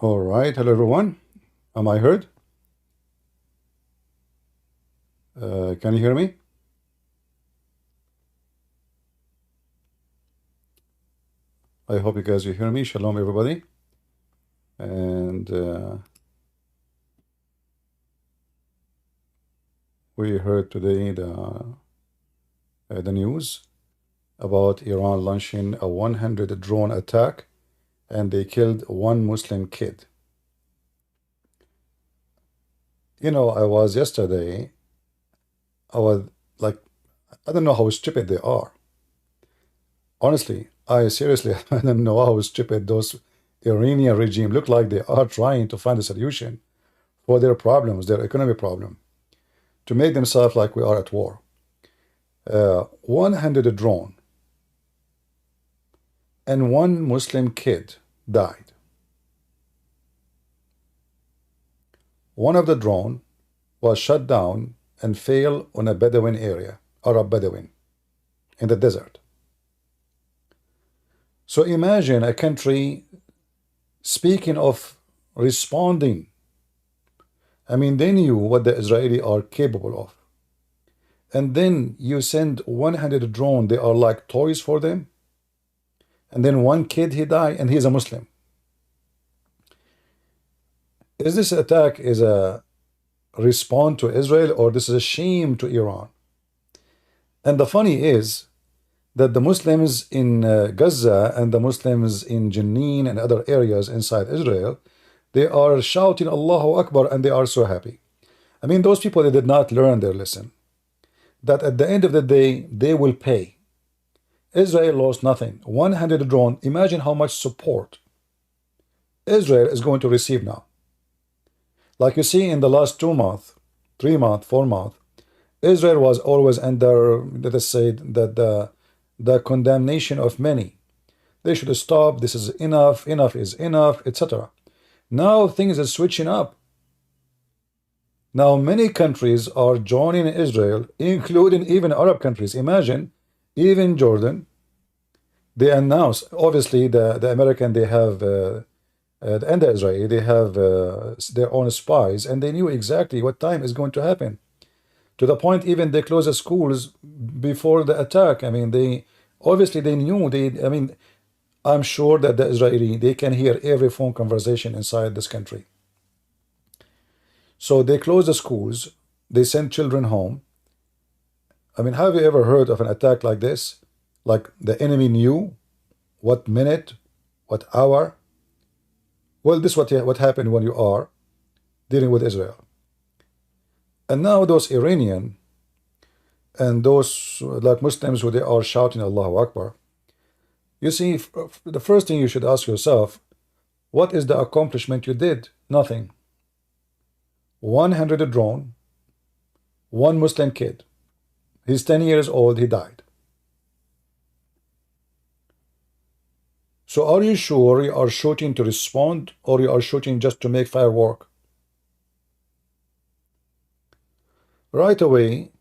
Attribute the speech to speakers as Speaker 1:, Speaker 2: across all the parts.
Speaker 1: All right, hello everyone. Am I heard? Can you hear me? I hope you guys will hear me. Shalom, everybody. And we heard today the news about Iran launching a 100 drone attack, and they killed one Muslim kid. You know, I was yesterday. I was like, I don't know how stupid they are. Honestly, I seriously I don't know how stupid those Iranian regime look like. They are trying to find a solution for their problems, their economic problem, to make themselves like we are at war. 100 drone and one Muslim kid died. One of the drone was shut down and failed on a Bedouin area, Arab Bedouin, in the desert. So imagine a country, speaking of responding, I mean, they knew what the Israeli are capable of. And then you send 100 drone, they are like toys for them. And then one kid, he died, and he's a Muslim. Is this attack is a response to Israel, or this is a shame to Iran? And the funny is that the Muslims in Gaza and the Muslims in Jenin and other areas inside Israel, they are shouting Allahu Akbar, and they are so happy. I mean, those people, they did not learn their lesson, that at the end of the day, they will pay. Israel lost nothing. 100 drone. Imagine how much support Israel is going to receive now. Like you see in the last 2 months, 3 months, 4 months, Israel was always under, let us say, that the condemnation of many. They should stop. This is enough. Enough is enough, etc. Now things are switching up. Now many countries are joining Israel, including even Arab countries. Imagine, even Jordan. They announced, obviously, the American, they have, and the Israeli, they have their own spies, and they knew exactly what time is going to happen. To the point, even they closed the schools before the attack. I mean, they obviously they knew. I mean, I'm sure that the Israeli, they can hear every phone conversation inside this country. So they closed the schools. They sent children home. I mean, have you ever heard of an attack like this? Like the enemy knew what minute, what hour? Well, this is what happened when you are dealing with Israel. And now those Iranian and those like Muslims who they are shouting Allahu Akbar. You see, the first thing you should ask yourself, what is the accomplishment you did? Nothing. 100 drone, one Muslim kid. He's 10 years old, he died. So are you sure you are shooting to respond, or you are shooting just to make firework? Right away,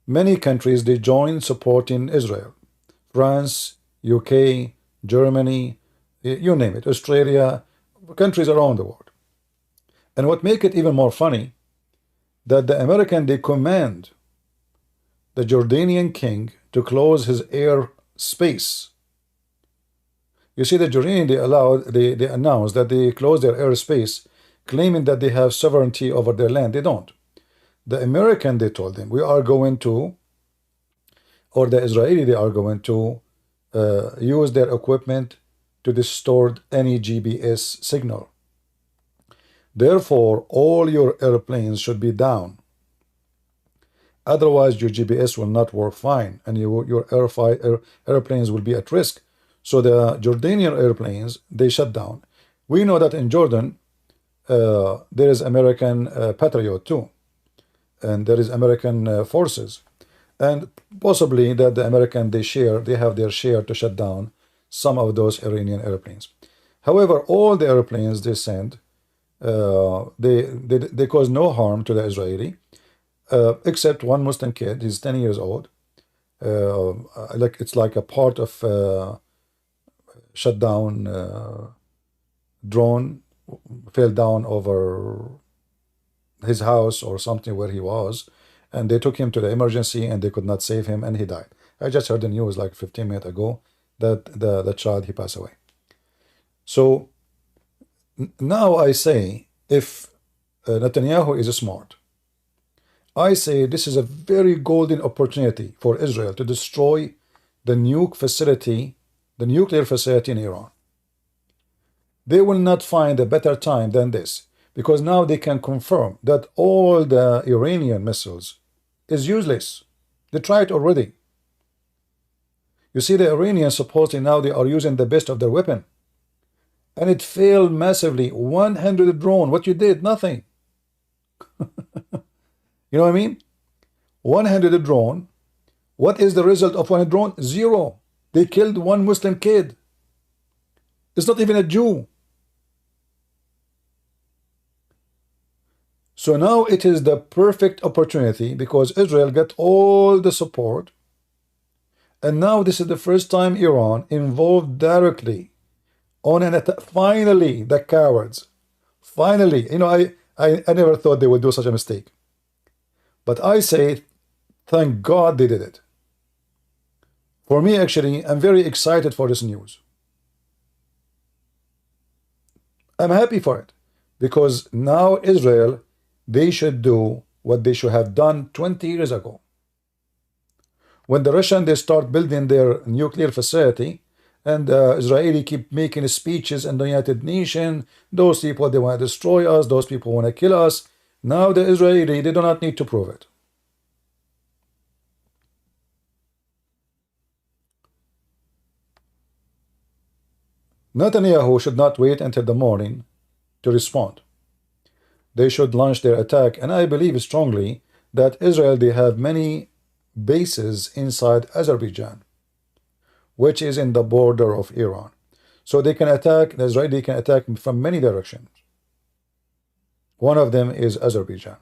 Speaker 1: many countries, they join supporting Israel. France, UK, Germany, you name it, Australia, countries around the world. And what make it even more funny, that the American, they command the Jordanian king to close his air space. You see, the Jordanian, they announced that they close their airspace, claiming that they have sovereignty over their land. They don't. The American, they told them, we are going to, or the Israeli, they are going to use their equipment to distort any GPS signal. Therefore, all your airplanes should be down. Otherwise, your GPS will not work fine, and your airplanes will be at risk. So the Jordanian airplanes, they shut down. We know that in Jordan, there is American Patriot too, and there is American forces, and possibly that the American, they have their share to shut down some of those Iranian airplanes. However, all the airplanes they send, they cause no harm to the Israeli, except one Muslim kid. He's 10 years old. Like it's like a part of shut down drone fell down over his house or something where he was, and they took him to the emergency and they could not save him and he died. I just heard the news like 15 minutes ago that the child, he passed away. So now I say, if Netanyahu is smart, I say this is a very golden opportunity for Israel to destroy the nuclear facility in Iran. They will not find a better time than this, because now they can confirm that all the Iranian missiles is useless. They tried already. You see, the Iranians supposedly now they are using the best of their weapon, and it failed massively. 100 drone. What you did? Nothing. You know what I mean? 100 drone. What is the result of 100 drone? Zero. They killed one Muslim kid. It's not even a Jew. So now it is the perfect opportunity, because Israel got all the support, and now this is the first time Iran involved directly on an attack. Finally, the cowards. Finally, you know, I never thought they would do such a mistake. But I say, thank God they did it. For me, actually, I'm very excited for this news. I'm happy for it, because now Israel, they should do what they should have done 20 years ago. When the Russians, they start building their nuclear facility, and Israeli keep making speeches in the United Nations, those people, they want to destroy us, those people want to kill us. Now the Israeli, they do not need to prove it. Netanyahu should not wait until the morning to respond. They should launch their attack, and I believe strongly that Israel, they have many bases inside Azerbaijan, which is in the border of Iran. So they can attack, the Israeli can attack from many directions. One of them is Azerbaijan.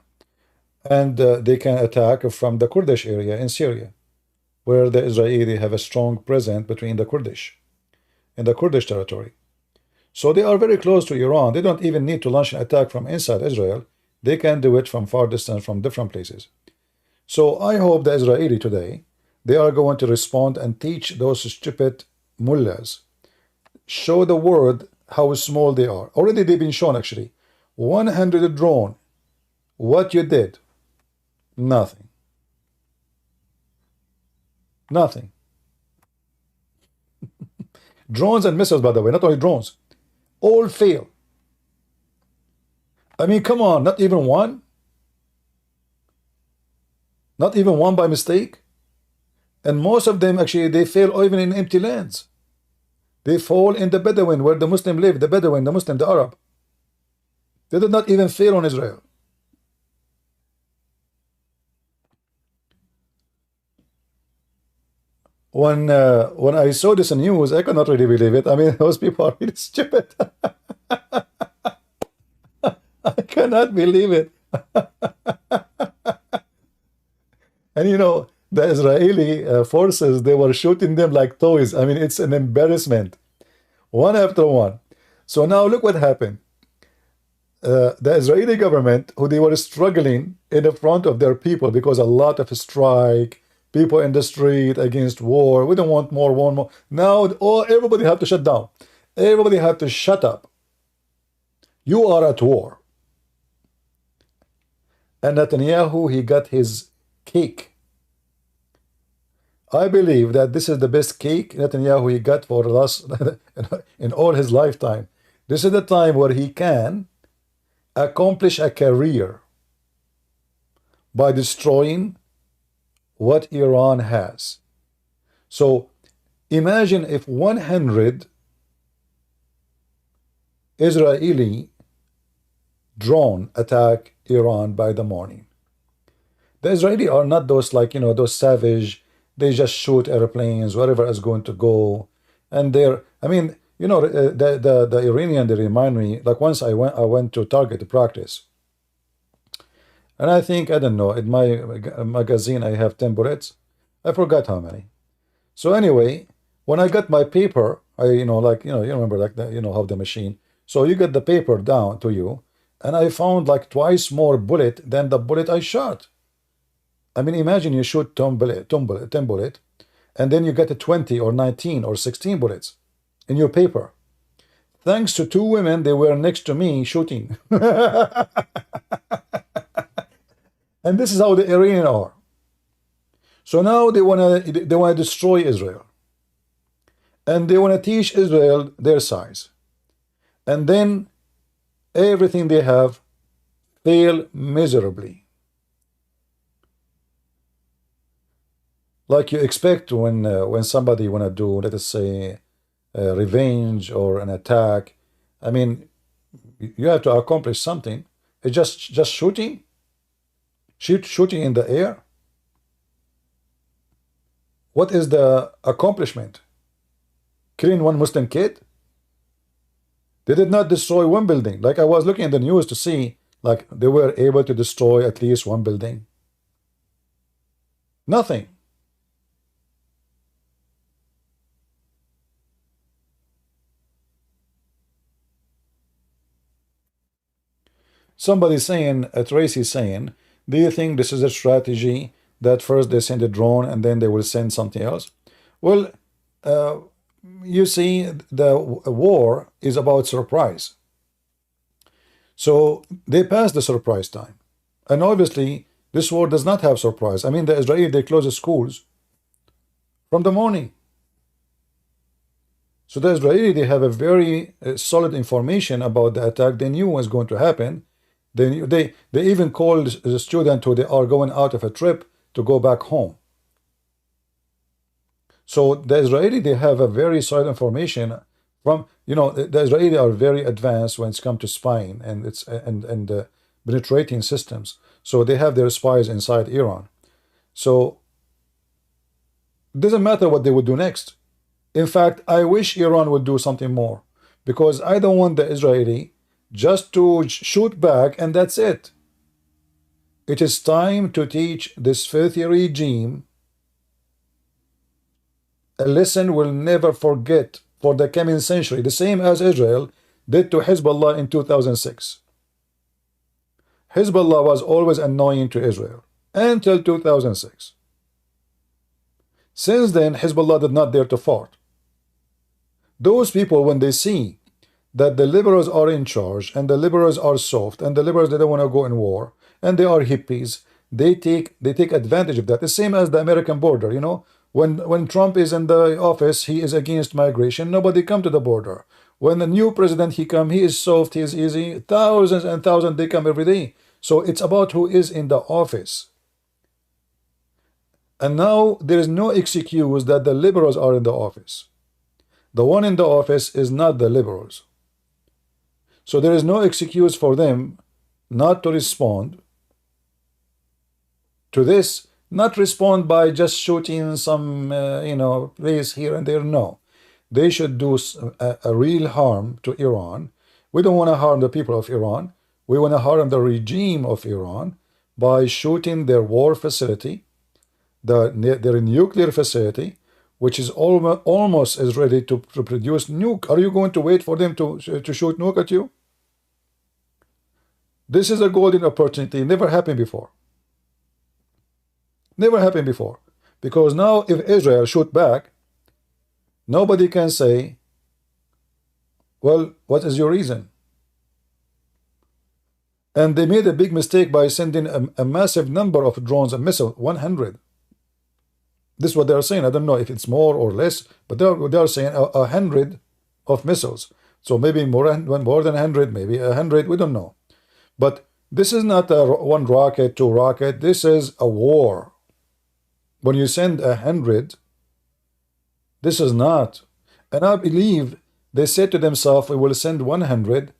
Speaker 1: And they can attack from the Kurdish area in Syria, where the Israeli have a strong presence between the Kurdish, in the Kurdish territory. So they are very close to Iran. They don't even need to launch an attack from inside Israel. They can do it from far distance, from different places. So I hope the Israeli today, they are going to respond and teach those stupid mullahs, show the world how small they are. Already they've been shown, actually. 100 drone. What you did? Nothing. Nothing. Drones and missiles, by the way, not only drones, all fail. I mean, come on, not even one? Not even one by mistake? And most of them, actually, they fail even in empty lands. They fall in the Bedouin, where the Muslim live, the Bedouin, the Muslim, the Arab. They did not even fail on Israel. When I saw this in news, I could not really believe it. I mean, those people are really stupid. I cannot believe it. And you know, the Israeli forces, they were shooting them like toys. I mean, it's an embarrassment, one after one. So now look what happened. The Israeli government, who they were struggling in the front of their people, because a lot of strike, people in the street against war. We don't want more, one more. Now everybody have to shut down. Everybody have to shut up. You are at war. And Netanyahu, he got his cake. I believe that this is the best cake Netanyahu he got for the last in all his lifetime. This is the time where he can accomplish a career by destroying what Iran has. So imagine if 100 Israeli drone attack Iran by the morning. The Israeli are not those, like, you know, those savage, they just shoot airplanes wherever is going to go. And they're, I mean, you know, the Iranian, they remind me, like once I went to Target to practice. And I think, I don't know, in my magazine I have 10 bullets. I forgot how many. So anyway, when I got my paper, I, you know, like, you know, you remember like that, you know, how the machine. So you get the paper down to you, and I found like twice more bullet than the bullet I shot. I mean, imagine you shoot 10 bullet, and then you get a 20 or 19 or 16 bullets in your paper. Thanks to two women, they were next to me shooting. And this is how the Iranians are. So now they wanna destroy Israel, and they wanna teach Israel their size, and then everything they have fail miserably. Like you expect when somebody wanna do, let us say, revenge or an attack. I mean, you have to accomplish something. It's just shooting in the air. What is the accomplishment? Killing one Muslim kid? They did not destroy one building. Like I was looking at the news to see, like they were able to destroy at least one building. Nothing. Somebody saying, Tracy saying, do you think this is a strategy that first they send a drone and then they will send something else? Well, you see, the war is about surprise. So they passed the surprise time. And obviously, this war does not have surprise. I mean, the Israeli, they close the schools from the morning. So the Israeli, they have a very solid information about the attack. They knew was going to happen. They even called the student who they are going out of a trip to go back home. So the Israeli, they have a very solid information from, you know, the Israeli are very advanced when it comes to spying and penetrating systems. So they have their spies inside Iran. So it doesn't matter what they would do next. In fact, I wish Iran would do something more, because I don't want the Israeli just to shoot back and that's it. It is time to teach this filthy regime a lesson we'll never forget for the coming century, the same as Israel did to Hezbollah in 2006. Hezbollah was always annoying to Israel until 2006. Since then, Hezbollah did not dare to fight. Those people, when they see that the liberals are in charge and the liberals are soft and the liberals, they don't want to go in war and they are hippies, they take advantage of that. The same as the American border, you know, when Trump is in the office, he is against migration. Nobody come to the border. When the new president he come, he is soft, he is easy. Thousands and thousands, they come every day. So it's about who is in the office. And now there is no excuse that the liberals are in the office. The one in the office is not the liberals. So there is no excuse for them not to respond to this, not respond by just shooting some, you know, place here and there. No, they should do a real harm to Iran. We don't want to harm the people of Iran. We want to harm the regime of Iran by shooting their war facility, their nuclear facility, which is almost as ready to produce nuke. Are you going to wait for them to shoot nuke at you? This is a golden opportunity. Never happened before. Never happened before. Because now if Israel shoot back, nobody can say, well, what is your reason? And they made a big mistake by sending a massive number of drones and missiles, 100. This is what they are saying. I don't know if it's more or less, but they are saying 100 of missiles. So maybe more than 100, maybe 100, we don't know. But this is not one rocket, two rocket. This is a war. When you send 100, this is not. And I believe they said to themselves, we will send 100.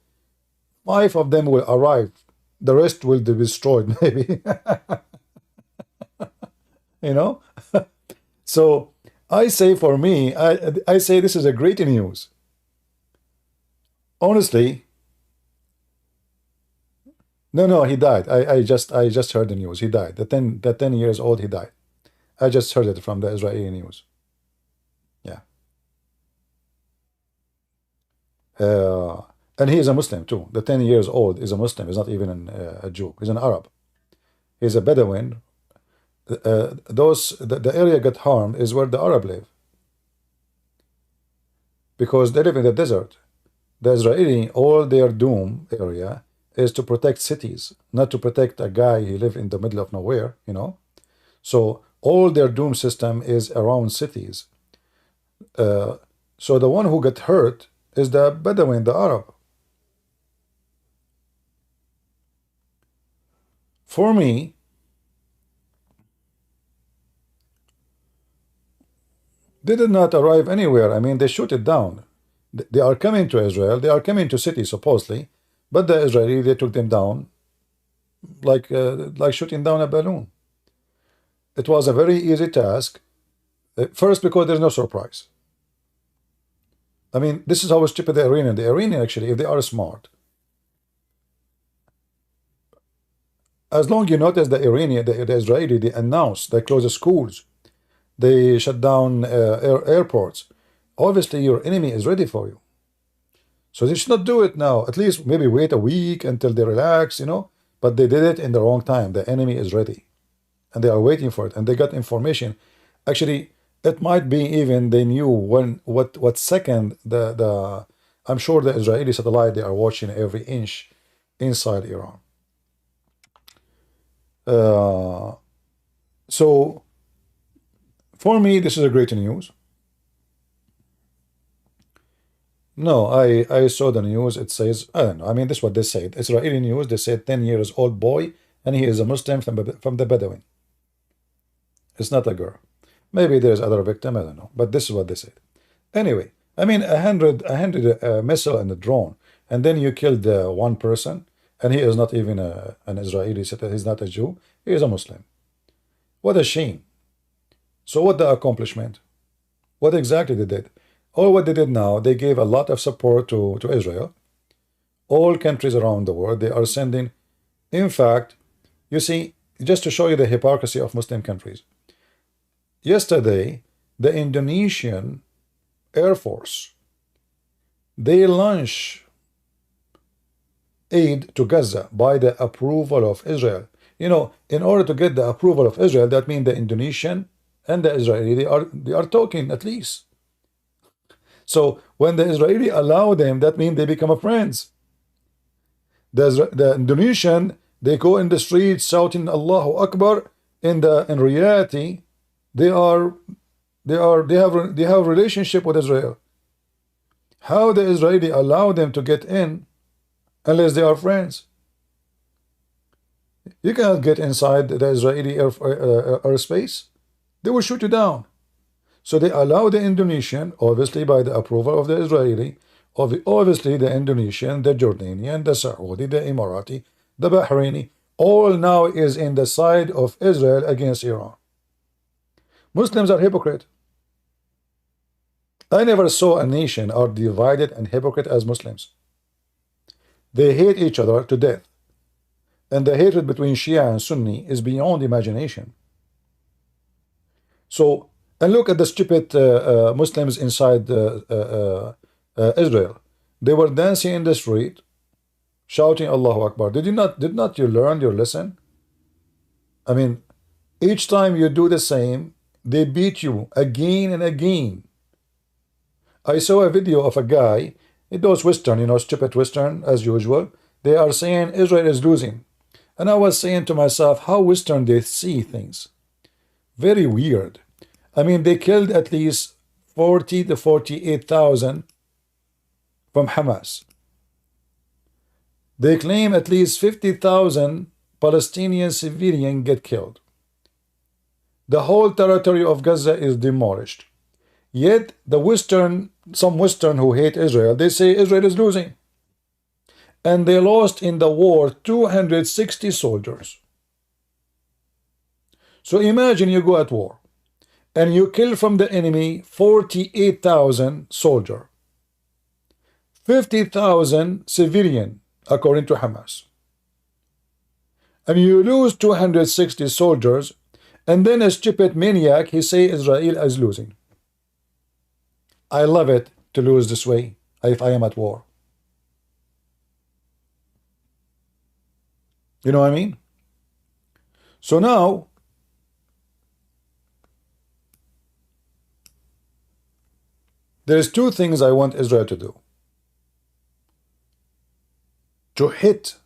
Speaker 1: 5 of them will arrive. The rest will be destroyed, maybe. You know? So I say, for me, I say this is a great news. Honestly, no, he died. I just heard the news. He died. The 10 years old, he died. I just heard it from the Israeli news. Yeah. And he is a Muslim too. The 10 years old is a Muslim. He's not even a Jew. He's an Arab. He's a Bedouin. The area got harmed is where the Arab live, because they live in the desert. The Israeli, all their doom area is to protect cities, not to protect a guy who live in the middle of nowhere, you know. So all their doom system is around cities. So the one who got hurt is the Bedouin, the Arab. For me, they did not arrive anywhere. I mean, they shoot it down. They are coming to Israel. They are coming to cities, supposedly. But the Israeli, they took them down like shooting down a balloon. It was a very easy task. First, because there's no surprise. I mean, this is how stupid the Iranian, actually, if they are smart. As long you notice the Iranian, the Israeli, they announce, they close the schools, they shut down airports. Obviously, your enemy is ready for you. So they should not do it now. At least maybe wait a week until they relax, you know. But they did it in the wrong time. The enemy is ready, and they are waiting for it, and they got information. Actually, it might be even they knew what second the I'm sure the Israeli satellite, they are watching every inch inside Iran. So for me, this is a great news. No, I saw the news. It says, I don't know. I mean, this is what they said. Israeli news. They said 10 years old boy, and he is a Muslim from the Bedouin. It's not a girl. Maybe there's other victim. I don't know. But this is what they said. Anyway, I mean, a hundred missile and a drone, and then you killed one person, and he is not even an Israeli citizen. He's not a Jew. He is a Muslim. What a shame. So what the accomplishment? What exactly they did? All what they did now, they gave a lot of support to Israel. All countries around the world, they are sending. In fact, you see, just to show you the hypocrisy of Muslim countries. Yesterday, the Indonesian Air Force, they launched aid to Gaza by the approval of Israel. You know, in order to get the approval of Israel, that means the Indonesian and the Israeli, they are talking at least. So when the Israeli allow them, that means they become friends. The Indonesian, they go in the streets shouting Allahu Akbar. In reality, they have relationship with Israel. How the Israeli allow them to get in unless they are friends? You cannot get inside the Israeli airspace. They will shoot you down. So they allow the Indonesian, obviously by the approval of the Israeli, obviously the Indonesian, the Jordanian, the Saudi, the Emirati, the Bahraini, all now is in the side of Israel against Iran. Muslims are hypocrite. I never saw a nation are divided and hypocrite as Muslims. They hate each other to death. And the hatred between Shia and Sunni is beyond imagination. So, and look at the stupid Muslims inside Israel. They were dancing in the street, shouting Allahu Akbar. Did not you learn your lesson? I mean, each time you do the same, they beat you again and again. I saw a video of a guy, those Western, you know, stupid Western, as usual. They are saying Israel is losing. And I was saying to myself, how Western they see things. Very weird. I mean, they killed at least 40 to 48,000 from Hamas. They claim at least 50,000 Palestinian civilians get killed. The whole territory of Gaza is demolished. Yet, some Western who hate Israel, they say Israel is losing. And they lost in the war 260 soldiers. So imagine you go at war and you kill from the enemy 48,000 soldiers, 50,000 civilian, according to Hamas. And you lose 260 soldiers, and then a stupid maniac, he say Israel is losing. I love it to lose this way if I am at war. You know what I mean? So now, there's two things I want Israel to do. To hit.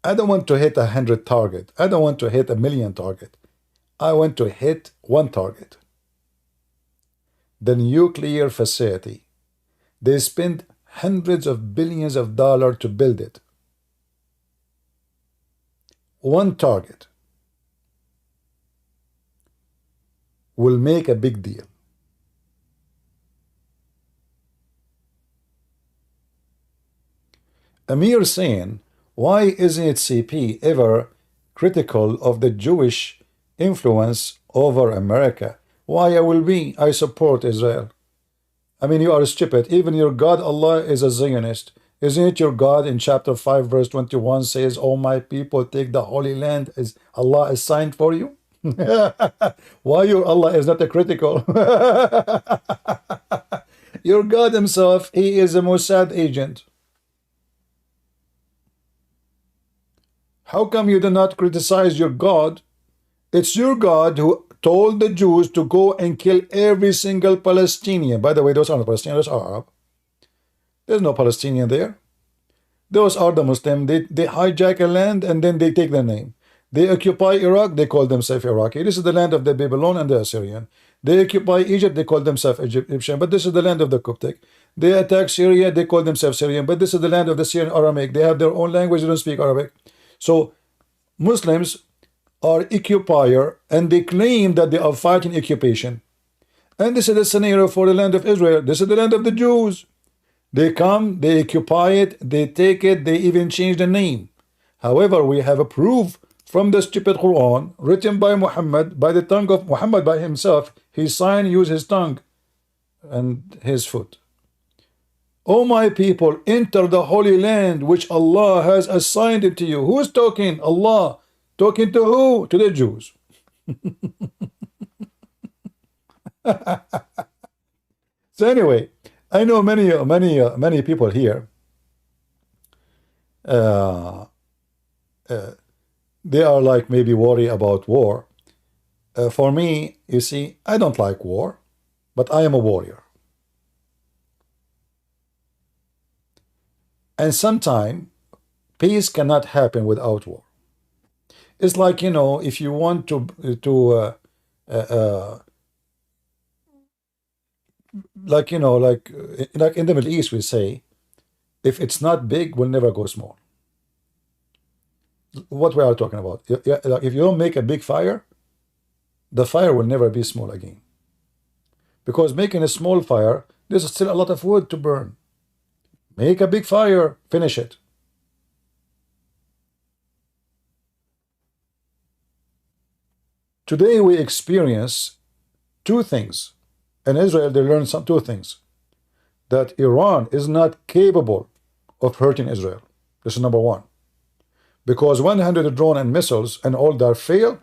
Speaker 1: I don't want to hit 100 target. I don't want to hit 1,000,000 target. I want to hit one target. The nuclear facility. They spent hundreds of billions of dollars to build it. One target will make a big deal. Amir saying, why isn't CP ever critical of the Jewish influence over America? Why I will be? I support Israel. I mean, you are stupid. Even your God Allah is a Zionist. Isn't it your God in chapter 5 verse 21 says, oh my people, take the Holy Land as Allah assigned for you? Why your Allah is not a critical? Your God himself, he is a Mossad agent. How come you do not criticize your God? It's your God who told the Jews to go and kill every single Palestinian. By the way, those are not Palestinians, those are Arab. There's no Palestinian there. Those are the Muslims. They hijack a land and then they take their name. They occupy Iraq, they call themselves Iraqi. This is the land of the Babylon and the Assyrian. They occupy Egypt, they call themselves Egyptian, but this is the land of the Coptic. They attack Syria, they call themselves Syrian, but this is the land of the Syrian Aramaic. They have their own language, they don't speak Arabic. So Muslims are occupier and they claim that they are fighting occupation. And this is the scenario for the land of Israel. This is the land of the Jews. They come, they occupy it, they take it, they even change the name. However, we have a proof from the stupid Quran written by Muhammad, by the tongue of Muhammad by himself. He signed, used his tongue and his foot. O my people, enter the Holy Land which Allah has assigned it to you. Who's talking? Allah. Talking to who? To the Jews. So anyway, I know many people here. They are like maybe worry about war. For me, you see, I don't like war, but I am a warrior. And sometimes peace cannot happen without war. It's like, you know, if you want to like, you know, like in the Middle East we say, if it's not big, will never go small. What we are talking about. Like if you don't make a big fire, the fire will never be small again. Because making a small fire, there's still a lot of wood to burn. Make a big fire, finish it. Today we experience two things. In Israel, they learned two things. That Iran is not capable of hurting Israel. This is number one. Because 100 drone and missiles and all that fail,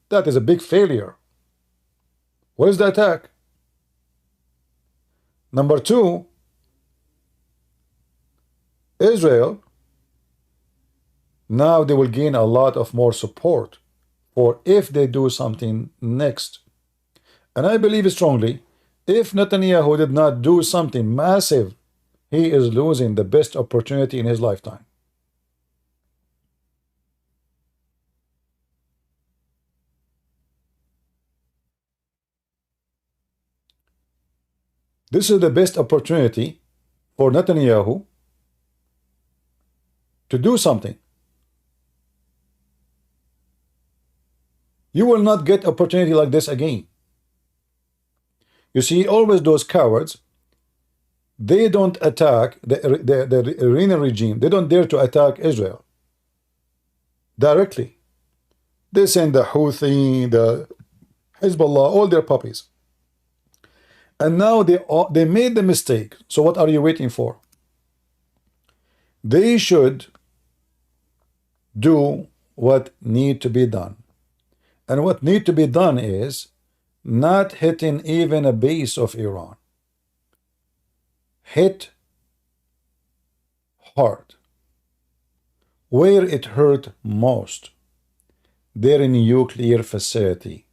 Speaker 1: that is a big failure. What is the attack? Number two, Israel, now they will gain a lot of more support for if they do something next. And I believe strongly, if Netanyahu did not do something massive, he is losing the best opportunity in his lifetime. This is the best opportunity for Netanyahu to do something. You will not get opportunity like this again. You see, always those cowards, they don't attack the Iranian regime. They don't dare to attack Israel directly. They send the Houthi, the Hezbollah, all their puppies. And now they made the mistake. So what are you waiting for? They should do what need to be done. And what need to be done is not hitting even a base of Iran. Hit hard. Where it hurt most, their nuclear facility,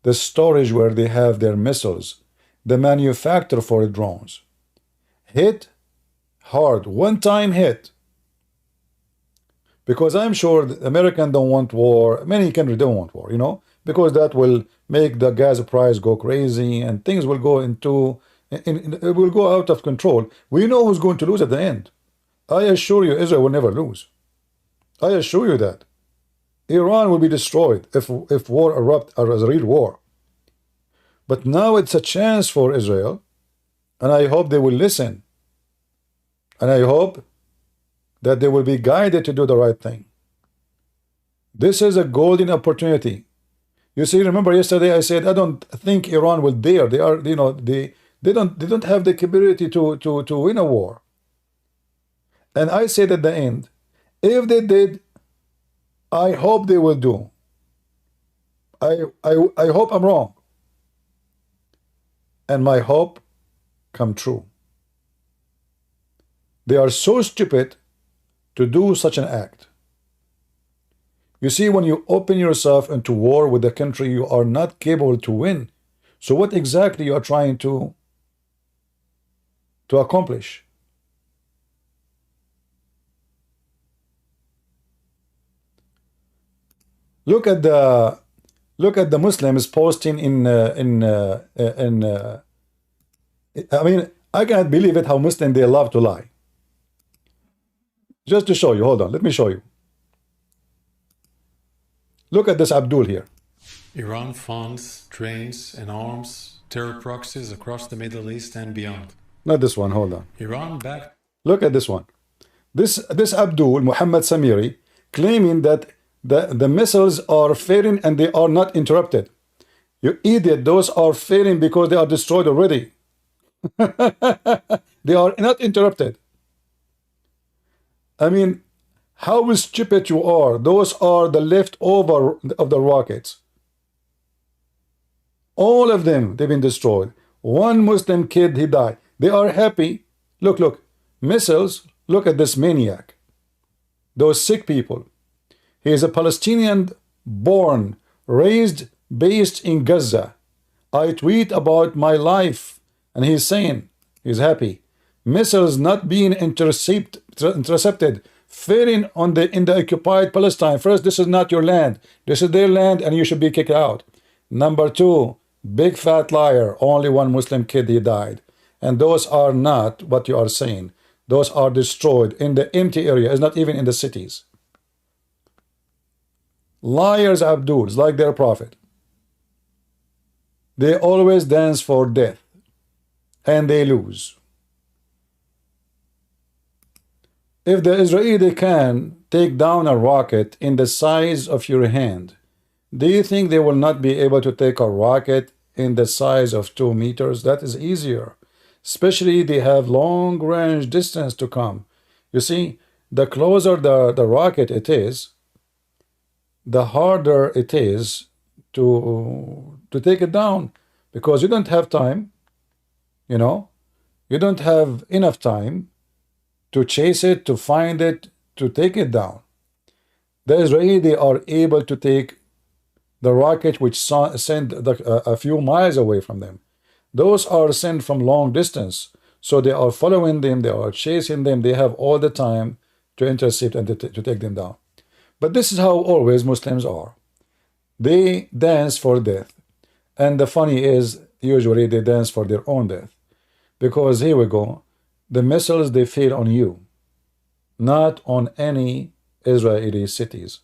Speaker 1: the storage where they have their missiles, the manufacturer for drones. Hit hard, one-time hit. Because I'm sure the Americans don't want war, many countries don't want war, because that will make the gas price go crazy and things will go it will go out of control. We know who's going to lose at the end. I assure you, Israel will never lose. I assure you that. Iran will be destroyed if war erupts as a real war. But now it's a chance for Israel, and I hope they will listen. And I hope that they will be guided to do the right thing. This is a golden opportunity. You see, remember yesterday I said I don't think Iran will dare. They are, they don't have the capability to win a war. And I said at the end, if they did, I hope they will do. I hope I'm wrong. And my hope come true. They are so stupid to do such an act. You see, when you open yourself into war with a country you are not capable to win, so what exactly you are trying to accomplish? Look at the Muslims posting I mean, I cannot believe it how Muslims they love to lie. Just to show you, hold on, let me show you. Look at this Abdul here.
Speaker 2: Iran funds, trains, and arms terror proxies across the Middle East and beyond.
Speaker 1: Not this one, hold on.
Speaker 2: Iran backed.
Speaker 1: Look at this one. This Abdul Muhammad Samiri claiming that the missiles are failing and they are not interrupted. You idiot, those are failing because they are destroyed already. They are not interrupted. I mean, how stupid you are. Those are the leftover of the rockets. All of them, they've been destroyed. One Muslim kid, he died. They are happy. Look. Missiles, look at this maniac. Those sick people. He is a Palestinian born, raised, based in Gaza. I tweet about my life and he's saying he's happy. Missiles not being intercepted, failing in the occupied Palestine. First, this is not your land. This is their land and you should be kicked out. Number two, big fat liar. Only one Muslim kid, he died. And those are not what you are saying. Those are destroyed in the empty area. It's not even in the cities. Liars, Abduls, like their prophet. They always dance for death. And they lose. If the Israeli can take down a rocket in the size of your hand, do you think they will not be able to take a rocket in the size of 2 meters? That is easier. Especially they have long range distance to come. You see, the closer the rocket it is, the harder it is to take it down, because you don't have time, you don't have enough time to chase it, to find it, to take it down. The Israelis are able to take the rocket which sent a few miles away from them. Those are sent from long distance, so they are following them, they are chasing them, they have all the time to intercept and to take them down. But this is how always Muslims are. They dance for death. And the funny is, usually they dance for their own death. Because here we go, the missiles, they fail on you, not on any Israeli cities.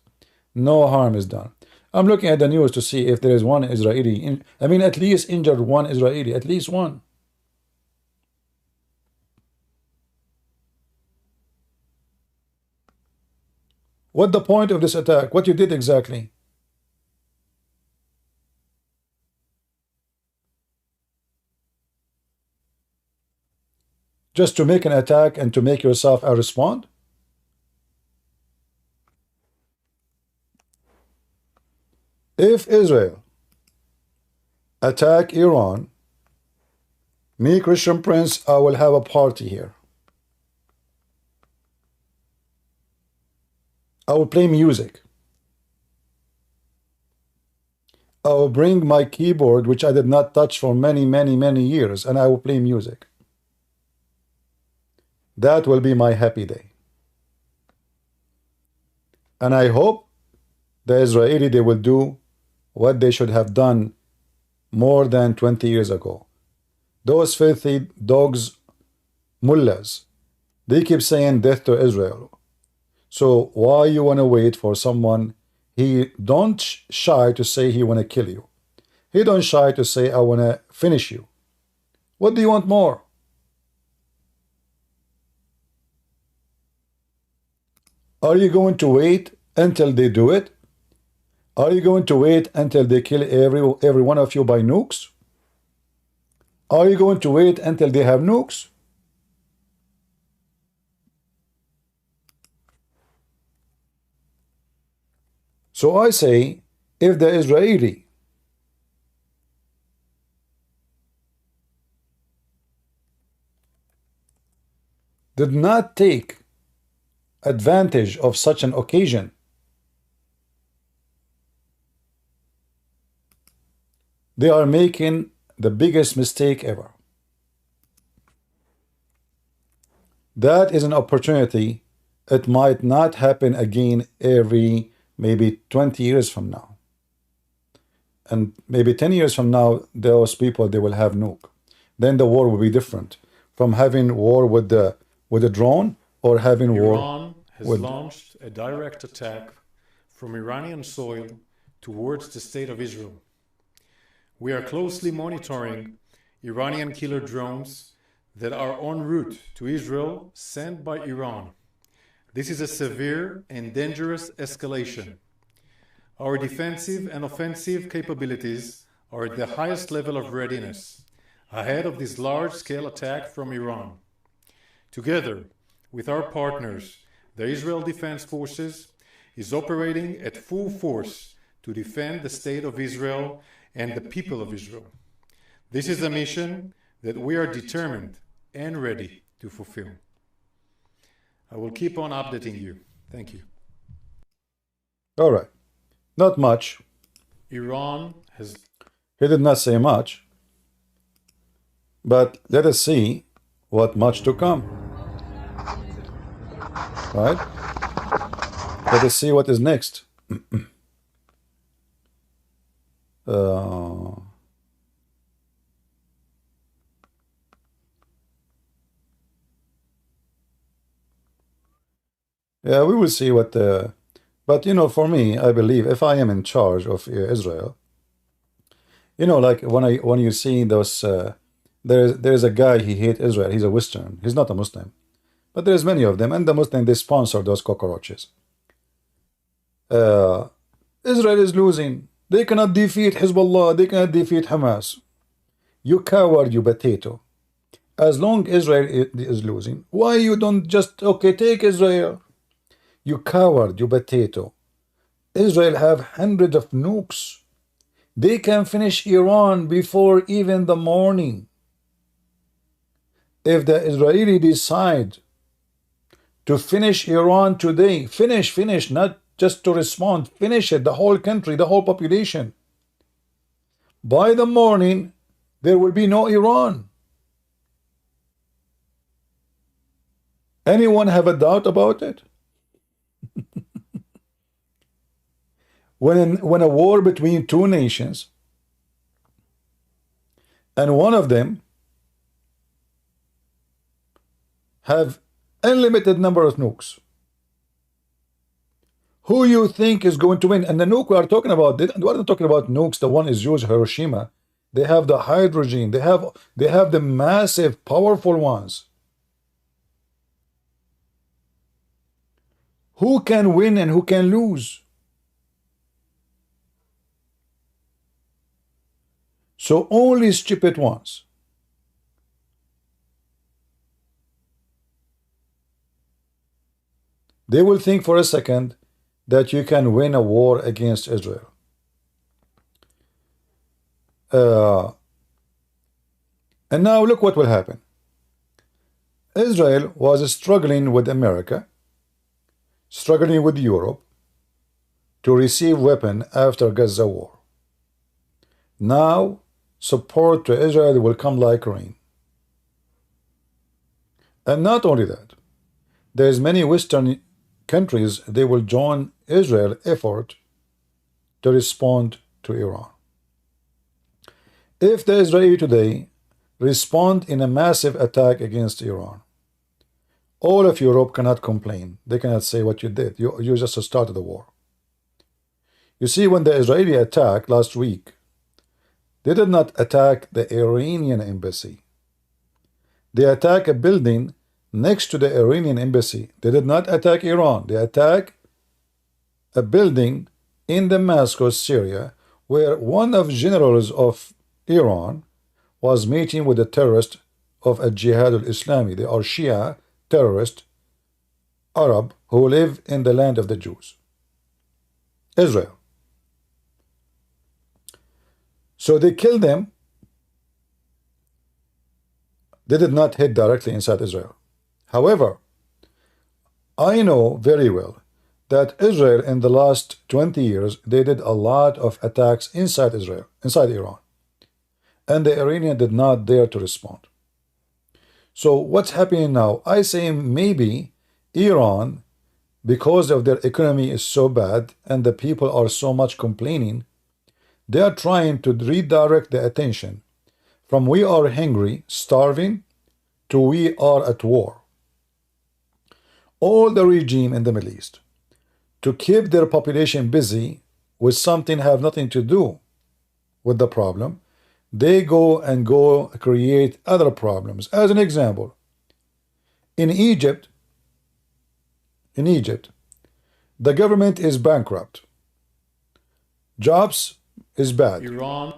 Speaker 1: No harm is done. I'm looking at the news to see if there is one Israeli, at least injured one Israeli, at least one. What the point of this attack? What you did exactly? Just to make an attack and to make yourself respond? If Israel attack Iran, me, Christian Prince, I will have a party here. I will play music. I will bring my keyboard, which I did not touch for many, many, many years, and I will play music. That will be my happy day. And I hope the Israeli, they will do what they should have done more than 20 years ago. Those filthy dogs, mullahs, they keep saying death to Israel. So why you want to wait for someone? He don't shy to say he want to kill you. He don't shy to say I want to finish you. What do you want more? Are you going to wait until they do it? Are you going to wait until they kill every one of you by nukes? Are you going to wait until they have nukes? So I say, if the Israeli did not take advantage of such an occasion, they are making the biggest mistake ever. That is an opportunity. It might not happen again every maybe 20 years from now. And maybe 10 years from now, those people, they will have nuke. Then the war will be different. From having war with the drone or having war
Speaker 2: Iran has launched a direct attack from Iranian soil towards the state of Israel. We are closely monitoring Iranian killer drones that are en route to Israel sent by Iran. This is a severe and dangerous escalation. Our defensive and offensive capabilities are at the highest level of readiness, ahead of this large-scale attack from Iran. Together with our partners, the Israel Defense Forces is operating at full force to defend the state of Israel and the people of Israel. This is a mission that we are determined and ready to fulfill. I will keep on updating you. Thank you.
Speaker 1: All right. Not much.
Speaker 2: Iran has...
Speaker 1: He did not say much. But let us see what much to come. Right? Let us see what is next. Yeah, we will see what but you know, for me, I believe if I am in charge of Israel, you know, like when you see those there's a guy, he hates Israel, he's a Western, he's not a Muslim, but there's many of them, and the Muslim, they sponsor those cockroaches. Israel is losing, they cannot defeat Hezbollah, they cannot defeat Hamas. You coward, you potato. As long Israel is losing, why you don't just, okay, take Israel? You coward, you potato. Israel have hundreds of nukes. They can finish Iran before even the morning. If the Israeli decide to finish Iran today, finish, not just to respond, finish it, the whole country, the whole population. By the morning, there will be no Iran. Anyone have a doubt about it? When a war between two nations, and one of them have unlimited number of nukes, who you think is going to win? And the nuke we are talking about, we're not talking about nukes, the one is used Hiroshima. They have the hydrogen, they have the massive, powerful ones. Who can win and who can lose? So only stupid ones. They will think for a second that you can win a war against Israel. And now look what will happen. Israel was struggling with America, struggling with Europe, to receive weapon after Gaza war. Now, support to Israel will come like rain. And not only that, there's many Western countries, they will join Israel effort to respond to Iran. If the Israeli today respond in a massive attack against Iran, all of Europe cannot complain. They cannot say what you did. You just started the war. You see, when the Israeli attacked last week, they did not attack the Iranian embassy. They attacked a building next to the Iranian embassy. They did not attack Iran. They attacked a building in Damascus, Syria, where one of generals of Iran was meeting with the terrorists of a Jihad al-Islami. They are Shia terrorists, Arab, who live in the land of the Jews, Israel. So they killed them. They did not hit directly inside Israel. However, I know very well that Israel in the last 20 years, they did a lot of attacks inside Israel, inside Iran. And the Iranian did not dare to respond. So what's happening now? I say maybe Iran, because of their economy is so bad and the people are so much complaining, they are trying to redirect the attention from we are hungry, starving, to we are at war. All the regime in the Middle East, to keep their population busy with something have nothing to do with the problem, they go create other problems. As an example, in Egypt, the government is bankrupt. Jobs is bad.
Speaker 2: Iran.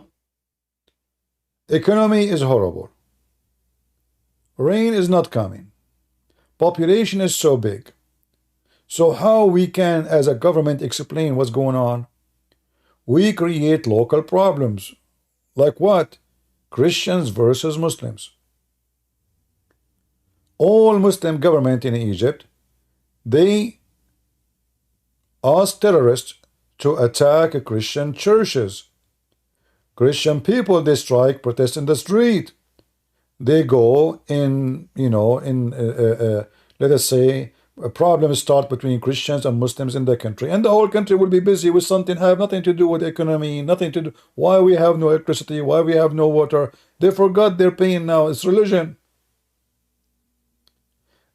Speaker 1: Economy is horrible. Rain is not coming. Population is so big. So how we can, as a government, explain what's going on? We create local problems. Like what? Christians versus Muslims. All Muslim government in Egypt, they ask terrorists to attack Christian churches. Christian people, they strike, protest in the street. They go in, let us say, a problem start between Christians and Muslims in the country, and the whole country will be busy with something have nothing to do with the economy, nothing to do. Why we have no electricity? Why we have no water? They forgot their pain now. It's religion.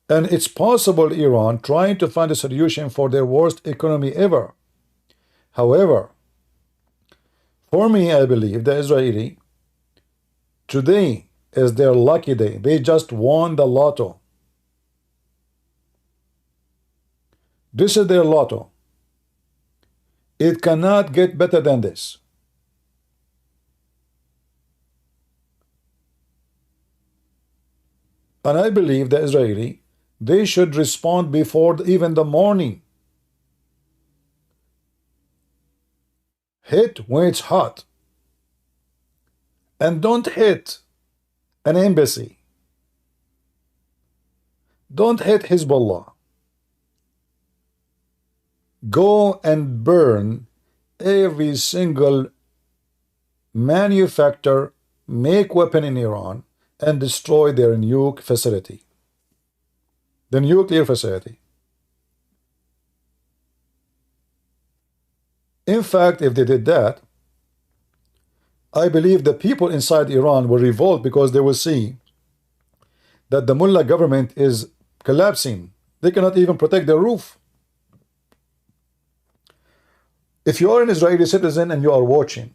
Speaker 1: And it's possible Iran trying to find a solution for their worst economy ever. However, for me, I believe the Israeli today is their lucky day. They just won the lotto. This is their lotto. It cannot get better than this. And I believe the Israeli, they should respond before even the morning. Hit when it's hot. And don't hit an embassy. Don't hit Hezbollah. Go and burn every single manufacturer, make weapon in Iran, and destroy their nuke facility. The nuclear facility. In fact, if they did that, I believe the people inside Iran will revolt because they will see that the mullah government is collapsing. They cannot even protect their roof. If you are an Israeli citizen and you are watching,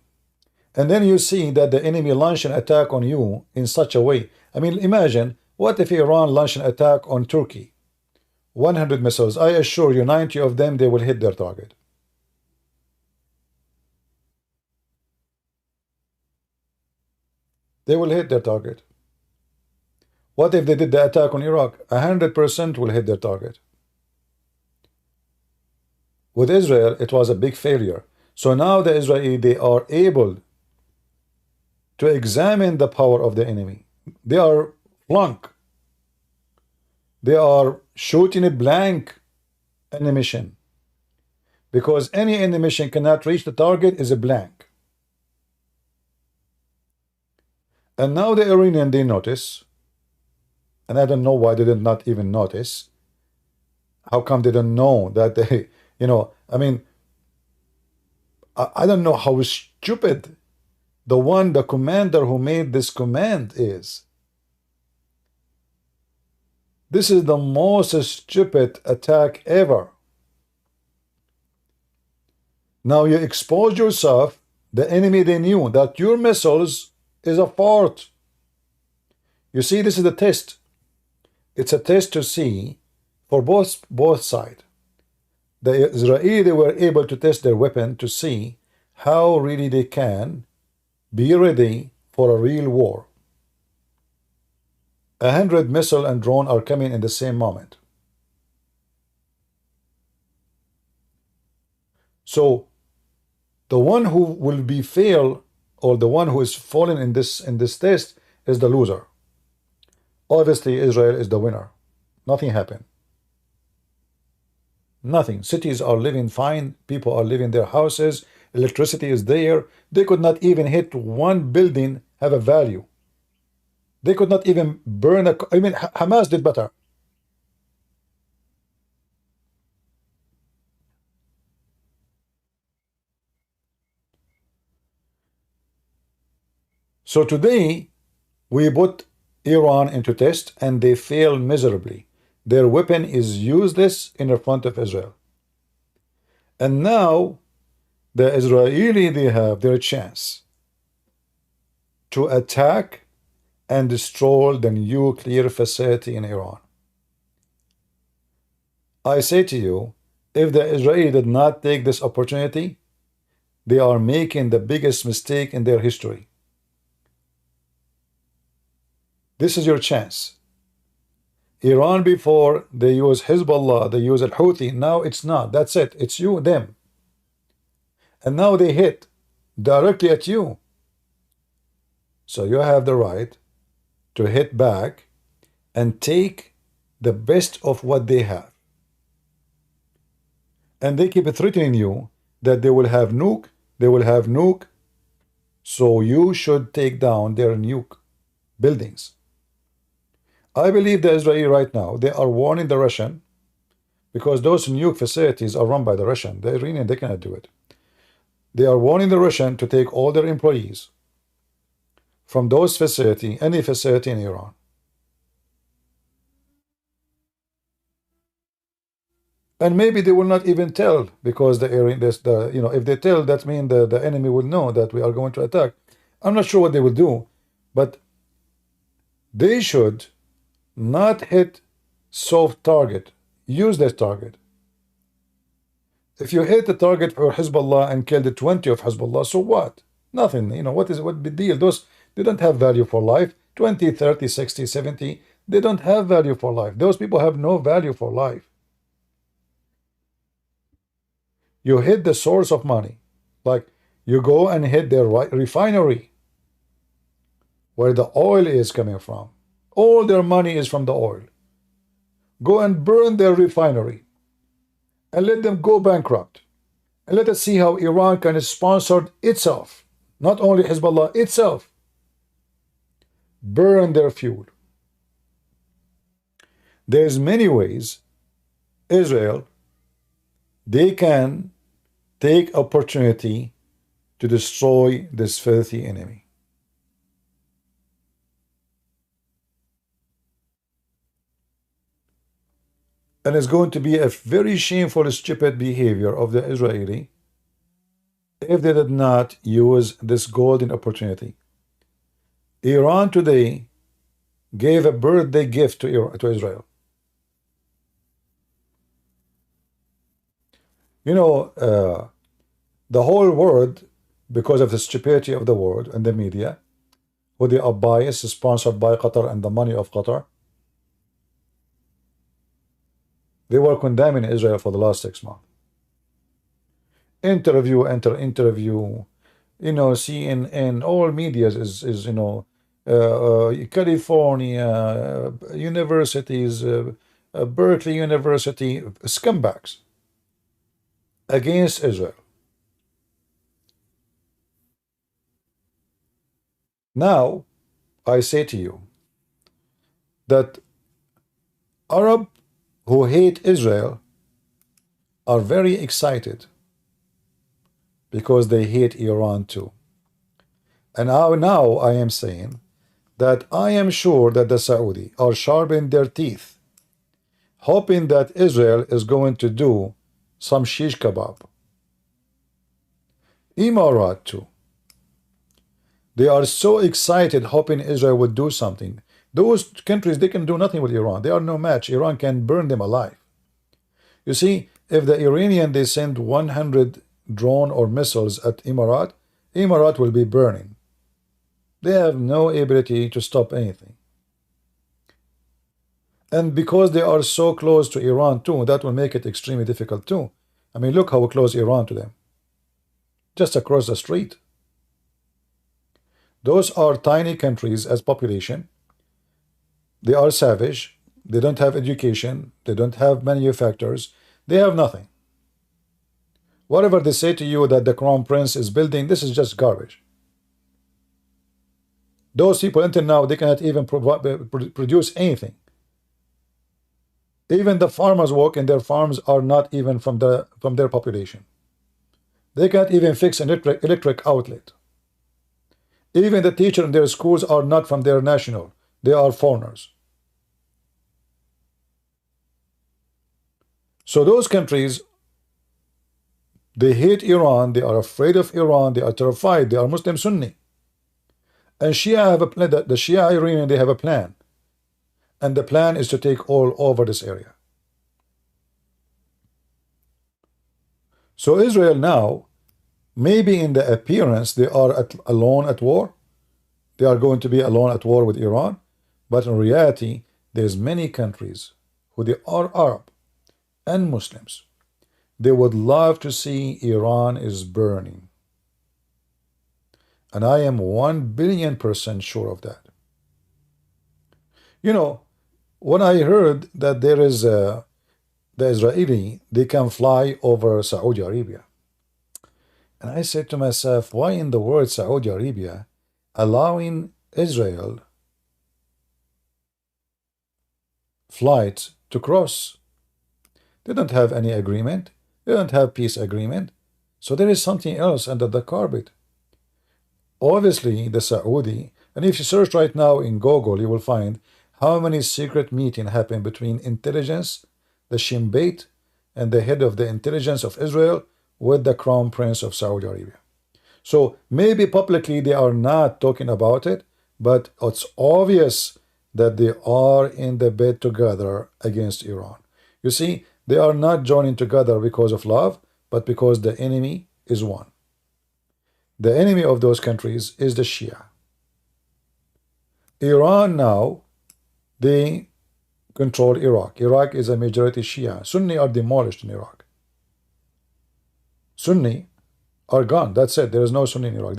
Speaker 1: and then you see that the enemy launched an attack on you in such a way, I mean, imagine, what if Iran launched an attack on Turkey? 100 missiles. I assure you, 90 of them, they will hit their target. They will hit their target. What if they did the attack on Iraq? 100% will hit their target. With Israel, it was a big failure. So now the Israeli, they are able to examine the power of the enemy. They are flunk. They are shooting a blank ammunition. because any enemy mission cannot reach the target is a blank. And now the Iranian, they notice, and I don't know why they did not even notice. How come they don't know that they, I mean, I don't know how stupid the commander who made this command is. This is the most stupid attack ever. Now you expose yourself. The enemy, they knew that your missiles is a fort. You see, this is a test. It's a test to see for both sides. The Israeli, they were able to test their weapon to see how really they can be ready for a real war. 100 missile and drone are coming in the same moment. So the one who will be fail, or the one who is falling in this test, is the loser. Obviously, Israel is the winner. Nothing happened. Nothing. Cities are living fine. People are living in their houses. Electricity is there. They could not even hit one building have a value. They could not even burn a... I mean, Hamas did better. So today, we put Iran into test, and they fail miserably. Their weapon is useless in the front of Israel. And now, the Israeli, they have their chance to attack and destroy the nuclear facility in Iran. I say to you, if the Israeli did not take this opportunity, they are making the biggest mistake in their history. This is your chance. Iran, before, they use Hezbollah, they use Al-Houthi. Now it's not. That's it. It's you, them. And now they hit directly at you. So you have the right to hit back and take the best of what they have. And they keep threatening you that they will have nuke, they will have nuke. So you should take down their nuke buildings. I believe the Israeli right now, they are warning the Russian, because those nuke facilities are run by the Russian. The Iranian, they cannot do it. They are warning the Russian to take all their employees from those facility, any facility in Iran. And maybe they will not even tell, because if they tell, that means the enemy will know that we are going to attack. I'm not sure what they will do, but they should not hit soft target, use that target. If you hit the target for Hezbollah and kill the 20 of Hezbollah, so what? Nothing. What big deal? Those, they don't have value for life. 20, 30, 60, 70, they don't have value for life. Those people have no value for life. You hit the source of money. Like, you go and hit their refinery, where the oil is coming from. All their money is from the oil. Go and burn their refinery and let them go bankrupt. And let us see how Iran can sponsor itself, not only Hezbollah, itself. Burn their fuel. There's many ways Israel, they can take opportunity to destroy this filthy enemy. And it's going to be a very shameful, stupid behavior of the Israeli if they did not use this golden opportunity. Iran today gave a birthday gift to Israel. The whole world, because of the stupidity of the world and the media, who they are biased, sponsored by Qatar and the money of Qatar, they were condemning Israel for the last 6 months. Interview enter interview, CNN, all media is California, universities, Berkeley University, scumbags. against Israel. Now, I say to you that Arab who hate Israel are very excited because they hate Iran too. And now I am saying that I am sure that the Saudi are sharpening their teeth, hoping that Israel is going to do some shish kebab. Emirat too. They are so excited hoping Israel would do something. Those countries, they can do nothing with Iran. They are no match. Iran can burn them alive. You see, if the Iranian, they send 100 drone or missiles at Emirat, Emirat will be burning. They have no ability to stop anything. And because they are so close to Iran too, that will make it extremely difficult too. I mean, look how close Iran to them. Just across the street. Those are tiny countries as population. They are savage. They don't have education. They don't have manufacturers. They have nothing. Whatever they say to you that the Crown Prince is building, this is just garbage. Those people until now, they cannot even produce anything. Even the farmers work in their farms are not even from their population. They can't even fix an electric outlet. Even the teachers in their schools are not from their national. They are foreigners. So those countries, they hate Iran. They are afraid of Iran. They are terrified. They are Muslim Sunni. And Shia have a plan. The Shia Iranian, they have a plan. And the plan is to take all over this area. So Israel now, maybe in the appearance, they are alone at war. They are going to be alone at war with Iran. But in reality, there's many countries who they are Arab and Muslims. They would love to see Iran is burning. And I am 1,000,000,000% sure of that. You know, when I heard that there is the Israeli, they can fly over Saudi Arabia. And I said to myself, why in the world Saudi Arabia allowing Israel flights to cross? They don't have any agreement. They don't have peace agreement. So there is something else under the carpet. Obviously, the Saudi, and if you search right now in Google, you will find how many secret meetings happen between intelligence, the Shin Bet, and the head of the intelligence of Israel with the Crown Prince of Saudi Arabia. So maybe publicly they are not talking about it, but it's obvious that they are in the bed together against Iran. You see, they are not joining together because of love, but because the enemy is one. The enemy of those countries is the Shia. Iran now, they control Iraq. Iraq is a majority Shia. Sunni are demolished in Iraq. Sunni are gone. That's it. There is no Sunni in Iraq.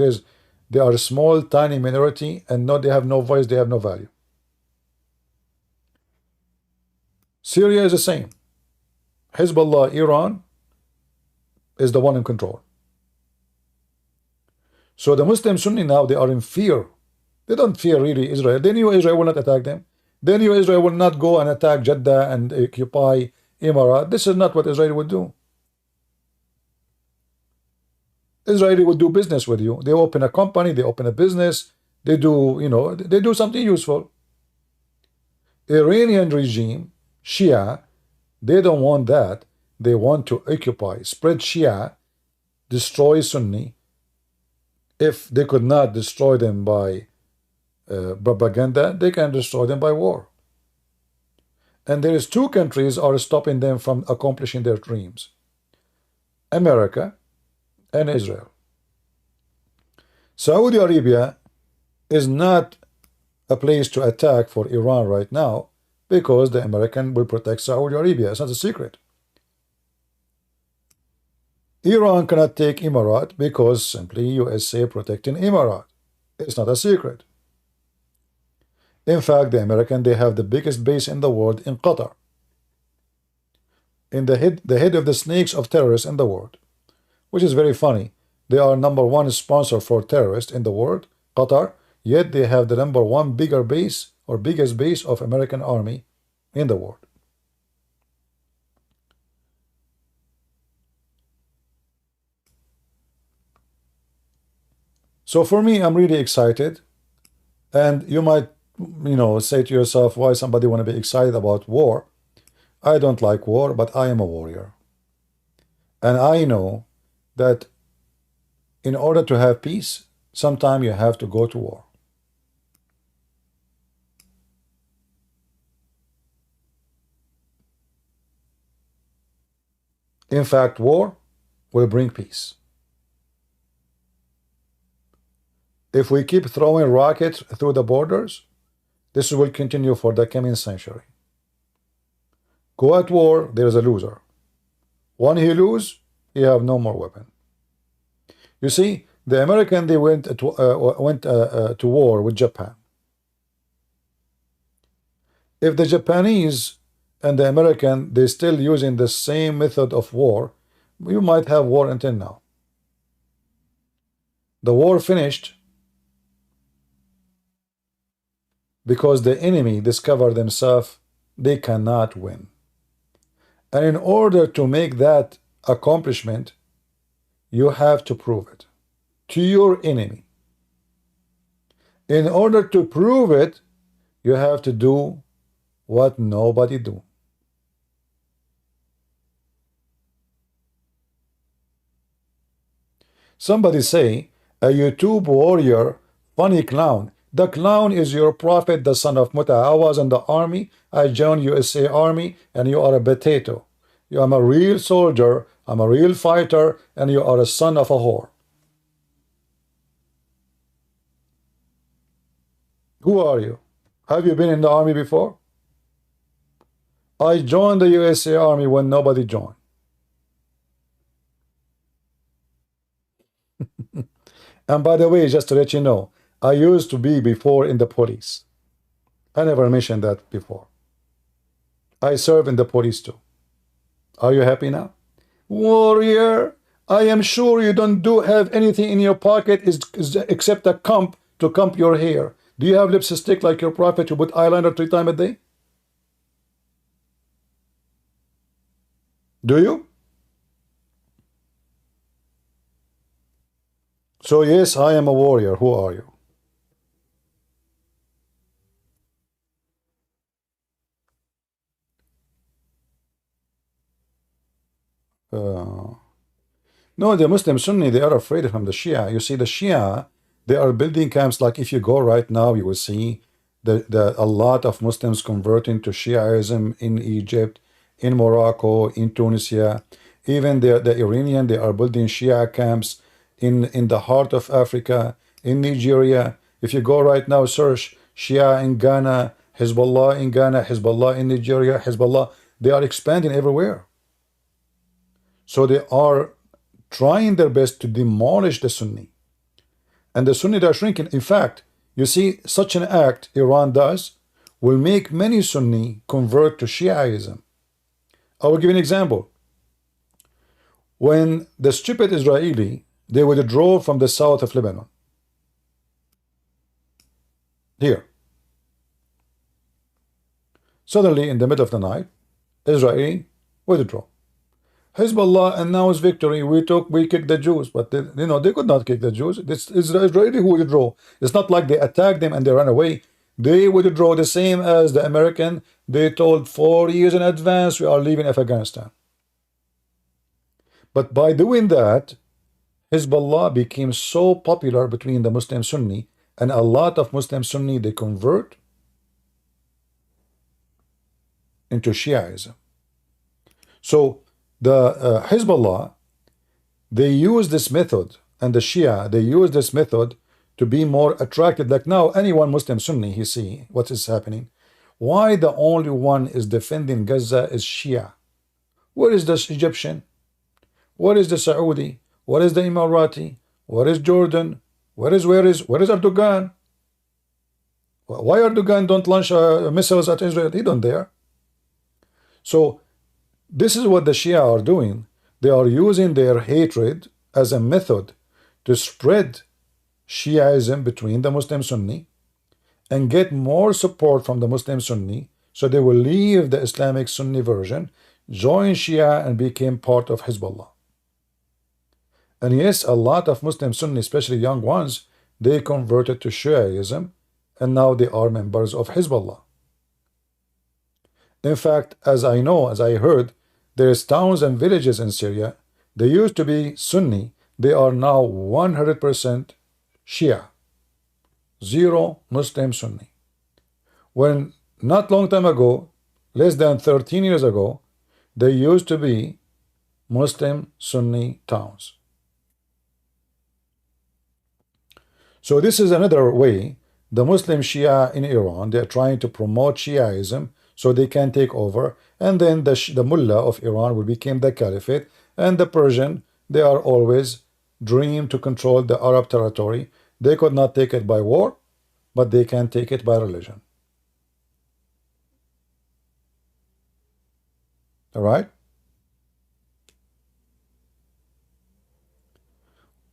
Speaker 1: They are a small, tiny minority, and they have no voice, they have no value. Syria is the same. Hezbollah, Iran, is the one in control. So the Muslim Sunni now, they are in fear. They don't fear really Israel. They knew Israel will not attack them. They knew Israel will not go and attack Jeddah and occupy Emirat. This is not what Israel would do. Israel would do business with you. They open a company, they open a business, they do, they do something useful. Iranian regime, Shia, they don't want that. They want to occupy, spread Shia, destroy Sunni. If they could not destroy them by propaganda, they can destroy them by war. And there is two countries are stopping them from accomplishing their dreams. America and Israel. Saudi Arabia is not a place to attack for Iran right now because the American will protect Saudi Arabia. It's not a secret. Iran cannot take Emirat because simply USA protecting Emirat. It's not a secret. In fact, the American, they have the biggest base in the world in Qatar. In the head of the snakes of terrorists in the world. which is very funny. They are #1 sponsor for terrorists in the world, Qatar, yet they have the #1 bigger base or biggest base of American army in the world. So for me, I'm really excited. And you might, say to yourself, why somebody want to be excited about war? I don't like war, but I am a warrior. And I know that in order to have peace, sometimes you have to go to war. In fact, war will bring peace. If we keep throwing rockets through the borders, this will continue for the coming century. Go at war, there is a loser. When he lose, he have no more weapon. You see, the American, they went to war with Japan. If the Japanese and the American, they still using the same method of war, you might have war until now. The war finished because the enemy discovered themselves they cannot win. And in order to make that accomplishment, you have to prove it to your enemy. In order to prove it, you have to do what nobody do. Somebody say, a YouTube warrior, funny clown. The clown is your prophet, the son of Muta. I was in the army. I joined USA Army, and you are a potato. I'm a real soldier. I'm a real fighter, and you are a son of a whore. Who are you? Have you been in the army before? I joined the USA Army when nobody joined. And by the way, just to let you know, I used to be before in the police. I never mentioned that before. I serve in the police too. Are you happy now? Warrior, I am sure you don't have anything in your pocket except a comb to comb your hair. Do you have lipstick like your prophet who put eyeliner 3 times a day? Do you? So yes, I am a warrior. Who are you? No, the Muslim Sunni, they are afraid from the Shia. You see, the Shia, they are building camps. Like if you go right now, you will see a lot of Muslims converting to Shiaism in Egypt, in Morocco, in Tunisia. Even the Iranian, they are building Shia camps in the heart of Africa, in Nigeria. If you go right now, search Shia in Ghana, Hezbollah in Ghana, Hezbollah in Nigeria, Hezbollah. They are expanding everywhere. So they are trying their best to demolish the Sunni. And the Sunni are shrinking. In fact, you see, such an act Iran does will make many Sunni convert to Shiaism. I will give you an example. When the stupid Israeli, they withdraw from the south of Lebanon. Here. Suddenly, in the middle of the night, Israeli withdraw. Hezbollah announced victory. We kicked the Jews, but they could not kick the Jews. It's the Israeli who withdraw. It's not like they attacked them and they ran away. They withdraw the same as the American. They told 4 years in advance we are leaving Afghanistan. But by doing that, Hezbollah became so popular between the Muslim Sunni, and a lot of Muslim Sunni, they convert into Shiaism. So the Hezbollah, they use this method, and the Shia, they use this method to be more attracted. Like now, anyone Muslim Sunni, he see what is happening. Why the only one is defending Gaza is Shia? Where is the Egyptian? Where is the Saudi? Where is the Emirati? Where is Jordan? Where is Erdogan? Why Erdogan don't launch missiles at Israel? He don't dare. So this is what the Shia are doing. They are using their hatred as a method to spread Shiaism between the Muslim Sunni and get more support from the Muslim Sunni, so they will leave the Islamic Sunni version, join Shia, and became part of Hezbollah. And yes, a lot of Muslim Sunni, especially young ones, they converted to Shiaism, and now they are members of Hezbollah. In fact, as I know, as I heard, there's towns and villages in Syria, they used to be Sunni, they are now 100% Shia. Zero Muslim Sunni. When not long time ago, less than 13 years ago, they used to be Muslim Sunni towns. So this is another way the Muslim Shia in Iran, they're trying to promote Shiaism so they can take over, and then the mullah of Iran will become the caliphate, and the Persian, they are always dream to control the Arab territory. They could not take it by war, but they can take it by religion. All right?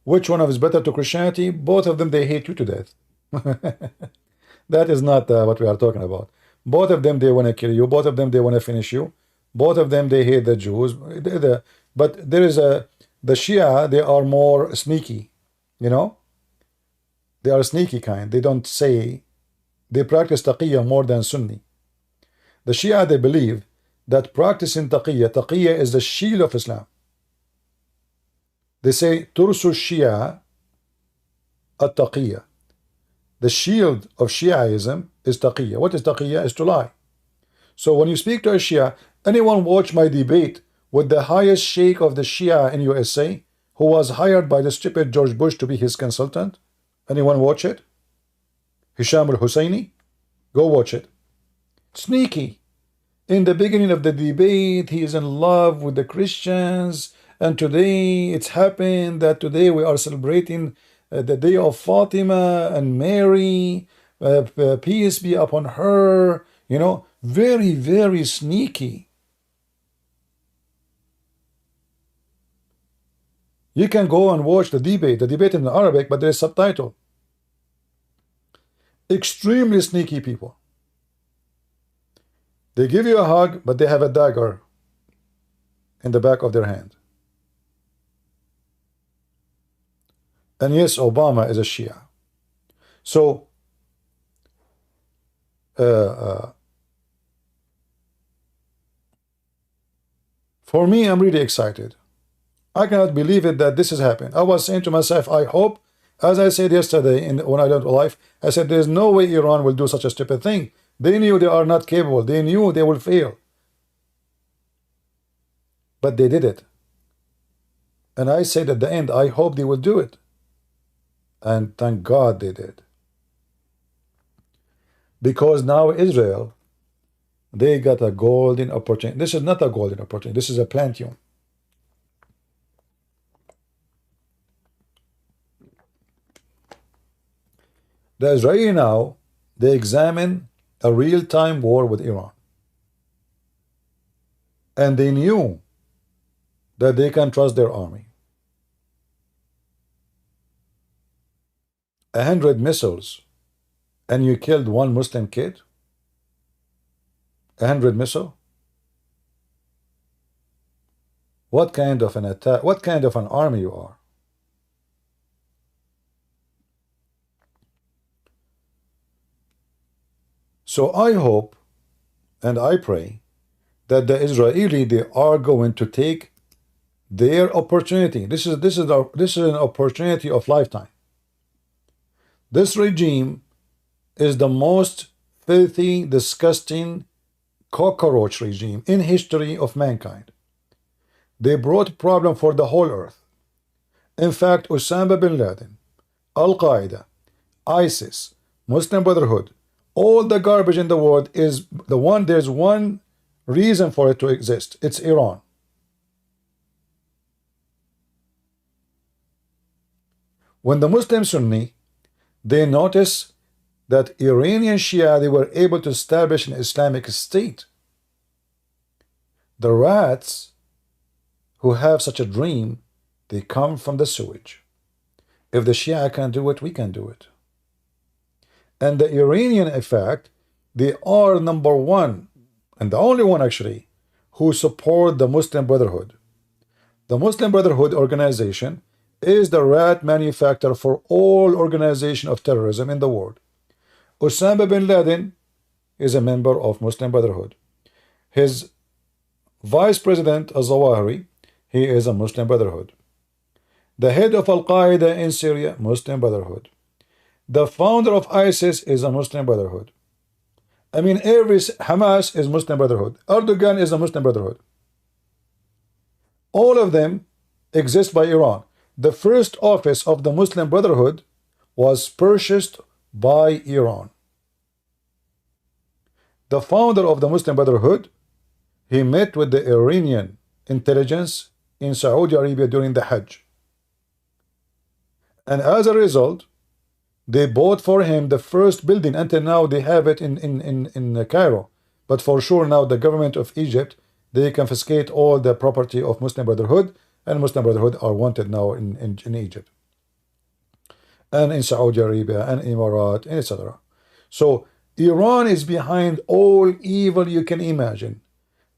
Speaker 1: Which one of is better to Christianity? Both of them, they hate you to death. That is not what we are talking about. Both of them, they want to kill you. Both of them, they want to finish you. Both of them, they hate the Jews. But there is the Shia, they are more sneaky, you know? They are sneaky kind. They don't say, they practice taqiyya more than Sunni. The Shia, they believe that practicing taqiyya is the shield of Islam. They say, Tursu Shia at-taqiyya. The shield of Shiaism is taqiyya. What is taqiyya? Is to lie. So when you speak to a Shia, anyone watch my debate with the highest sheikh of the Shia in USA, who was hired by the stupid George Bush to be his consultant? Anyone watch it? Hisham al-Husseini? Go watch it. Sneaky. In the beginning of the debate, he is in love with the Christians, and today it's happened that today we are celebrating the day of Fatima and Mary, peace be upon her, you know, very, very sneaky. You can go and watch the debate in Arabic, but there is subtitle. Extremely sneaky people. They give you a hug, but they have a dagger in the back of their hand. And yes, Obama is a Shia. So, for me, I'm really excited. I cannot believe it that this has happened. I was saying to myself, I hope, as I said yesterday when I learned life, I said there's no way Iran will do such a stupid thing. They knew they are not capable. They knew they will fail. But they did it. And I said at the end, I hope they will do it. And thank God they did. Because now Israel, they got a golden opportunity. This is not a golden opportunity. This is a plantium. The Israeli now, they examine a real-time war with Iran. And they knew that they can trust their army. 100 missiles, and you killed one Muslim kid? 100 missiles? What kind of an attack, what kind of an army you are? So I hope and I pray that the Israeli, they are going to take their opportunity. This is an opportunity of lifetime. This regime is the most filthy, disgusting cockroach regime in history of mankind. They brought problem for the whole earth. In fact, Osama bin Laden, Al-Qaeda, ISIS, Muslim Brotherhood, all the garbage in the world is there's one reason for it to exist. It's Iran. When the Muslim Sunni, they notice that Iranian Shia, they were able to establish an Islamic state. The rats who have such a dream, They come from the sewage. If the Shia can do it, we can do it. And the Iranian effect, they are number one, and the only one actually, who support the Muslim Brotherhood. The Muslim Brotherhood organization is the rat manufacturer for all organization of terrorism in the world. Osama bin Laden is a member of Muslim Brotherhood. His vice president, al-Zawahiri, he is a Muslim Brotherhood. The head of Al-Qaeda in Syria, Muslim Brotherhood. The founder of ISIS is a Muslim Brotherhood. I mean, Hamas is Muslim Brotherhood. Erdogan is a Muslim Brotherhood. All of them exist by Iran. The first office of the Muslim Brotherhood was purchased by Iran. The founder of the Muslim Brotherhood, he met with the Iranian intelligence in Saudi Arabia during the Hajj. And as a result, they bought for him the first building. Until now, they have it in Cairo. But for sure now, the government of Egypt, they confiscate all the property of Muslim Brotherhood, and Muslim Brotherhood are wanted now in Egypt. And in Saudi Arabia, and Emirat, etc. So, Iran is behind all evil you can imagine.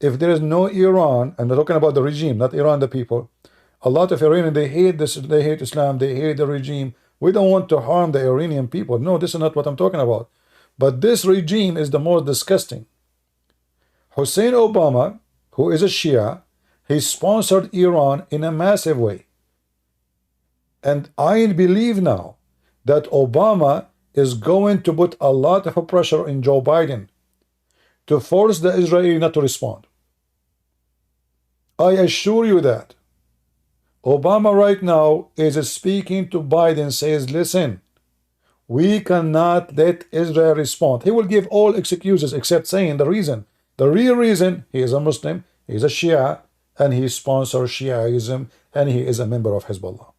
Speaker 1: If there is no Iran, and we're talking about the regime, not Iran, the people, a lot of Iranians, they hate this, they hate Islam, they hate the regime. We don't want to harm the Iranian people. No, this is not what I'm talking about. But this regime is the most disgusting. Hussein Obama, who is a Shia, he sponsored Iran in a massive way. And I believe now that Obama is going to put a lot of pressure on Joe Biden to force the Israeli not to respond. I assure you that. Obama right now is speaking to Biden, says, listen, we cannot let Israel respond. He will give all excuses except saying the reason. The real reason, he is a Muslim, he is a Shia, and he sponsors Shiaism, and he is a member of Hezbollah.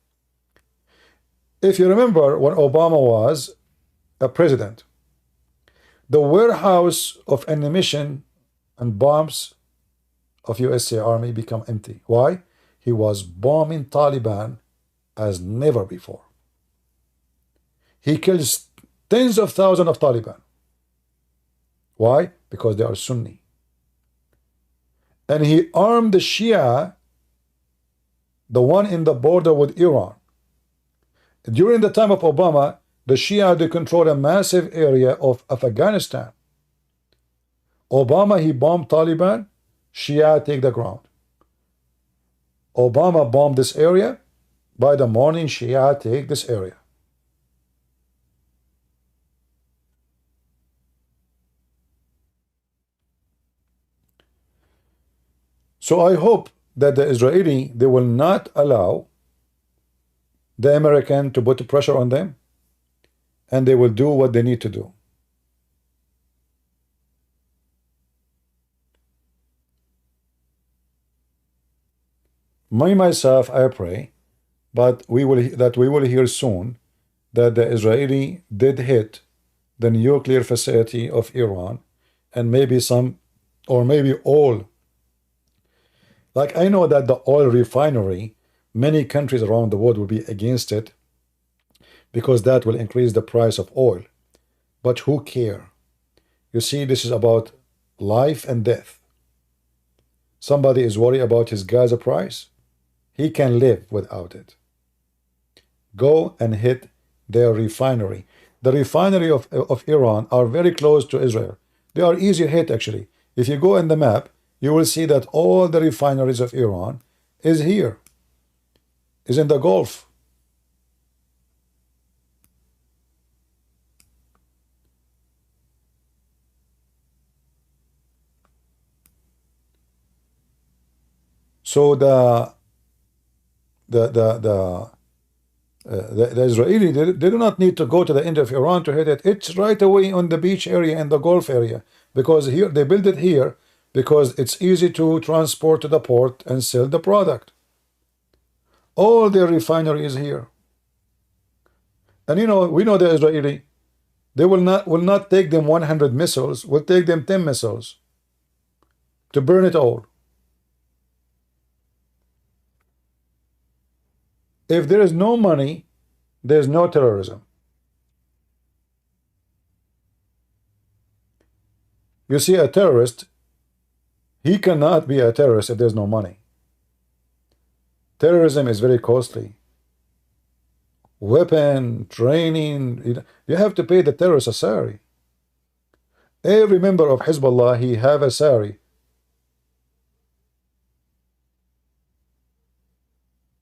Speaker 1: If you remember when Obama was a president, the warehouse of ammunition and bombs of USA Army become empty. Why? He was bombing Taliban as never before. He kills tens of thousands of Taliban. Why? Because they are Sunni. And he armed the Shia, the one in the border with Iran. During the time of Obama, the Shia, they control a massive area of Afghanistan. Obama, he bombed Taliban, Shia take the ground. Obama bombed this area, by the morning Shia take this area. So I hope that the Israeli, they will not allow the American to put pressure on them, and they will do what they need to do. Myself, I pray, but we will hear soon that the Israeli did hit the nuclear facility of Iran, and maybe some, or maybe all. Like I know that the oil refinery, many countries around the world will be against it because that will increase the price of oil. But who care? You see, this is about life and death. Somebody is worried about his gas price. He can live without it. Go and hit their refinery. The refinery of Iran are very close to Israel. They are easy hit actually. If you go in the map, you will see that all the refineries of Iran is here, is in the Gulf. So the Israeli, they do not need to go to the end of Iran to hit it. It's right away on the beach area and the Gulf area, because here they build it here because it's easy to transport to the port and sell the product. All their refinery is here. And you know, we know the Israeli, they will not take them 100 missiles, will take them 10 missiles to burn it all. If there is no money, there's no terrorism. You see, a terrorist, he cannot be a terrorist if there's no money. Terrorism is very costly. Weapon, training, you have to pay the terrorist a salary. Every member of Hezbollah, he have a salary.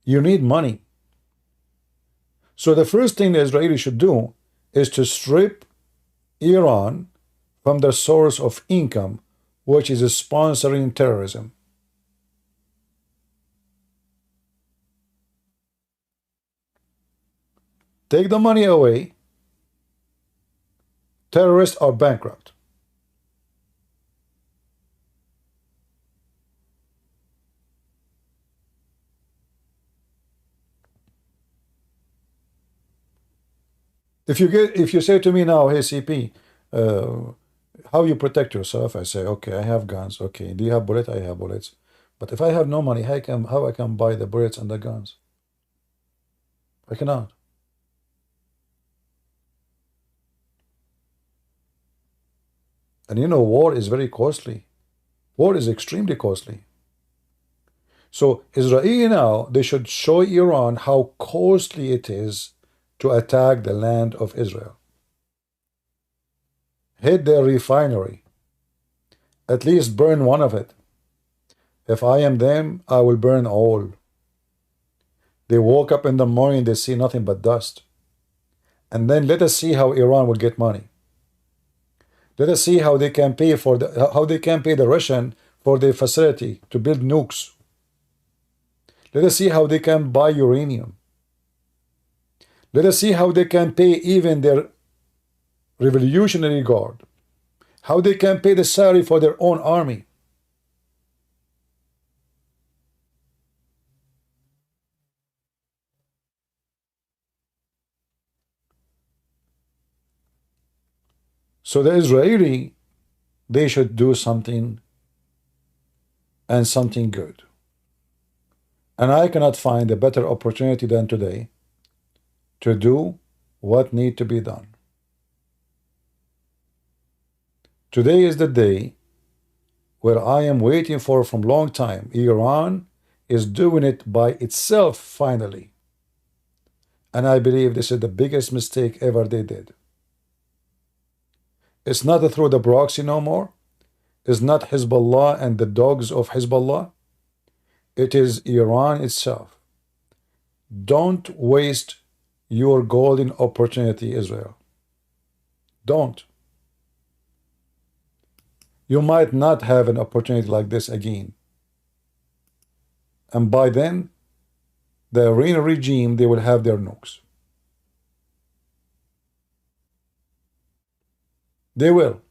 Speaker 1: You need money. So the first thing the Israelis should do is to strip Iran from the source of income, which is sponsoring terrorism. Take the money away, terrorists are bankrupt. If you say to me now, hey CP, how you protect yourself? I say, okay, I have guns. Okay, do you have bullets? I have bullets. But if I have no money, how I can buy the bullets and the guns? I cannot. And you know, war is very costly. War is extremely costly. So Israel now, they should show Iran how costly it is to attack the land of Israel. Hit their refinery. At least burn one of it. If I am them, I will burn all. They woke up in the morning, they see nothing but dust. And then let us see how Iran will get money. Let us see how they can pay the Russian for their facility to build nukes. Let us see how they can buy uranium. Let us see how they can pay even their Revolutionary Guard. How they can pay the salary for their own army. So the Israeli, they should do something, and something good. And I cannot find a better opportunity than today to do what need to be done. Today is the day where I am waiting for from long time. Iran is doing it by itself finally. And I believe this is the biggest mistake ever they did. It's not through the proxy no more. It's not Hezbollah and the dogs of Hezbollah. It is Iran itself. Don't waste your golden opportunity, Israel. Don't. You might not have an opportunity like this again. And by then, the Iranian regime, they will have their nukes. They will.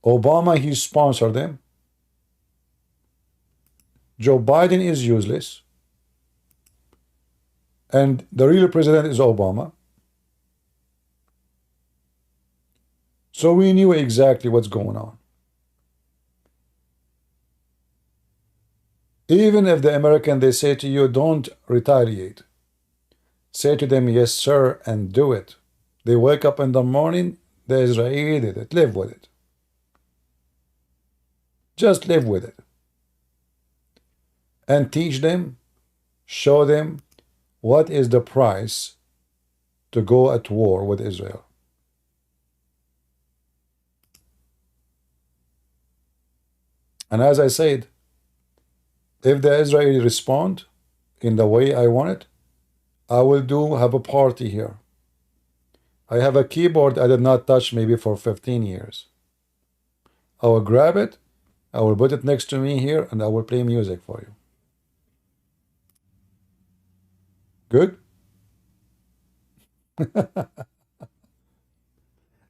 Speaker 1: Obama, he sponsored them. Joe Biden is useless. And the real president is Obama. So we knew exactly what's going on. Even if the American, they say to you, don't retaliate. Say to them, yes, sir, and do it. They wake up in the morning, the Israeli did it. Live with it. Just live with it. And teach them, show them what is the price to go at war with Israel. And as I said, if the Israelis respond in the way I want it, I will have a party here. I have a keyboard I did not touch maybe for 15 years. I will grab it, I will put it next to me here, and I will play music for you. Good?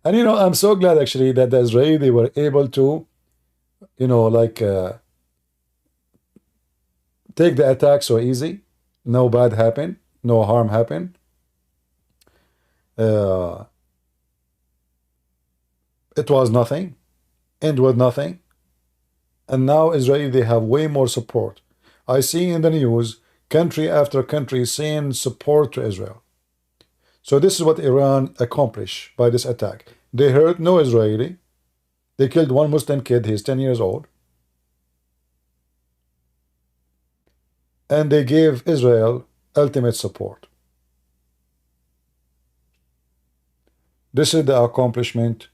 Speaker 1: And you know, I'm so glad actually that the Israelis were able to, you know, like take the attack so easy. No bad happened. No harm happened. It was nothing. End with nothing. And now Israel, they have way more support. I see in the news, country after country saying support to Israel. So this is what Iran accomplished by this attack. They hurt no Israeli. They killed one Muslim kid, he's 10 years old. And they gave Israel ultimate support. This is the accomplishment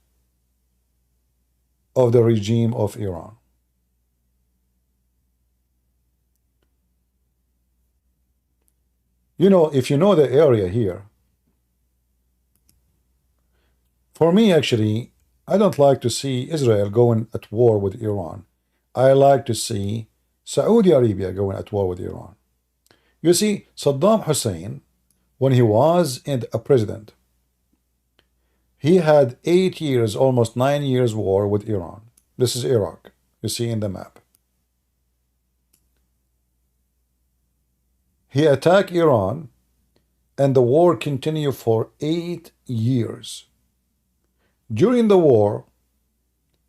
Speaker 1: of the regime of Iran. You know, if you know the area here, for me actually, I don't like to see Israel going at war with Iran. I like to see Saudi Arabia going at war with Iran. You see, Saddam Hussein, when he was a president, he had 8 years, almost 9 years war with Iran. This is Iraq, you see in the map. He attacked Iran, and the war continued for 8 years. During the war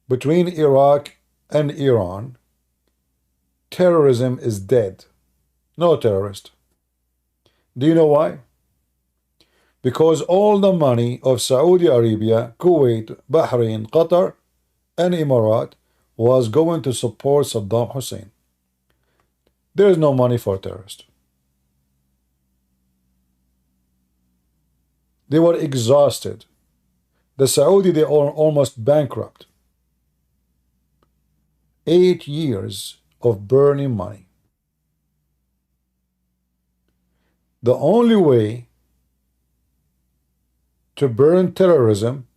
Speaker 1: between Iraq and Iran, terrorism is dead. No terrorist. Do you know why? Because all the money of Saudi Arabia, Kuwait, Bahrain, Qatar, and Emirat was going to support Saddam Hussein. There is no money for terrorists. They were exhausted. The Saudi, they are almost bankrupt. 8 years of burning money. The only way to burn terrorism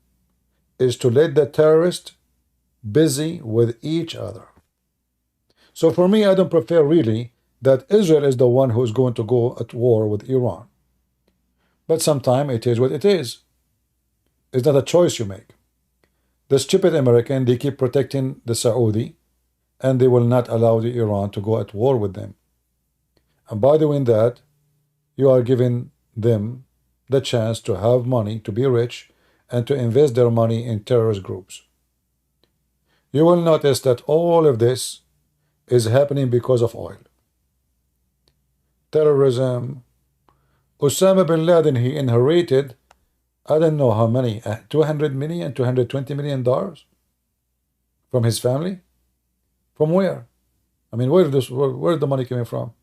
Speaker 1: is to let the terrorists busy with each other. So for me, I don't prefer really that Israel is the one who is going to go at war with Iran. But sometimes it is what it is. It's not a choice you make. The stupid American, they keep protecting the Saudi, and they will not allow the Iran to go at war with them. And by doing that, you are giving them the chance to have money, to be rich, and to invest their money in terrorist groups. You will notice that all of this is happening because of oil. Terrorism. Osama bin Laden, he inherited, I don't know how many, $200 million, $220 million from his family. From where? I mean, where the money coming from?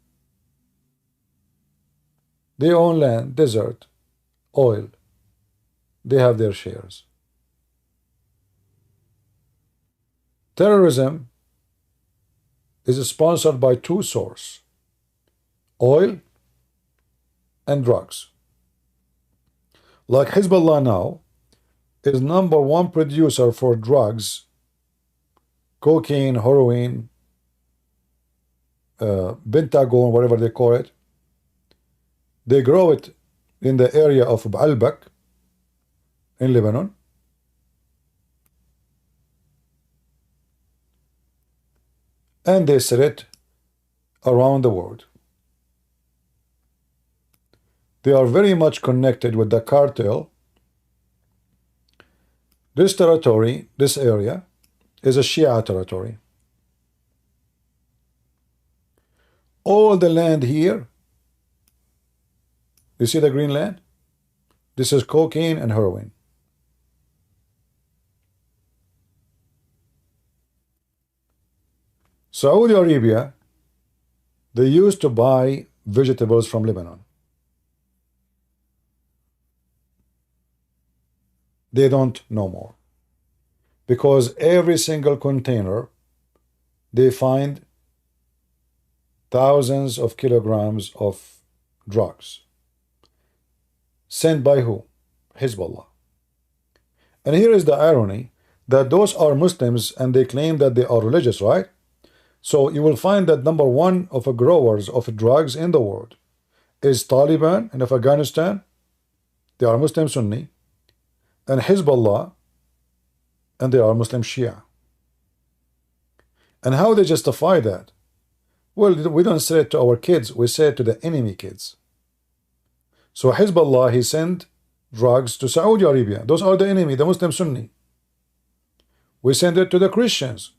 Speaker 1: They own land, desert, oil. They have their shares. Terrorism is sponsored by two sources: oil and drugs. Like Hezbollah now is #1 producer for drugs, cocaine, heroin, Pentagon, whatever they call it. They grow it in the area of Baalbek in Lebanon. And they sell it around the world. They are very much connected with the cartel. This territory, this area, is a Shia territory. All the land here, you see the green land? This is cocaine and heroin. Saudi Arabia, they used to buy vegetables from Lebanon. They don't no more. Because every single container, they find thousands of kilograms of drugs. Sent by who? Hezbollah. And here is the irony, that those are Muslims and they claim that they are religious, right? So you will find that #1 of growers of drugs in the world is Taliban in Afghanistan. They are Muslim Sunni. And Hezbollah, and they are Muslim Shia. And how they justify that? Well, we don't say it to our kids, we say it to the enemy kids. So Hezbollah, he sent drugs to Saudi Arabia. Those are the enemy, the Muslim Sunni. We send it to the Christians.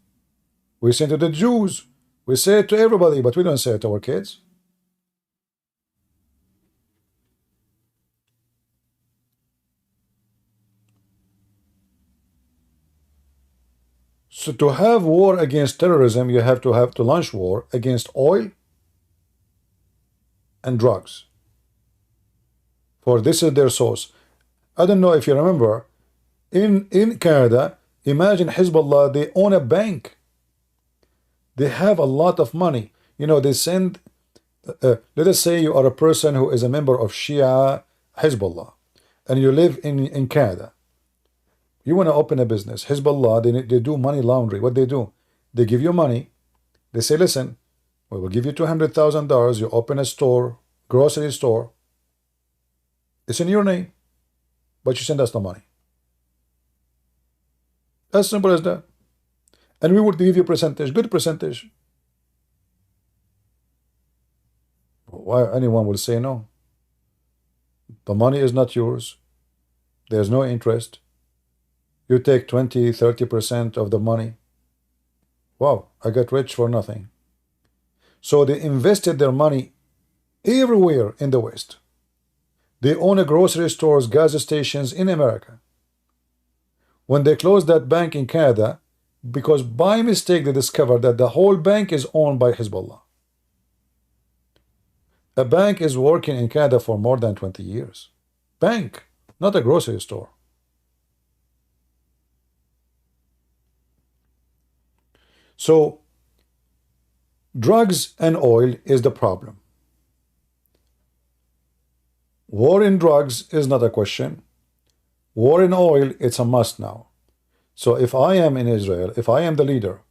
Speaker 1: We send it to the Jews. We say it to everybody, but we don't say it to our kids. So to have war against terrorism, you have to launch war against oil and drugs. For this is their source. I don't know if you remember, in Canada, imagine Hezbollah, they own a bank. They have a lot of money. You know, they send, let us say you are a person who is a member of Shia Hezbollah, and you live in Canada. You want to open a business. Hezbollah, they do money laundering. What they do? They give you money. They say, listen, we will give you $200,000. You open a store, grocery store. It's in your name, but you send us the money. As simple as that. And we would give you a percentage, good percentage. Why anyone will say no? The money is not yours. There's no interest. You take 20, 30% of the money. Wow, I got rich for nothing. So they invested their money everywhere in the West. They own a grocery stores, gas stations in America. When they closed that bank in Canada, because by mistake they discovered that the whole bank is owned by Hezbollah. A bank is working in Canada for more than 20 years. Bank, not a grocery store. So, drugs and oil is the problem. War in drugs is not a question. War in oil, it's a must now. So if I am in Israel, if I am the leader,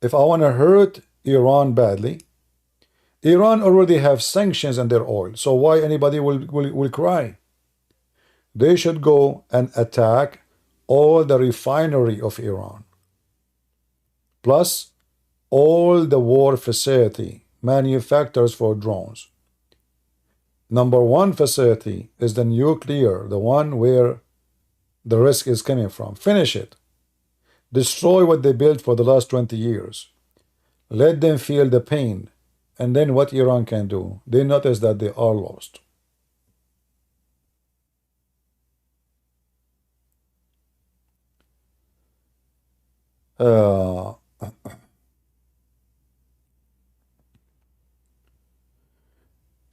Speaker 1: if I want to hurt Iran badly, Iran already have sanctions on their oil. So why anybody will cry? They should go and attack all the refinery of Iran. Plus all the war facility, manufacturers for drones. Number one facility is the nuclear, the one where the risk is coming from. Finish it. Destroy what they built for the last 20 years. Let them feel the pain. And then what Iran can do? They notice that they are lost.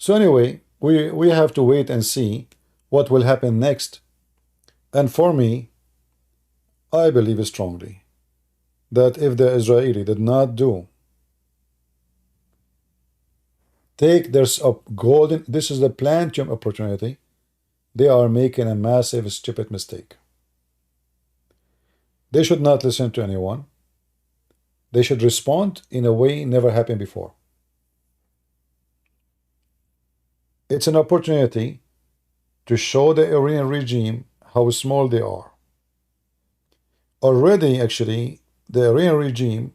Speaker 1: So anyway, we have to wait and see what will happen next. And for me, I believe strongly that if the Israeli did not take their golden, this is the platinum opportunity, they are making a massive, stupid mistake. They should not listen to anyone. They should respond in a way never happened before. It's an opportunity to show the Iranian regime how small they are. Already, actually, the Iranian regime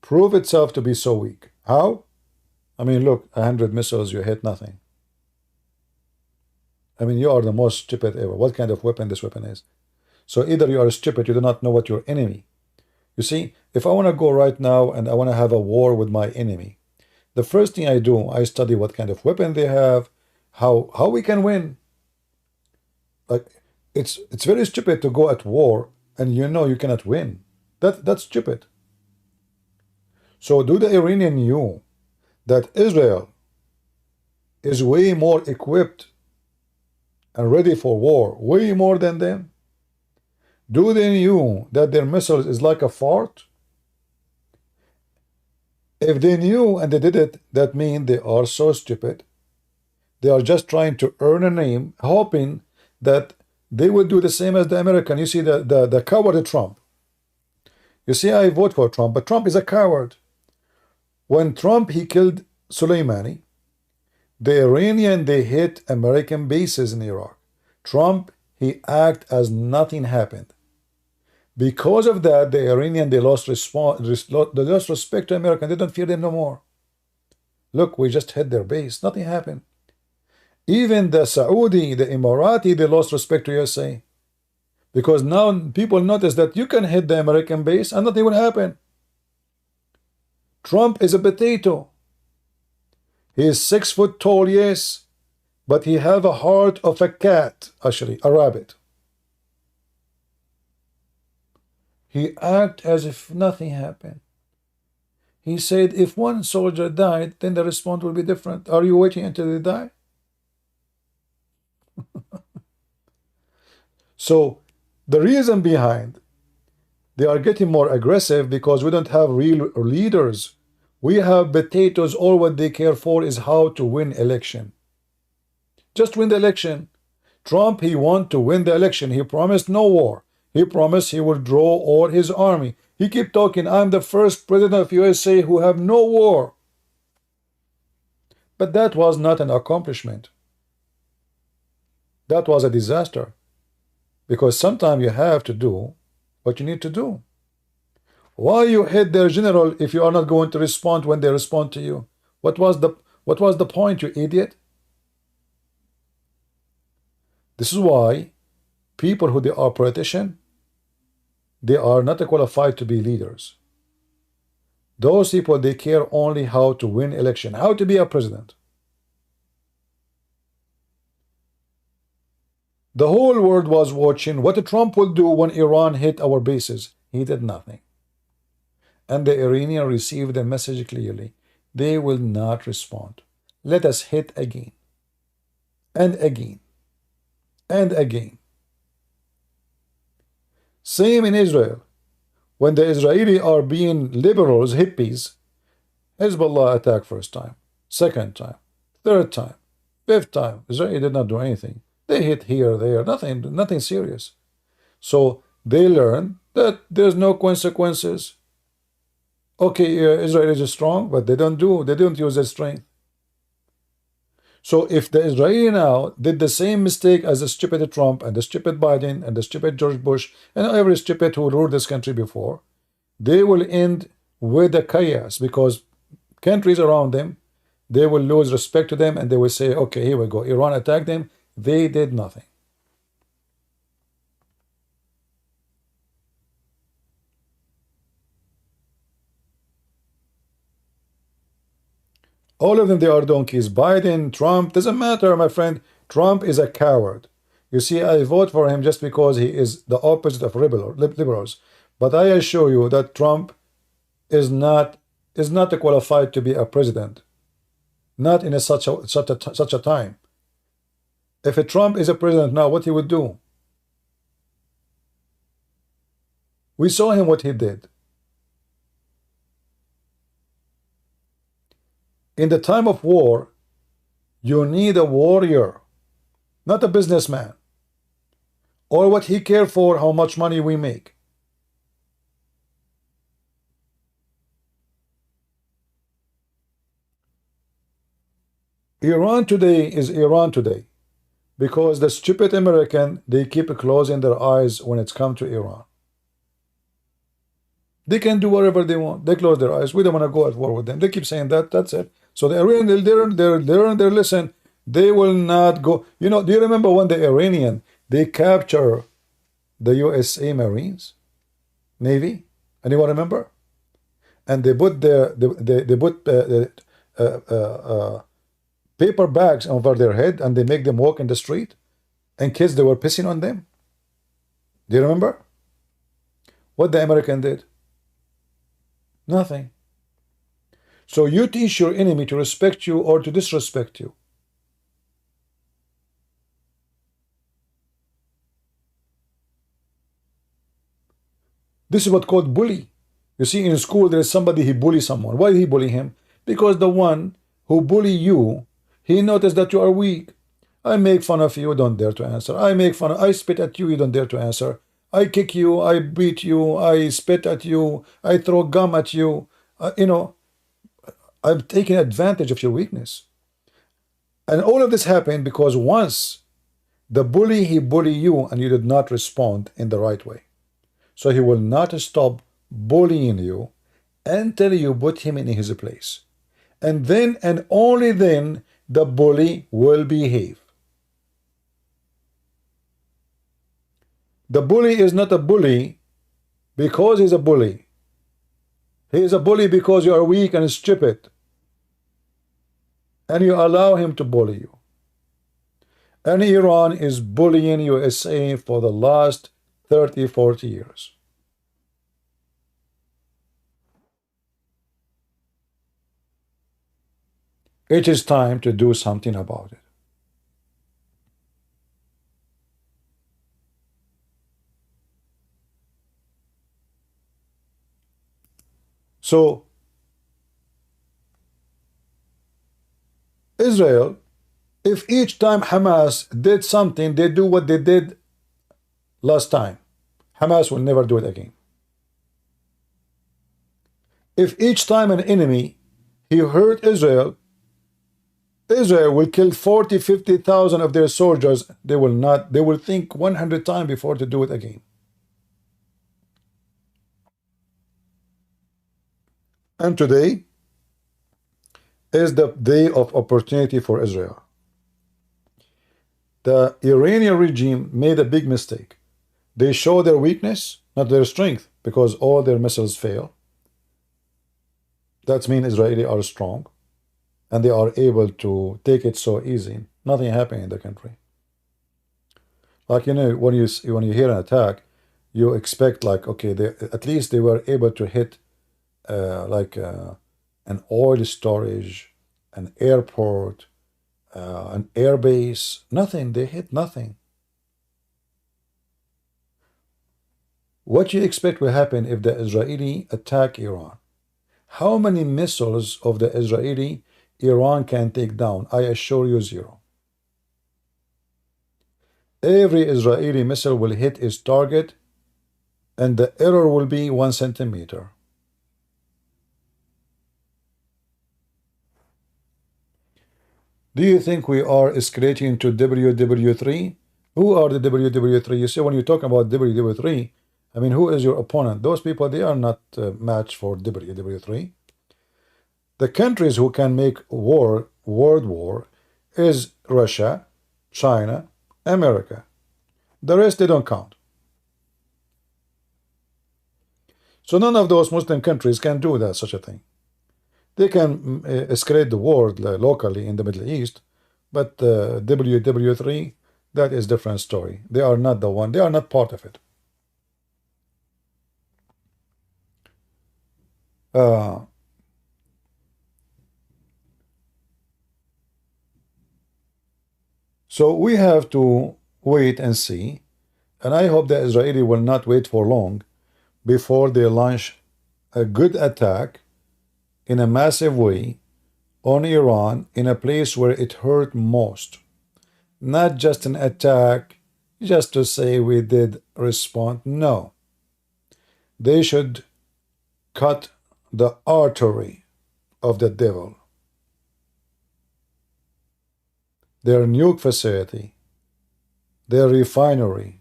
Speaker 1: proved itself to be so weak. How? I mean, look, 100 missiles, you hit nothing. I mean, you are the most stupid ever. What kind of weapon this weapon is? So either you are stupid, you do not know what your enemy. You see, if I want to go right now and I want to have a war with my enemy, the first thing I do, I study what kind of weapon they have, how we can win. Like, it's very stupid to go at war and you know you cannot win. That's stupid. So do the Iranian knew that Israel is way more equipped and ready for war, way more than them? Do they knew that their missiles is like a fart? If they knew and they did it, that means they are so stupid. They are just trying to earn a name, hoping that they will do the same as the American. You see, the coward Trump. You see, I vote for Trump, but Trump is a coward. When Trump, he killed Soleimani, the Iranian, they hit American bases in Iraq. Trump, he act as nothing happened. Because of that, the Iranian, they lost respect to America. They don't fear them no more. Look, we just hit their base. Nothing happened. Even the Saudi, the Emirati, they lost respect to USA. Because now people notice that you can hit the American base and nothing will happen. Trump is a potato. He is 6 foot tall, yes, but he have a heart of a cat, actually, a rabbit. He acted as if nothing happened. He said, if one soldier died, then the response will be different. Are you waiting until they die? So the reason behind they are getting more aggressive because we don't have real leaders. We have potatoes. All what they care for is how to win election. Just win the election. Trump, he want to win the election. He promised no war. He promised he will draw all his army. He kept talking, I'm the first president of USA who have no war. But that was not an accomplishment. That was a disaster. Because sometimes you have to do what you need to do. Why you hit their general if you are not going to respond when they respond to you? What was the point, you idiot? This is why people who they are politicians, they are not qualified to be leaders. Those people, they care only how to win election, how to be a president. The whole world was watching what Trump will do when Iran hit our bases. He did nothing. And the Iranians received the message clearly. They will not respond. Let us hit again. And again. And again. Same in Israel. When the Israelis are being liberals, hippies, Hezbollah attacked first time, second time, third time, fifth time. Israel did not do anything. They hit here, there, nothing serious. So they learn that there's no consequences. Okay, Israel is strong, but they don't use their strength. So if the Israeli now did the same mistake as the stupid Trump and the stupid Biden and the stupid George Bush and every stupid who ruled this country before, they will end with the chaos because countries around them, they will lose respect to them and they will say, okay, here we go. Iran attacked them. They did nothing. All of them, they are donkeys. Biden, Trump, doesn't matter, my friend. Trump is a coward. You see, I vote for him just because he is the opposite of liberals. But I assure you that Trump is not qualified to be a president. Not in such a time. If Trump is a president now, what he would do? We saw him what he did. In the time of war, you need a warrior, not a businessman. Or what he cares for, how much money we make. Iran today is Iran today because the stupid American, they keep closing their eyes when it's come to Iran. They can do whatever they want. They close their eyes. We don't want to go at war with them. They keep saying that. That's it. So the Iranians, they listen. They will not go. You know, do you remember when the Iranian, they capture the USA Marines, Navy? Anyone remember? And they put paper bags over their head and they make them walk in the street, and kids, they were pissing on them. Do you remember? What the American did? Nothing. So you teach your enemy to respect you or to disrespect you. This is what called bully. You see, in school there is somebody, he bullies someone. Why did he bully him? Because the one who bully you, he noticed that you are weak. I make fun of you, don't dare to answer. I spit at you, you don't dare to answer. I kick you, I beat you, I spit at you, I throw gum at you. You know, I'm taking advantage of your weakness. And all of this happened because once the bully, he bullied you and you did not respond in the right way. So he will not stop bullying you until you put him in his place. And then and only then the bully will behave. The bully is not a bully because he's a bully. He is a bully because you are weak and stupid. And you allow him to bully you. And Iran is bullying USA for the last 30, 40 years. It is time to do something about it. So, Israel, if each time Hamas did something, they do what they did last time, Hamas will never do it again. If each time an enemy, he hurt Israel, Israel will kill 40, 50,000 of their soldiers. They will think 100 times before to do it again. And today is the day of opportunity for Israel. The Iranian regime made a big mistake. They show their weakness, not their strength, because all their missiles fail. That means Israelis are strong, and they are able to take it so easy. Nothing happened in the country. Like, you know, when you hear an attack, you expect, like, okay, at least they were able to hit an oil storage, an airport, an air base. Nothing. They hit nothing. What do you expect will happen if the Israeli attack Iran? How many missiles of the Israeli Iran can take down? I assure you, zero. Every Israeli missile will hit its target, and the error will be 1 centimeter. Do you think we are escalating to WW3? Who are the WW3? You see, when you talk about WW3, I mean, who is your opponent? Those people, they are not matched for WW3. The countries who can make world war is Russia, China, America. The rest, they don't count. So none of those Muslim countries can do that, such a thing. They can escalate the war locally in the Middle East, but WW3, that is a different story. They are not the one. They are not part of it. So we have to wait and see, and I hope the Israeli will not wait for long before they launch a good attack in a massive way on Iran in a place where it hurt most. Not just an attack, just to say we did respond. No. They should cut the artery of the devil. Their nuke facility, their refinery,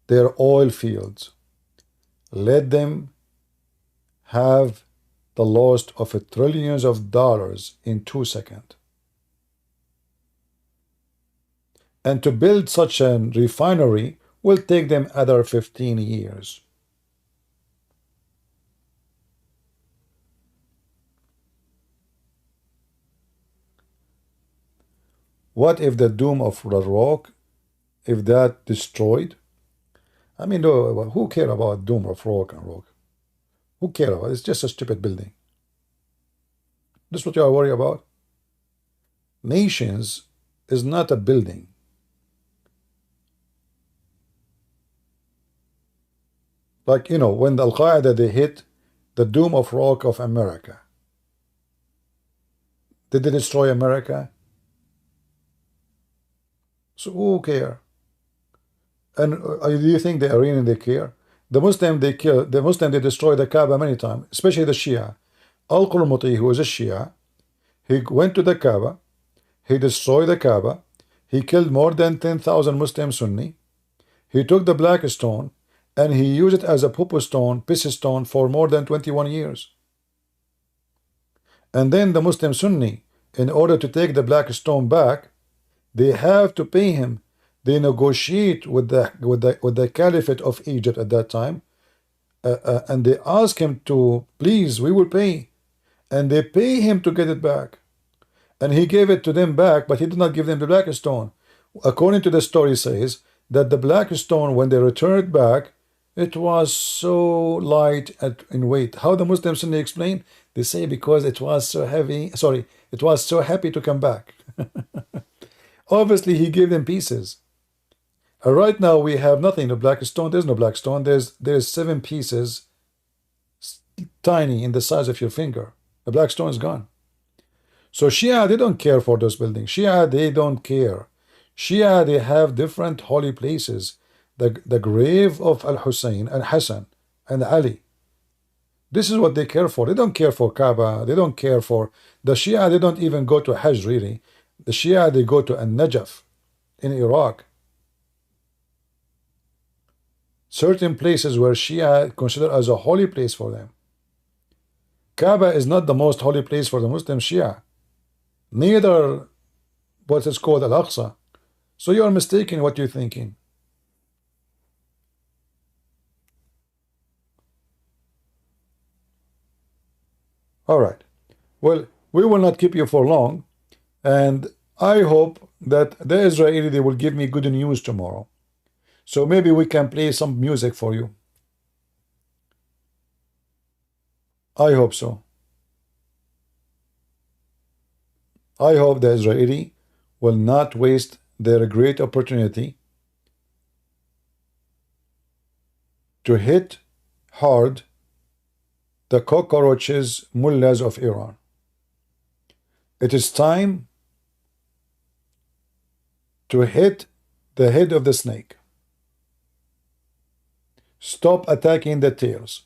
Speaker 1: their oil fields. Let them have the loss of trillions of dollars in 2 seconds. And to build such a refinery will take them other 15 years. What if the Dome of the Rock, if that destroyed? I mean, who care about Dome of Rock and Rock? Who care about it? It's just a stupid building. This is what you are worried about? Nations is not a building. Like, you know, when the Al-Qaeda, they hit the Dome of Rock of America. Did they destroy America? So who care? And do you think the Iranian, they care? The Muslim, they kill. The Muslim, they destroy the Kaaba many times, especially the Shia. Al-Qurmuti, who is a Shia, he went to the Kaaba, he destroyed the Kaaba, he killed more than 10,000 Muslim Sunni, he took the black stone, and he used it as a pupu stone, piss stone, for more than 21 years. And then the Muslim Sunni, in order to take the black stone back, they have to pay him. They negotiate with the Caliphate of Egypt at that time, and they ask him to, please, we will pay. And they pay him to get it back. And he gave it to them back, but he did not give them the black stone. According to the story says that the black stone, when they returned it back, it was so light in weight. How the Muslims Sunni explain? They say because it was so heavy, sorry, it was so happy to come back. Obviously, he gave them pieces. Right now, we have nothing. The black stone, there's no black stone. There's 7 pieces, tiny in the size of your finger. The black stone is gone. So Shia, they don't care for those buildings. Shia, they don't care. Shia, they have different holy places. The grave of Al-Hussein and Hassan and Ali. This is what they care for. They don't care for Kaaba. They don't care for... The Shia, they don't even go to Hajj, really. The Shia, they go to An-Najaf in Iraq. Certain places where Shia consider as a holy place for them. Kaaba is not the most holy place for the Muslim Shia. Neither what is called Al-Aqsa. So you are mistaken what you're thinking. All right. Well, we will not keep you for long. And I hope that the Israeli, they will give me good news tomorrow. So maybe we can play some music for you. I hope so. I hope the Israeli will not waste their great opportunity to hit hard the cockroaches, mullahs of Iran. It is time to hit the head of the snake. Stop attacking the tails.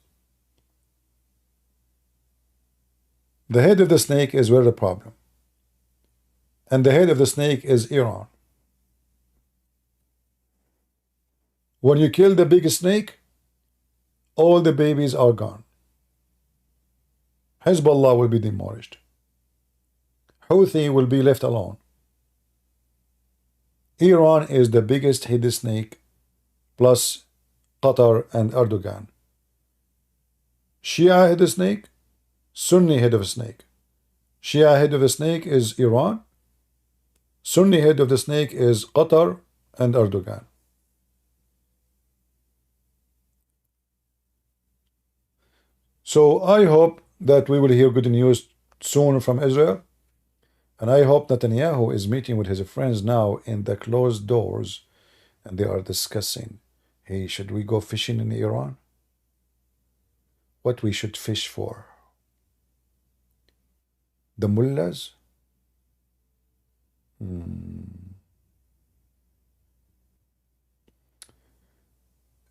Speaker 1: The head of the snake is where the problem. And the head of the snake is Iran. When you kill the big snake, all the babies are gone. Hezbollah will be demolished. Houthi will be left alone. Iran is the biggest headed snake, plus Qatar and Erdogan. Shia head of snake, Sunni head of a snake. Shia head of a snake is Iran. Sunni head of the snake is Qatar and Erdogan. So I hope that we will hear good news soon from Israel. And I hope Netanyahu is meeting with his friends now in the closed doors and they are discussing, hey, should we go fishing in Iran? What we should fish for? The mullahs?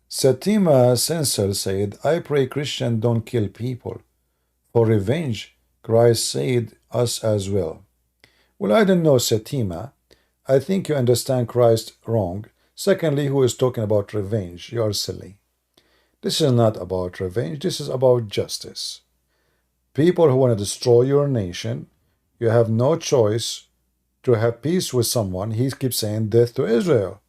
Speaker 1: Satima Censor said, I pray Christians don't kill people. For revenge, Christ said us as well. Well, I don't know, Satima. I think you understand Christ wrong. Secondly, who is talking about revenge? You are silly. This is not about revenge. This is about justice. People who want to destroy your nation, you have no choice to have peace with someone. He keeps saying death to Israel.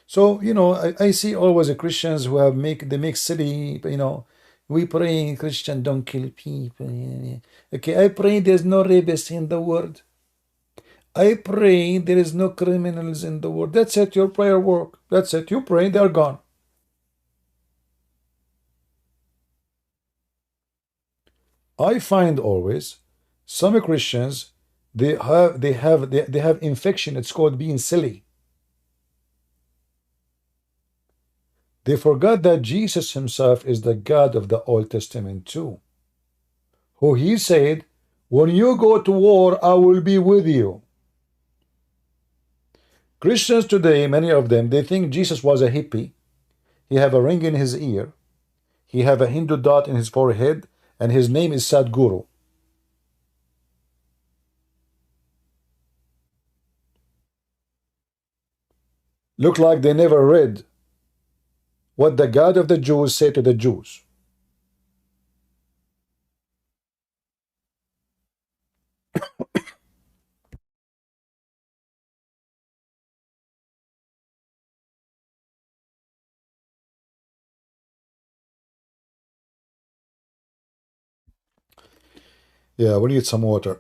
Speaker 1: So, you know, I see always the Christians who have they make silly, you know, we pray Christian don't kill people. Okay, I pray there's no rapists in the world. I pray there is no criminals in the world. That's it, your prayer work. That's it. You pray, they're gone. I find always some Christians they have infection. It's called being silly. They forgot that Jesus himself is the God of the Old Testament too. Who he said, when you go to war, I will be with you. Christians today, many of them, they think Jesus was a hippie. He have a ring in his ear. He have a Hindu dot in his forehead, and his name is Sadhguru. Look like they never read what the God of the Jews said to the Jews. Yeah, we need some water.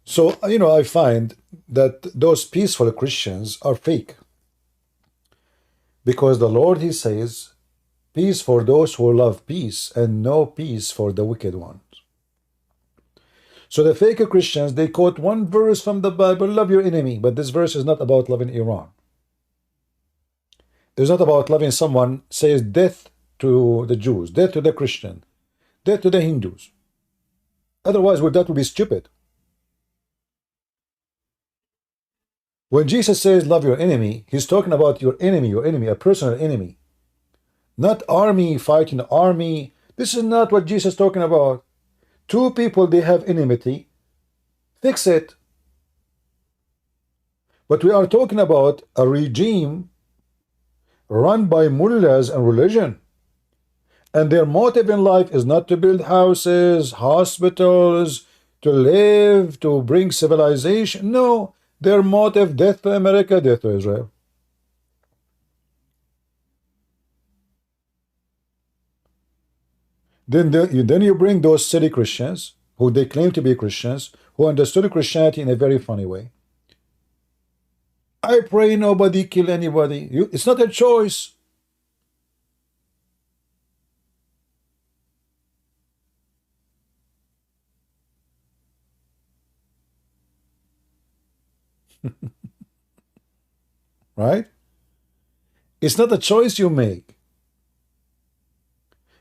Speaker 1: So, you know, I find that those peaceful Christians are fake. Because the Lord, he says, Peace for those who love peace, and no peace for the wicked ones. So the fake Christians, they quote one verse from the Bible, love your enemy, but this verse is not about loving Iran. It's not about loving someone, says death to the Jews, death to the Christian, death to the Hindus. Otherwise, that would be stupid. When Jesus says love your enemy, he's talking about your enemy, a personal enemy. Not army fighting army. This is not what Jesus is talking about. Two people, they have enmity. Fix it. But we are talking about a regime run by mullahs and religion. And their motive in life is not to build houses, hospitals, to live, to bring civilization. No, their motive, death to America, death to Israel. Then you bring those silly Christians, who they claim to be Christians, who understood Christianity in a very funny way. I pray nobody kill anybody. It's not a choice. Right? It's not a choice you make.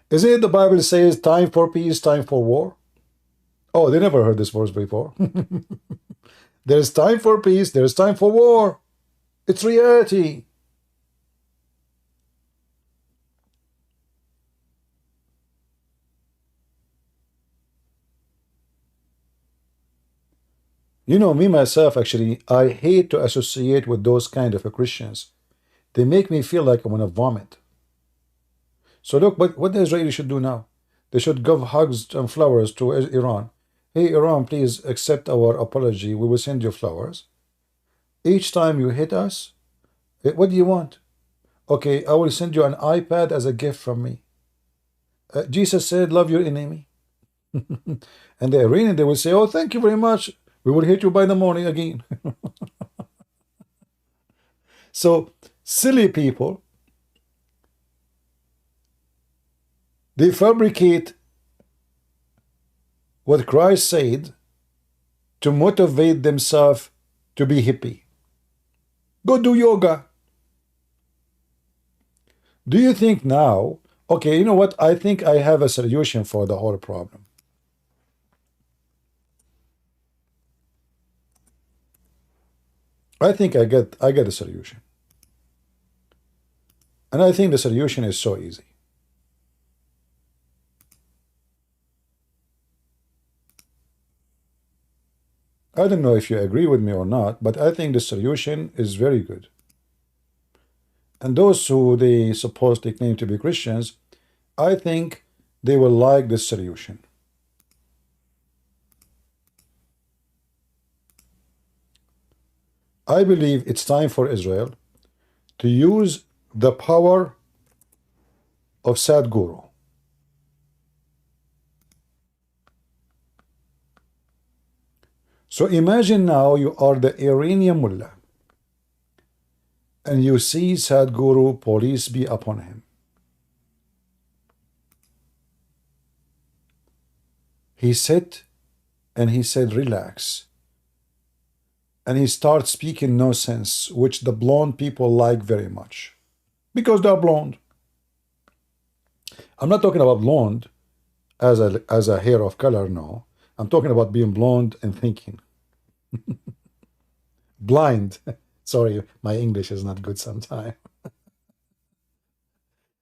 Speaker 1: Isn't it the Bible says time for peace, time for war? Oh, they never heard this verse before. There's time for peace, there's time for war. It's reality. You know, me, myself, actually, I hate to associate with those kind of Christians. They make me feel like I want to vomit. So look, what the Israelis should do now? They should give hugs and flowers to Iran. Hey, Iran, please accept our apology. We will send you flowers. Each time you hit us, what do you want? Okay, I will send you an iPad as a gift from me. Jesus said, love your enemy. And the Iranian, they will say, oh, thank you very much. We will hit you by the morning again. So, silly people, they fabricate what Christ said to motivate themselves to be hippie. Go do yoga. Do you think now, okay, you know what? I think I have a solution for the whole problem. I think I get a solution. And I think the solution is so easy. I don't know if you agree with me or not, but I think the solution is very good. And those who they supposedly claim to be Christians, I think they will like this solution. I believe it's time for Israel to use the power of Sadhguru. So imagine now you are the Iranian mullah and you see Sadhguru, police be upon him. He sat and he said, relax. And he starts speaking nonsense, which the blonde people like very much. Because they're blonde. I'm not talking about blonde as a hair of color, no. I'm talking about being blonde and thinking. Blind. Sorry, my English is not good sometimes.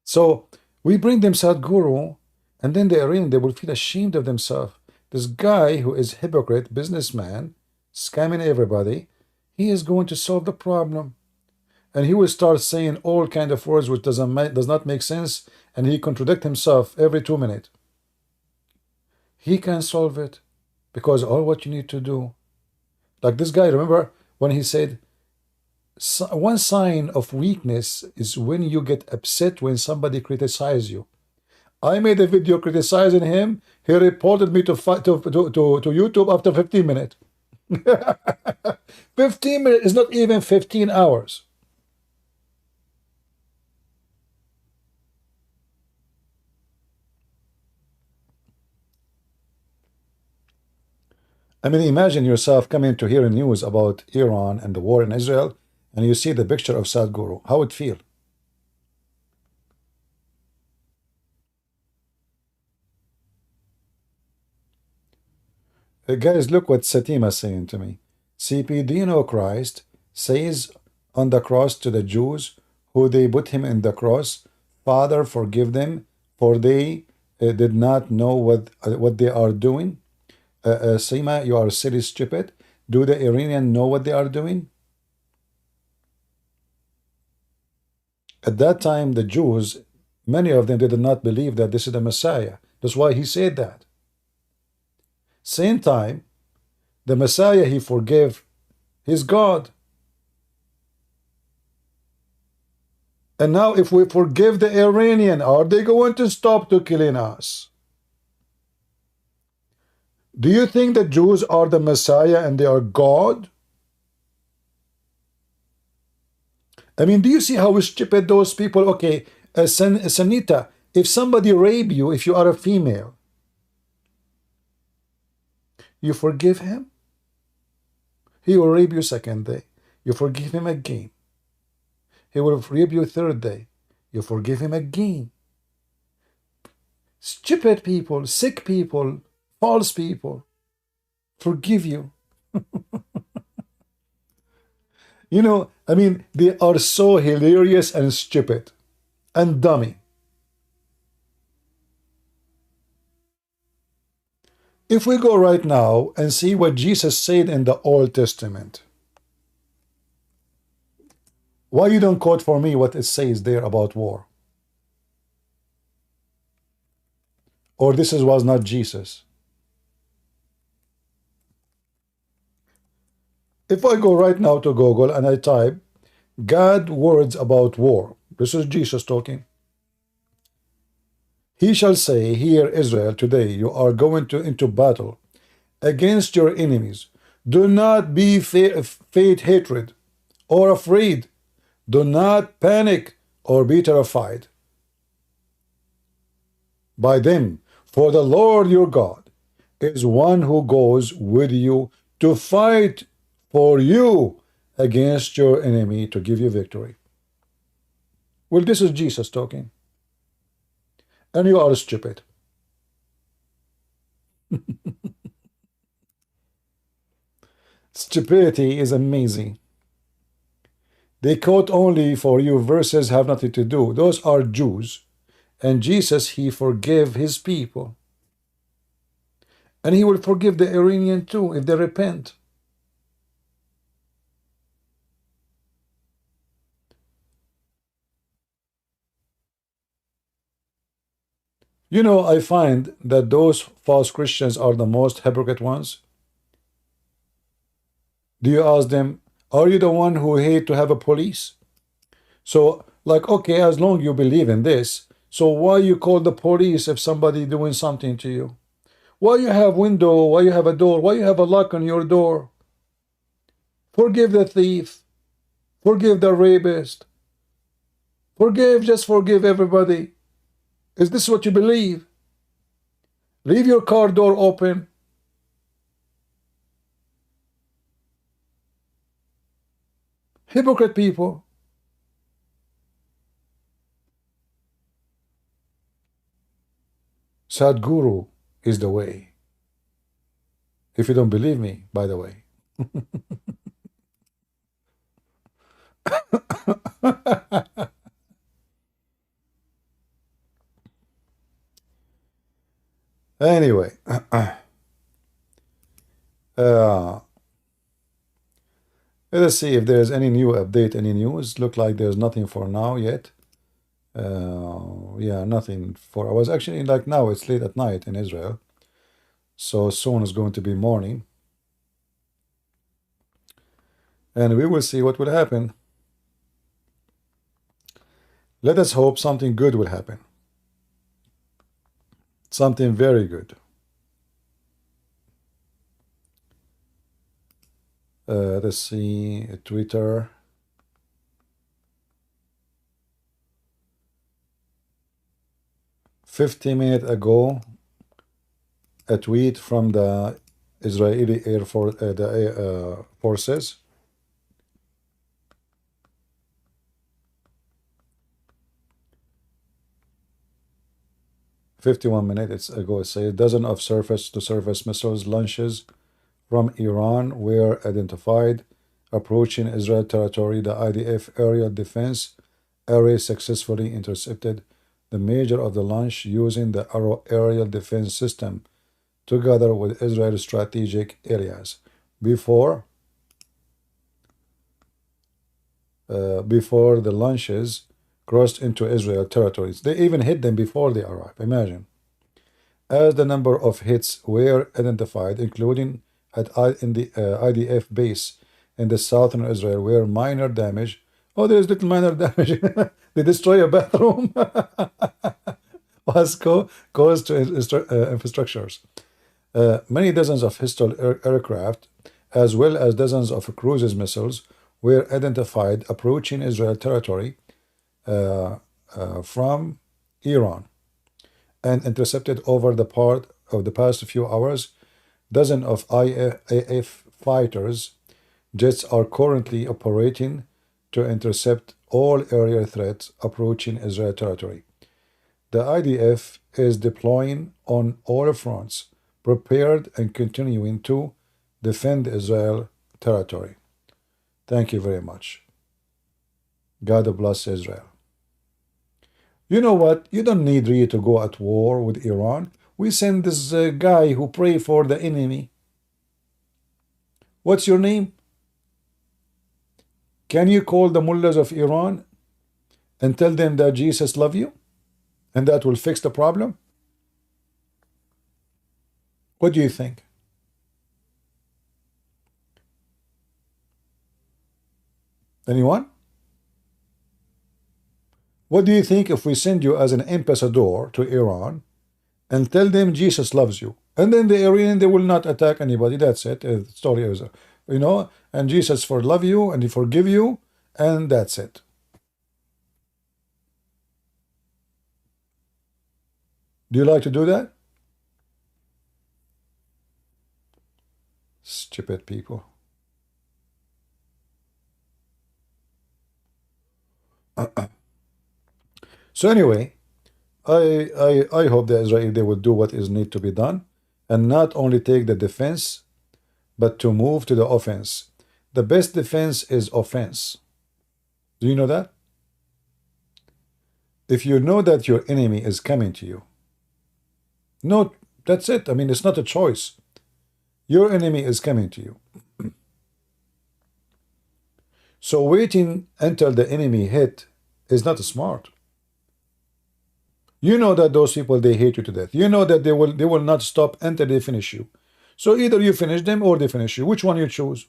Speaker 1: So we bring them Sadhguru, and then the Iranian, they will feel ashamed of themselves. This guy who is hypocrite, businessman, scamming everybody, he is going to solve the problem. And he will start saying all kind of words which does not make sense, and he contradicts himself every 2 minutes. He can solve it, because all what you need to do, like this guy, remember when he said, one sign of weakness is when you get upset when somebody criticizes you. I made a video criticizing him. He reported me to YouTube after 15 minutes. 15 minutes is not even 15 hours. I mean, imagine yourself coming to hear news about Iran and the war in Israel, and you see the picture of Sadhguru. How would it feel? Guys, look what Satima is saying to me. CP, do you know Christ says on the cross to the Jews who they put him in the cross, Father, forgive them, for they did not know what they are doing? Sima, you are silly stupid. Do the Iranian know what they are doing? At that time, the Jews, many of them, they did not believe that this is the Messiah. That's why he said that. Same time, the Messiah he forgave his God. And now if we forgive the Iranian, are they going to stop to killing us? Do you think the Jews are the Messiah and they are God? I mean, do you see how stupid those people? Okay, Sanita, if somebody rape you, if you are a female, you forgive him? He will rape you second day. You forgive him again. He will rape you third day. You forgive him again. Stupid people, sick people, false people forgive you. You know, I mean, they are so hilarious and stupid and dummy. If we go right now and see what Jesus said in the Old Testament, why you don't quote for me what it says there about war? Or this was not Jesus? If I go right now to Google and I type God words about war, this is Jesus talking. He shall say, hear Israel, today you are going into battle against your enemies. Do not be fate hatred or afraid. Do not panic or be terrified by them, for the Lord your God is one who goes with you to fight for you against your enemy to give you victory. Well, this is Jesus talking. And you are stupid. Stupidity is amazing. They quote only for you verses have nothing to do. Those are Jews. And Jesus, he forgave his people. And he will forgive the Iranian too if they repent. You know, I find that those false Christians are the most hypocrite ones. Do you ask them, are you the one who hate to have a police? So, like, okay, as long you believe in this, so why you call the police if somebody doing something to you? Why you have window? Why you have a door? Why you have a lock on your door? Forgive the thief. Forgive the rapist. Just forgive everybody. Is this what you believe? Leave your car door open. Hypocrite people. Sadhguru is the way. If you don't believe me, by the way. Anyway, let us see if there's any new update, any news. Look like there's nothing for now yet. Yeah, nothing for. I was actually like now it's late at night in Israel, so soon is going to be morning, and we will see what will happen. Let us hope something good will happen. Something very good. Let's see, Twitter. "50 minutes ago, a tweet from the Israeli Air Force, forces. "51 minutes ago, it says dozen of surface-to-surface missiles launches from Iran were identified approaching Israel territory. The IDF aerial defense area successfully intercepted the major of the launch using the Arrow aerial defense system together with Israel's strategic areas before the launches crossed into Israel territories. They even hit them before they arrived. Imagine. As the number of hits were identified, including in the IDF base in the southern Israel, where minor damage. Oh, there's little minor damage. They destroy a bathroom. Was caused to infrastructures. Many dozens of hostile aircraft, as well as dozens of cruise missiles, were identified approaching Israel territory from Iran and intercepted over the part of the past few hours. Dozens of IAF fighters jets are currently operating to intercept all aerial threats approaching Israel territory. The IDF is deploying on all fronts, prepared and continuing to defend Israel territory. Thank you very much. God bless Israel. You know what? You don't need really to go at war with Iran. We send this guy who pray for the enemy. What's your name? Can you call the mullahs of Iran and tell them that Jesus loves you? And that will fix the problem? What do you think? Anyone? What do you think if we send you as an ambassador to Iran and tell them Jesus loves you? And then the Iranian, they will not attack anybody. That's it. The story is, and Jesus love you and he forgive you, and that's it. Do you like to do that? Stupid people. So anyway, I hope the Israeli, they will do what is need to be done and not only take the defense, but to move to the offense. The best defense is offense. Do you know that? If you know that your enemy is coming to you, no, that's it. I mean, it's not a choice. Your enemy is coming to you. So waiting until the enemy hit is not smart. You know that those people, they hate you to death. You know that they will not stop until they finish you. So either you finish them or they finish you. Which one you choose?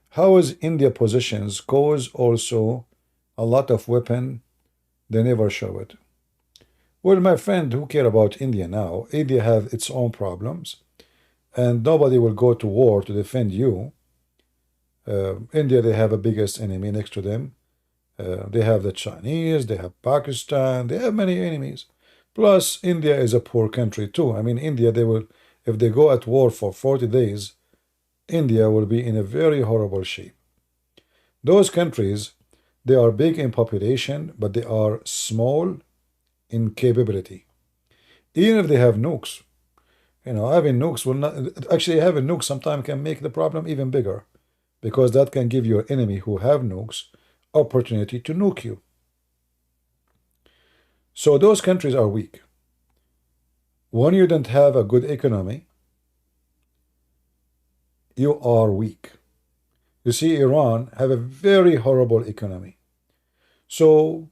Speaker 1: How is India positions cause also a lot of weapon? They never show it. Well, my friend, who care about India now? India have its own problems, and nobody will go to war to defend you. India, they have a biggest enemy next to them. They have the Chinese, they have Pakistan, they have many enemies. Plus, India is a poor country too. I mean, India, they will, if they go at war for 40 days, India will be in a very horrible shape. Those countries, they are big in population, but they are small in capability. Even if they have nukes, having nukes will not, actually having nukes sometimes can make the problem even bigger, because that can give your enemy who have nukes opportunity to nuke you. So those countries are weak. When you don't have a good economy, you are weak. You see, Iran have a very horrible economy. So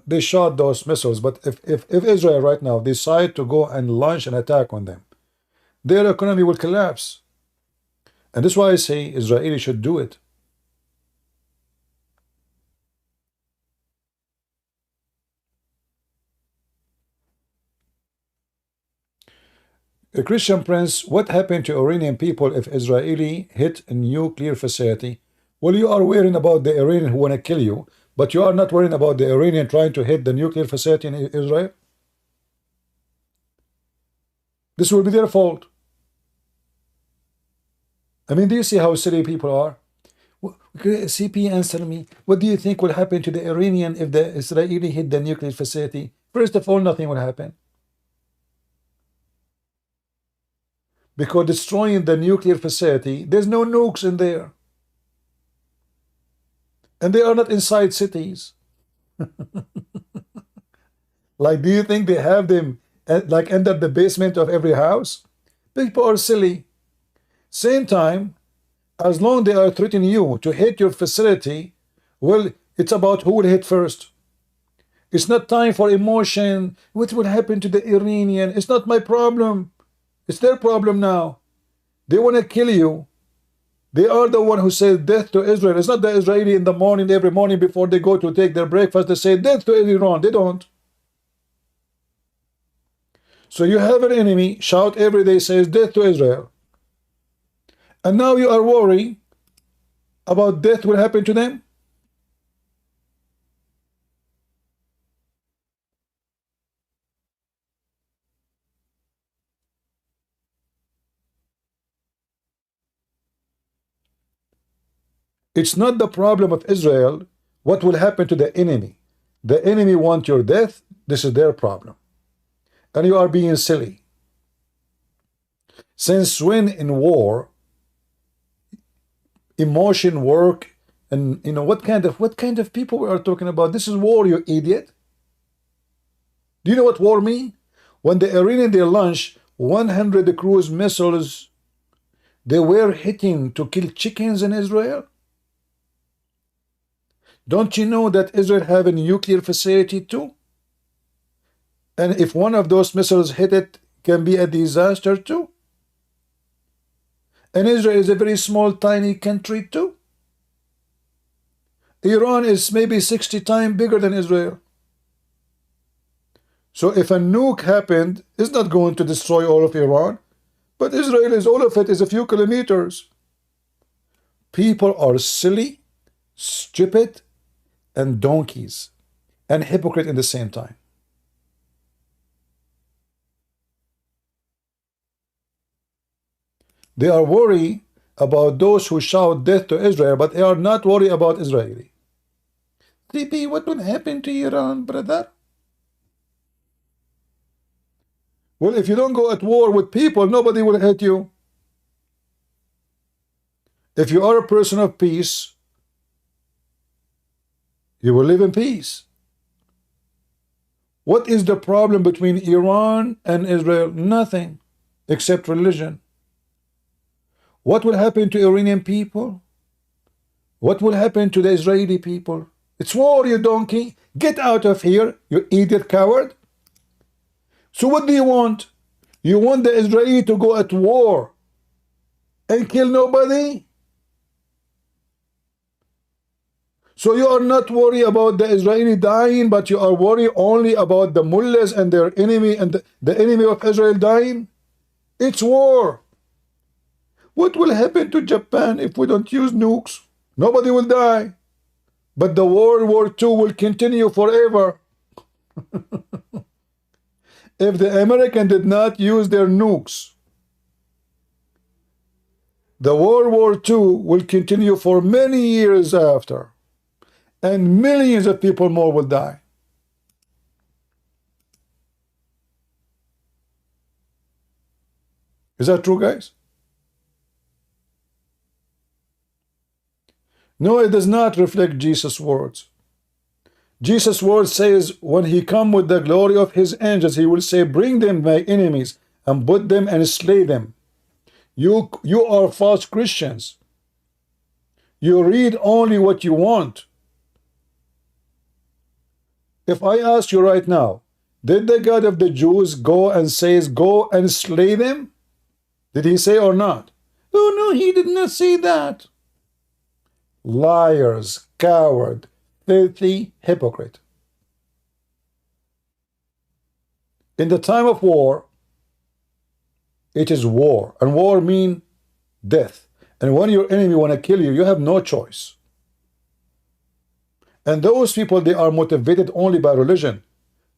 Speaker 1: they shot those missiles, but if Israel right now decide to go and launch an attack on them, their economy will collapse. And that's why I say Israeli should do it. A Christian Prince, what happened to Iranian people if Israeli hit a nuclear facility? Well, you are worrying about the Iranian who want to kill you, but you are not worrying about the Iranian trying to hit the nuclear facility in Israel? This will be their fault. I mean, do you see how silly people are? CP, answer me. What do you think will happen to the Iranian if the Israeli hit the nuclear facility? First of all, nothing will happen. Because destroying the nuclear facility, there's no nukes in there. And they are not inside cities. Like, do you think they have them like under the basement of every house? People are silly. Same time, as long they are threatening you to hit your facility, well, it's about who will hit first. It's not time for emotion. What will happen to the Iranian? It's not my problem. It's their problem now. They want to kill you. They are the one who says death to Israel. It's not the Israeli in the morning, every morning before they go to take their breakfast, they say death to Iran. They don't. So you have an enemy, shout every day, says death to Israel. And now you are worried about death will happen to them? It's not the problem of Israel what will happen to the enemy. The enemy want your death. This is their problem. And you are being silly. Since when in war emotion work, and you know what kind of people we are talking about? This is war, you idiot. Do you know what war mean? When the Iranian they launch 100 cruise missiles, they were hitting to kill chickens in Israel. Don't you know that Israel have a nuclear facility too? And if one of those missiles hit it, can be a disaster too. And Israel is a very small, tiny country too. Iran is maybe 60 times bigger than Israel. So if a nuke happened, it's not going to destroy all of Iran. But Israel is all of it is a few kilometers. People are silly, stupid, and donkeys, and hypocrite at the same time. They are worried about those who shout death to Israel, but they are not worried about Israeli. CP, what will happen to Iran, brother? Well, if you don't go at war with people, nobody will hate you. If you are a person of peace, you will live in peace. What is the problem between Iran and Israel? Nothing, except religion. What will happen to Iranian people? What will happen to the Israeli people? It's war, you donkey. Get out of here, you idiot coward. So what do you want? You want the Israeli to go at war and kill nobody? So you are not worried about the Israeli dying, but you are worried only about the mullahs and their enemy and the enemy of Israel dying? It's war. What will happen to Japan if we don't use nukes? Nobody will die. But the World War II will continue forever. If the Americans did not use their nukes, the World War II will continue for many years after. And millions of people more will die. Is that true, guys? No, it does not reflect Jesus' words. Jesus' word says, when he come with the glory of his angels, he will say, bring them my enemies, and put them and slay them. You are false Christians. You read only what you want. If I ask you right now, did the God of the Jews go and says, go and slay them? Did he say or not? Oh no, he did not say that. Liars, coward, filthy hypocrite. In the time of war, it is war, and war means death. And when your enemy want to kill you, you have no choice. And those people, they are motivated only by religion.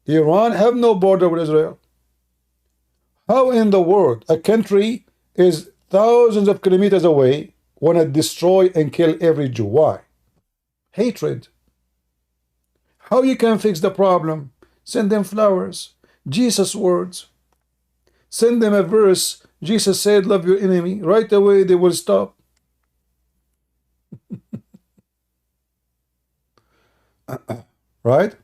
Speaker 1: Iran have no border with Israel. How in the world a country is thousands of kilometers away want to destroy and kill every Jew? Why? Hatred. How you can fix the problem? Send them flowers, Jesus words. Send them a verse. Jesus said, love your enemy. Right away they will stop. Right?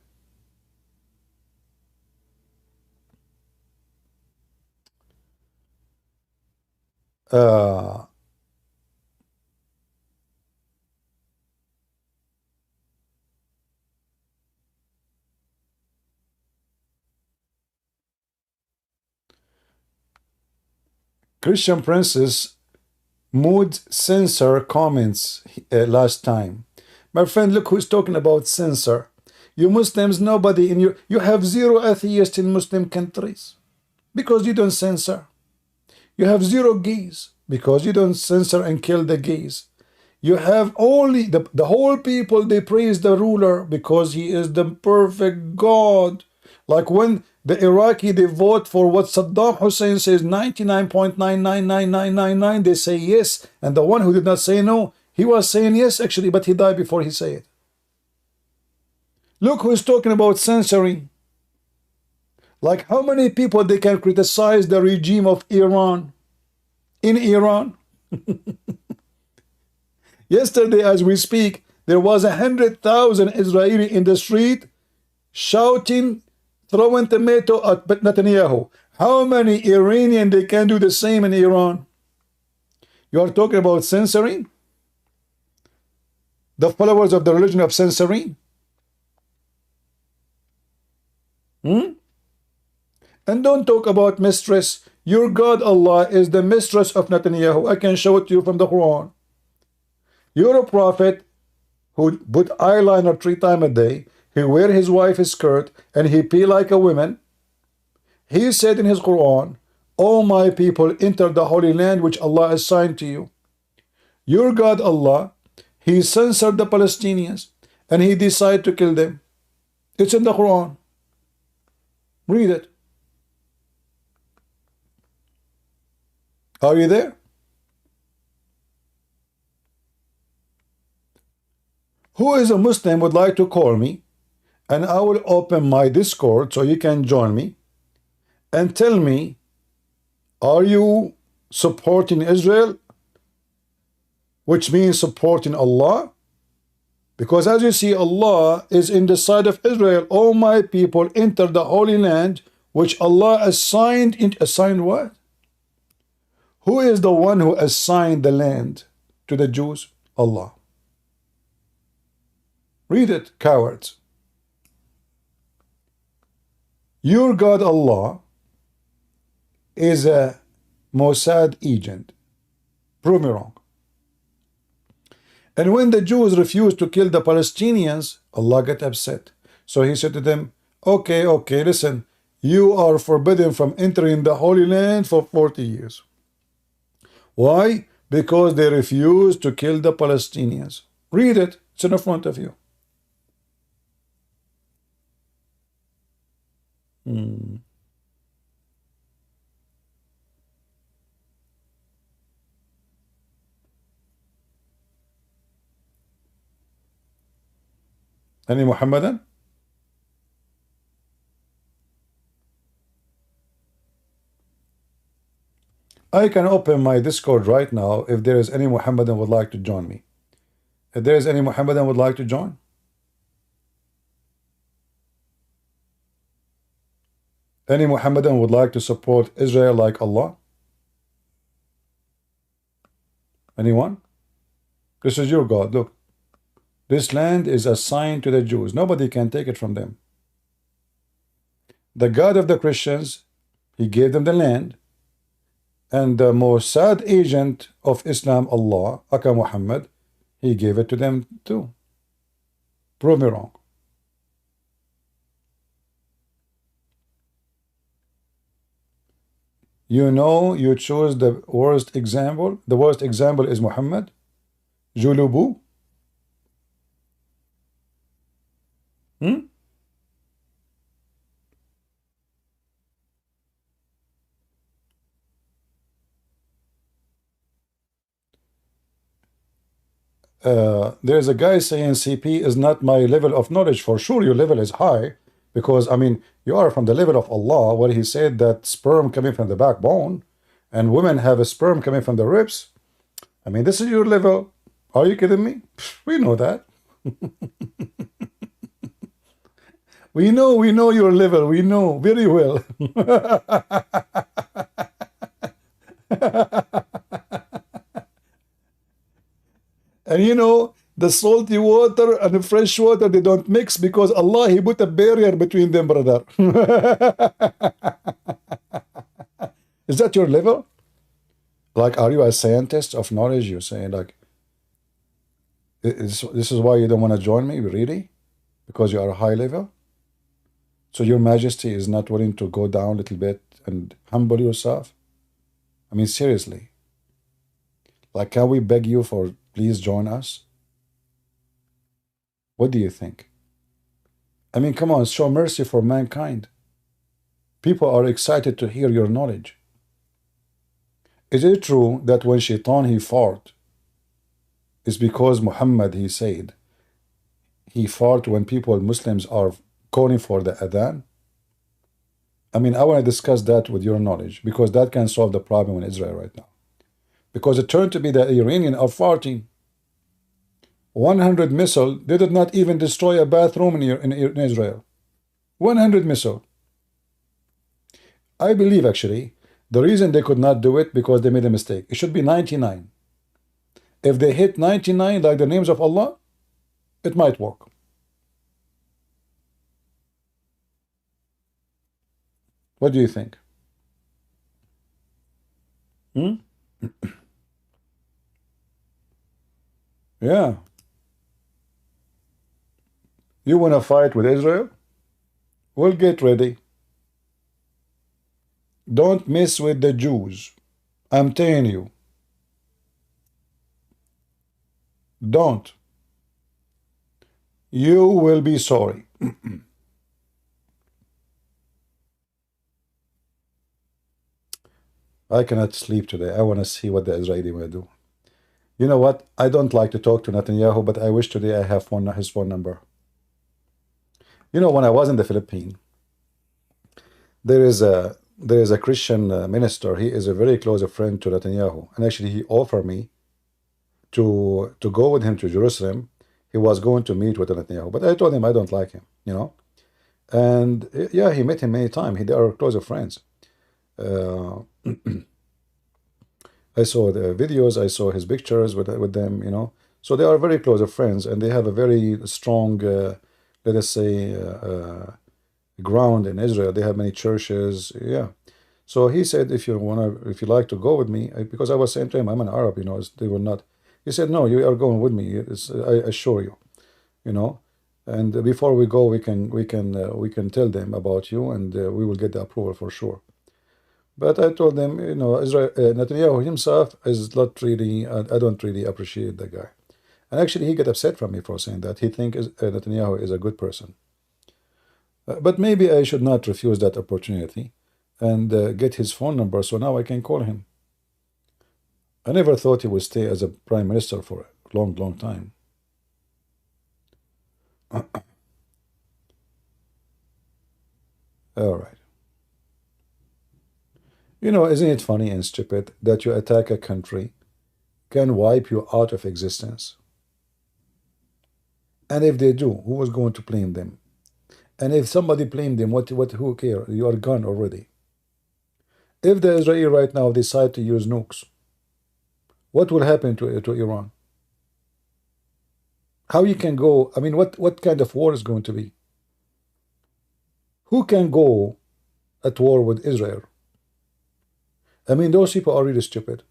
Speaker 1: Uh, Christian Princess mood censor comments last time. My friend, look who's talking about censor. You Muslims, nobody in you have zero atheists in Muslim countries because you don't censor. You have zero gays because you don't censor and kill the gays. You have only the whole people, they praise the ruler because he is the perfect God. Like when the Iraqi, they vote for what Saddam Hussein says, 99.99999, they say yes. And the one who did not say no, he was saying yes actually, but he died before he said it. Look who's talking about censoring. Like how many people they can criticize the regime of Iran in Iran? Yesterday, as we speak, there was 100,000 Israeli in the street shouting, throwing tomato at Netanyahu. How many Iranian they can do the same in Iran? You are talking about censoring? The followers of the religion of censoring? And don't talk about mistress. Your God Allah is the mistress of Netanyahu. I can show it to you from the Quran. You're a prophet who put eyeliner 3 times a day. He wear his wife's skirt and he pee like a woman. He said in his Quran, "O my people, enter the holy land which Allah assigned to you." Your God Allah, he censored the Palestinians and he decided to kill them. It's in the Quran. Read it. Are you there? Who is a Muslim would like to call me, and I will open my Discord so you can join me and tell me, are you supporting Israel, which means supporting Allah? Because as you see, Allah is in the side of Israel. All my people enter the holy land which Allah assigned. Assigned what? Who is the one who assigned the land to the Jews? Allah. Read it, cowards. Your God Allah is a Mossad agent. Prove me wrong. And when the Jews refused to kill the Palestinians, Allah got upset. So he said to them, okay, listen, you are forbidden from entering the Holy Land for 40 years. Why? Because they refused to kill the Palestinians. Read it. It's in front of you. Any Muhammadan? I can open my Discord right now if there is any Muhammadan would like to join me. If there is any Muhammadan would like to join. Any Muhammadan would like to support Israel like Allah? Anyone? This is your God. Look. This land is assigned to the Jews. Nobody can take it from them. The God of the Christians, he gave them the land. And the Mossad agent of Islam, Allah, Aka Muhammad, he gave it to them too. Prove me wrong. You know, you chose the worst example. The worst example is Muhammad. Julubu. there's a guy saying CP is not my level of knowledge. For sure, your level is high because, I mean, you are from the level of Allah, where He said that sperm coming from the backbone and women have a sperm coming from the ribs. I mean, this is your level. Are you kidding me? We know that. We know your level. We know very well. And you know, the salty water and the fresh water, they don't mix because Allah, He put a barrier between them, brother. Is that your level? Like, are you a scientist of knowledge? You're saying, like, this is why you don't want to join me, really? Because you are a high level? So your majesty is not willing to go down a little bit and humble yourself? I mean, seriously. Like, can we beg you for, please join us? What do you think? I mean, come on, show mercy for mankind. People are excited to hear your knowledge. Is it true that when Shaitan, he fart, it's because Muhammad, he said, he fart when people, Muslims, are calling for the adhan? I mean, I want to discuss that with your knowledge because that can solve the problem in Israel right now. Because it turned to be the Iranians are farting. 100 missile, they did not even destroy a bathroom in Israel. 100 missile. I believe, actually, the reason they could not do it because they made a mistake. It should be 99. If they hit 99 like the names of Allah, it might work. What do you think? Yeah. You want to fight with Israel? Well, get ready. Don't mess with the Jews. I'm telling you. Don't. You will be sorry. I cannot sleep today. I want to see what the Israeli will do. You know what? I don't like to talk to Netanyahu, but I wish today I have his phone number. You know, when I was in the Philippines, there is a Christian minister. He is a very close friend to Netanyahu, and actually he offered me to go with him to Jerusalem. He was going to meet with Netanyahu, but I told him I don't like him, you know. And yeah, he met him many times. They are close friends. I saw the videos, I saw his pictures with them, you know. So they are very close friends, and they have a very strong, let us say, ground in Israel. They have many churches, yeah. So he said, if you like to go with me, because I was saying to him, I'm an Arab, you know, they will not. He said, no, you are going with me. I assure you, you know. And before we go, we can tell them about you, and we will get the approval for sure. But I told them, you know, Netanyahu himself is not really. I don't really appreciate the guy, and actually he got upset from me for saying that. He thinks Netanyahu is a good person. But maybe I should not refuse that opportunity and get his phone number so now I can call him. I never thought he would stay as a prime minister for a long, long time. All right. You know, isn't it funny and stupid that you attack a country can wipe you out of existence? And if they do, who is going to blame them? And if somebody blamed them, who cares? You are gone already. If the Israeli right now decide to use nukes, what will happen to Iran? How you can go? I mean, what kind of war is going to be? Who can go at war with Israel? I mean, those people are really stupid.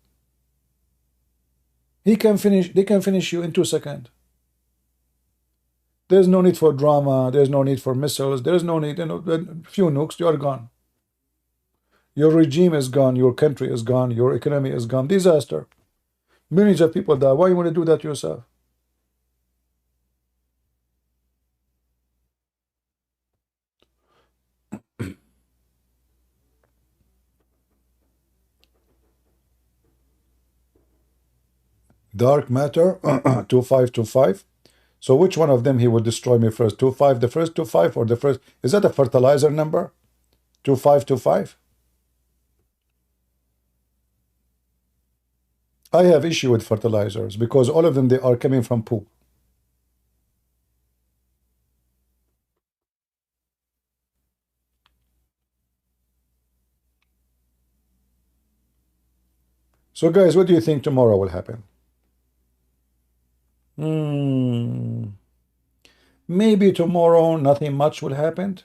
Speaker 1: They can finish you in 2 seconds. There's no need for drama. There's no need for missiles. There's no need, you know, a few nukes, you are gone. Your regime is gone. Your country is gone. Your economy is gone. Disaster. Millions of people die. Why you want to do that yourself? Dark matter, 2525. So which one of them he will destroy me first? 25, the first 25, or the first? Is that a fertilizer number? 2525? I have issue with fertilizers because all of them, they are coming from poop. So guys, what do you think tomorrow will happen? Maybe tomorrow nothing much will happen.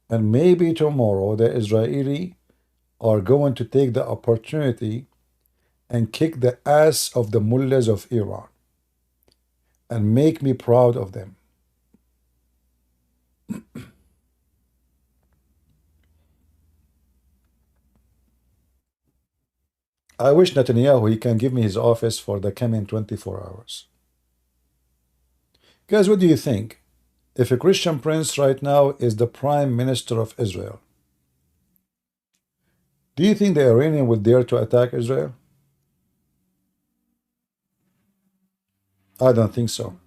Speaker 1: And maybe tomorrow the Israeli are going to take the opportunity and kick the ass of the mullahs of Iran and make me proud of them. I wish Netanyahu, he can give me his office for the coming 24 hours. Guys, what do you think? If a Christian prince right now is the prime minister of Israel, do you think the Iranian would dare to attack Israel? I don't think so.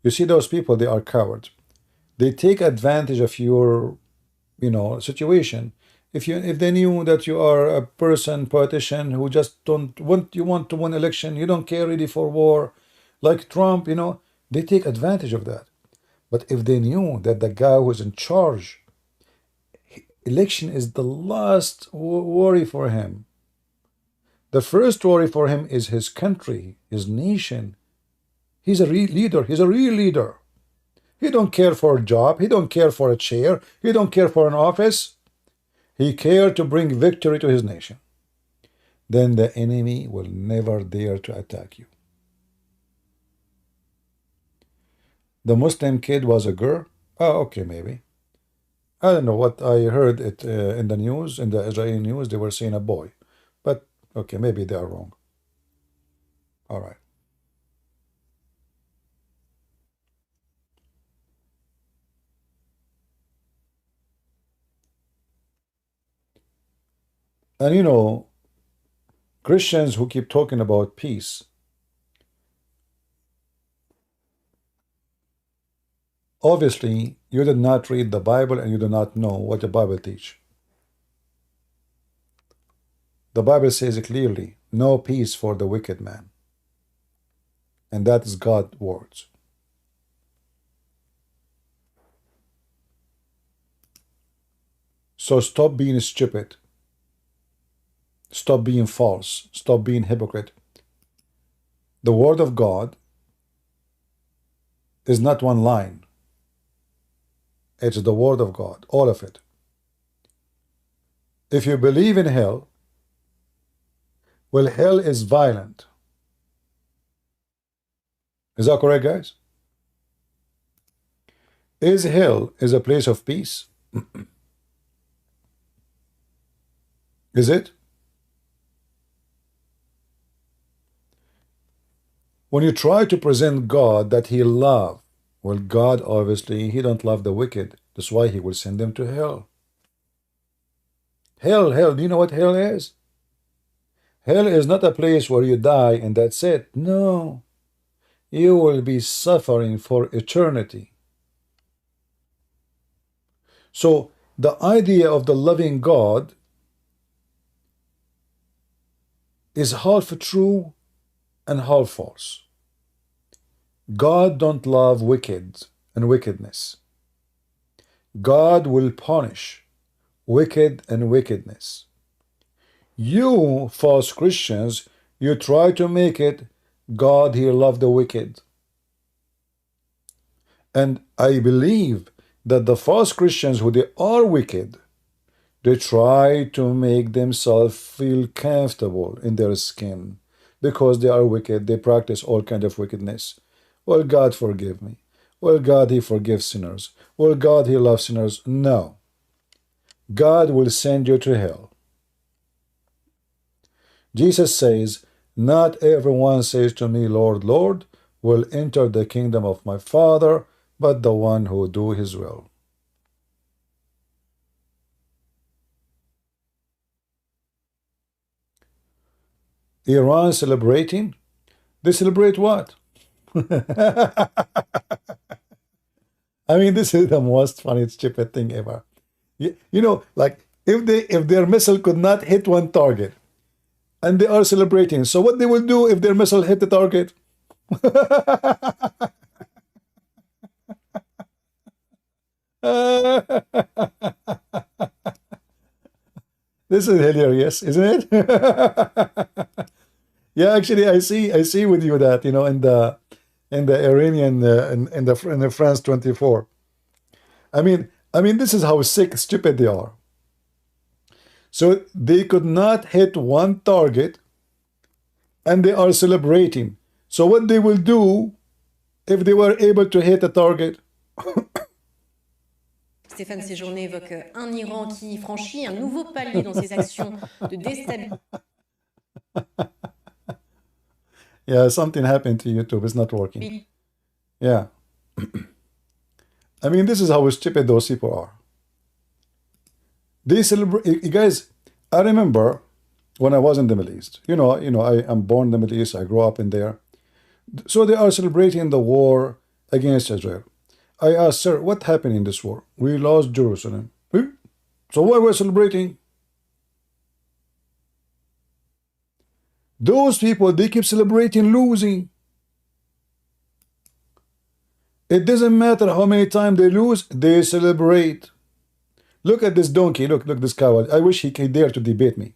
Speaker 1: You see, those people, they are cowards. They take advantage of your, situation. If they knew that you are a politician who just don't want, you want to win election, you don't care really for war, like Trump, they take advantage of that. But if they knew that the guy who's in charge, election is the last worry for him. The first worry for him is his country, his nation. He's a real leader. He's a real leader. He don't care for a job. He don't care for a chair. He don't care for an office. He cared to bring victory to his nation. Then the enemy will never dare to attack you. The Muslim kid was a girl? Oh, okay, maybe. I don't know what I heard it in the news, in the Israeli news, they were saying a boy. But, okay, maybe they are wrong. All right. And Christians who keep talking about peace, obviously, you did not read the Bible and you do not know what the Bible teaches. The Bible says clearly, no peace for the wicked man. And that is God's words. So stop being stupid. Stop being false. Stop being hypocrite. The word of God is not one line. It's the word of God, all of it. If you believe in hell, well, hell is violent. Is that correct, guys? Is hell a place of peace? Is it? When you try to present God that he loves, well, God, obviously, he don't love the wicked. That's why he will send them to hell. Hell, do you know what hell is? Hell is not a place where you die and that's it. No. You will be suffering for eternity. So, the idea of the loving God is half true and half false. God don't love wicked and wickedness. God will punish wicked and wickedness. You, false Christians, you try to make it God here love the wicked. And I believe that the false Christians who they are wicked, they try to make themselves feel comfortable in their skin because they are wicked. They practice all kind of wickedness. Well, God forgive me. Well, God, he forgives sinners. Well, God, he loves sinners. No. God will send you to hell. Jesus says, not everyone says to me, Lord, Lord, will enter the kingdom of my Father, but the one who do his will. Iran celebrating? They celebrate what? I mean, this is the most funny, stupid thing ever. You know, like if their missile could not hit one target, and they are celebrating, so what they will do if their missile hit the target? This is hilarious, isn't it? Yeah, actually, I see with you that in the Iranian in the France 24. I mean, this is how sick, stupid they are. So they could not hit one target, and they are celebrating. So what they will do if they were able to hit a target?
Speaker 3: Stéphane Séjourné évoque un Iran qui franchit un nouveau palier dans ses actions de déstabilisation.
Speaker 1: Yeah, something happened to YouTube. It's not working. Yeah. I mean, this is how stupid those people are. They celebrate. You guys, I remember when I was in the Middle East. I am born in the Middle East. I grew up in there. So they are celebrating the war against Israel. I asked, sir, what happened in this war? We lost Jerusalem. So why we're celebrating? Those people, they keep celebrating losing. It doesn't matter how many times they lose, they celebrate. Look at this donkey. Look this coward. I wish he could dare to debate me.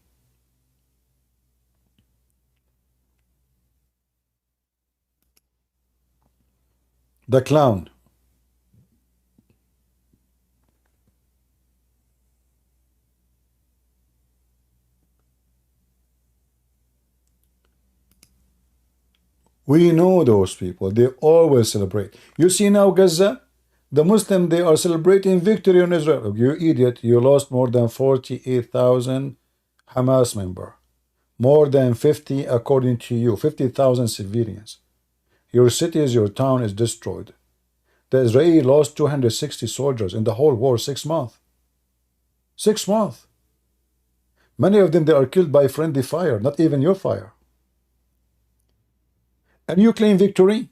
Speaker 1: The clown. We know those people. They always celebrate. You see now Gaza? The Muslim, they are celebrating victory on Israel. You idiot. You lost more than 48,000 Hamas members. More than 50, according to you. 50,000 civilians. Your cities, your town is destroyed. The Israeli lost 260 soldiers in the whole war, 6 months. 6 months. Many of them, they are killed by friendly fire, not even your fire. And you claim victory?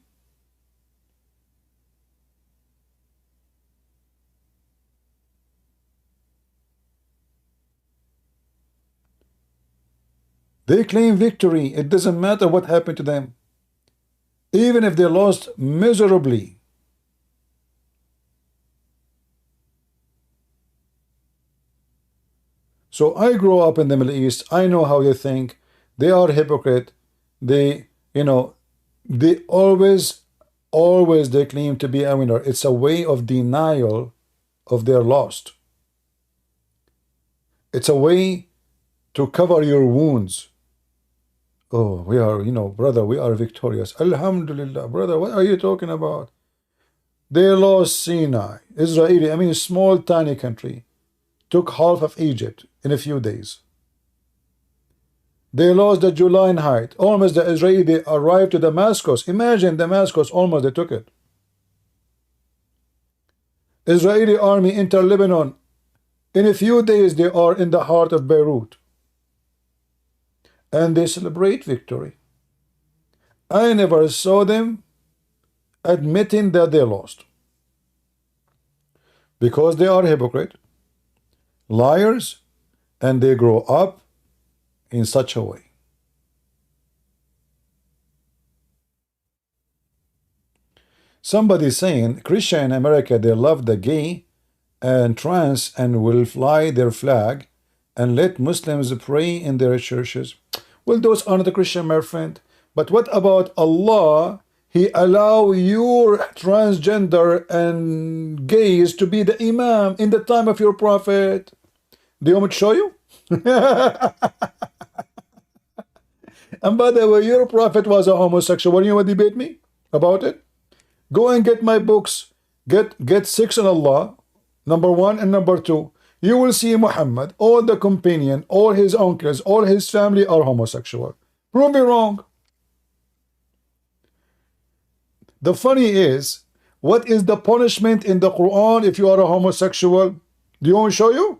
Speaker 1: They claim victory. It doesn't matter what happened to them. Even if they lost miserably. So I grew up in the Middle East. I know how they think. They are hypocrite. They always they claim to be a winner. It's a way of denial of their loss. It's a way to cover your wounds. Oh, we are, brother, we are victorious. Alhamdulillah, brother, what are you talking about? They lost Sinai. Israeli, small, tiny country. Took half of Egypt in a few days. They lost the Julian Heights. Almost the Israeli, they arrived to Damascus. Imagine Damascus, almost they took it. Israeli army enter Lebanon. In a few days, they are in the heart of Beirut. And they celebrate victory. I never saw them admitting that they lost. Because they are hypocrite, liars, and they grow up in such a way. Somebody saying Christian in America, they love the gay and trans and will fly their flag and let Muslims pray in their churches. Well, those are not a Christian, my friend. But what about Allah? He allow your transgender and gays to be the imam in the time of your prophet. Do you want me to show you? And by the way, your prophet was a homosexual. You want to debate me about it? Go and get my books. Get 6 on Allah, number 1 and number 2. You will see Muhammad, all the companion, all his uncles, all his family are homosexual. Prove me wrong. The funny is, what is the punishment in the Quran if you are a homosexual? Do you want me to show you?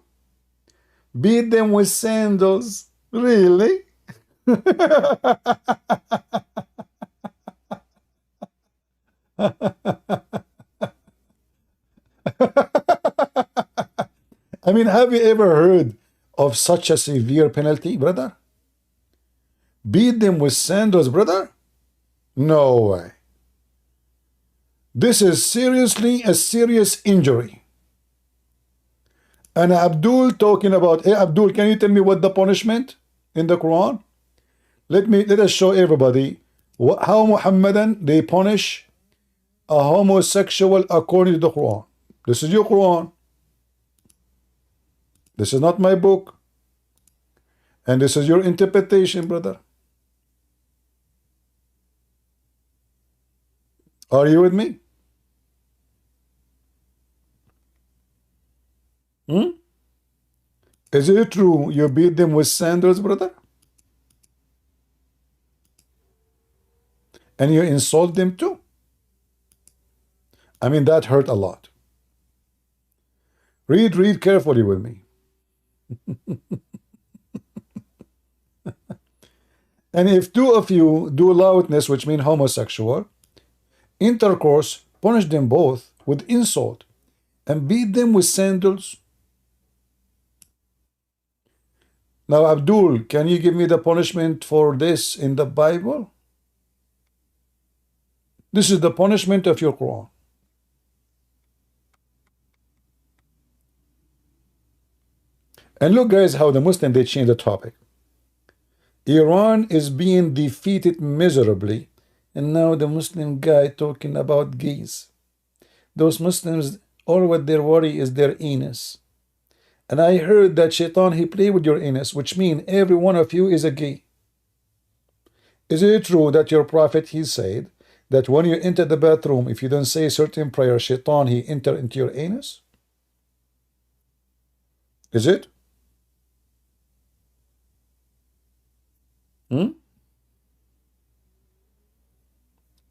Speaker 1: Beat them with sandals. Really? I mean, have you ever heard of such a severe penalty, brother? Beat them with sandals, brother? No way. This is seriously a serious injury. And Abdul talking about, hey Abdul, can you tell me what the punishment in the Quran? Let us show everybody how Muhammadan they punish a homosexual according to the Quran. This is your Quran. This is not my book. And this is your interpretation, brother. Are you with me? Is it true you beat them with sandals, brother? And you insult them too? I mean, that hurt a lot. Read carefully with me. And if two of you do loudness, which means homosexual, intercourse, punish them both with insult and beat them with sandals. Now, Abdul, can you give me the punishment for this in the Bible? This is the punishment of your Quran. And look, guys, how the Muslim, they change the topic. Iran is being defeated miserably, and now the Muslim guy talking about gays. Those Muslims, all what they worry is their anus. And I heard that Shaitan, he play with your anus, which means every one of you is a gay. Is it true that your prophet, he said, that when you enter the bathroom, if you don't say certain prayer, Shaitan, he enter into your anus? Is it?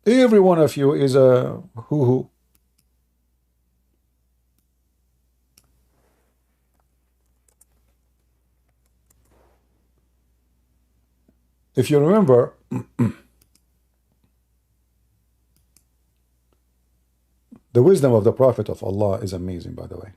Speaker 1: Every one of you is a hoo-hoo. If you remember, the wisdom of the Prophet of Allah is amazing, by the way.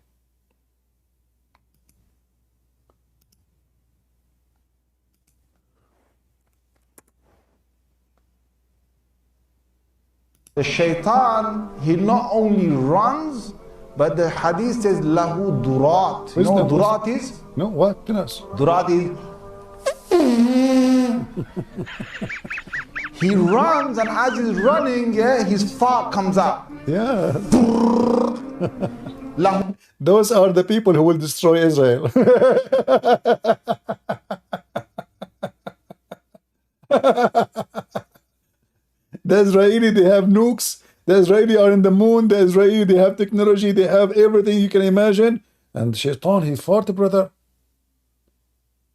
Speaker 4: The shaitan, he not only runs, but the hadith says, lahu durat. You know what durat is?
Speaker 1: No, what? Tell us.
Speaker 4: Durat is... He runs, and as he's running, yeah, his fart comes out.
Speaker 1: Yeah. Those are the people who will destroy Israel. The Israeli, they have nukes. The Israeli are in the moon. The Israeli, they have technology. They have everything you can imagine. And Shaitan, he fought, brother.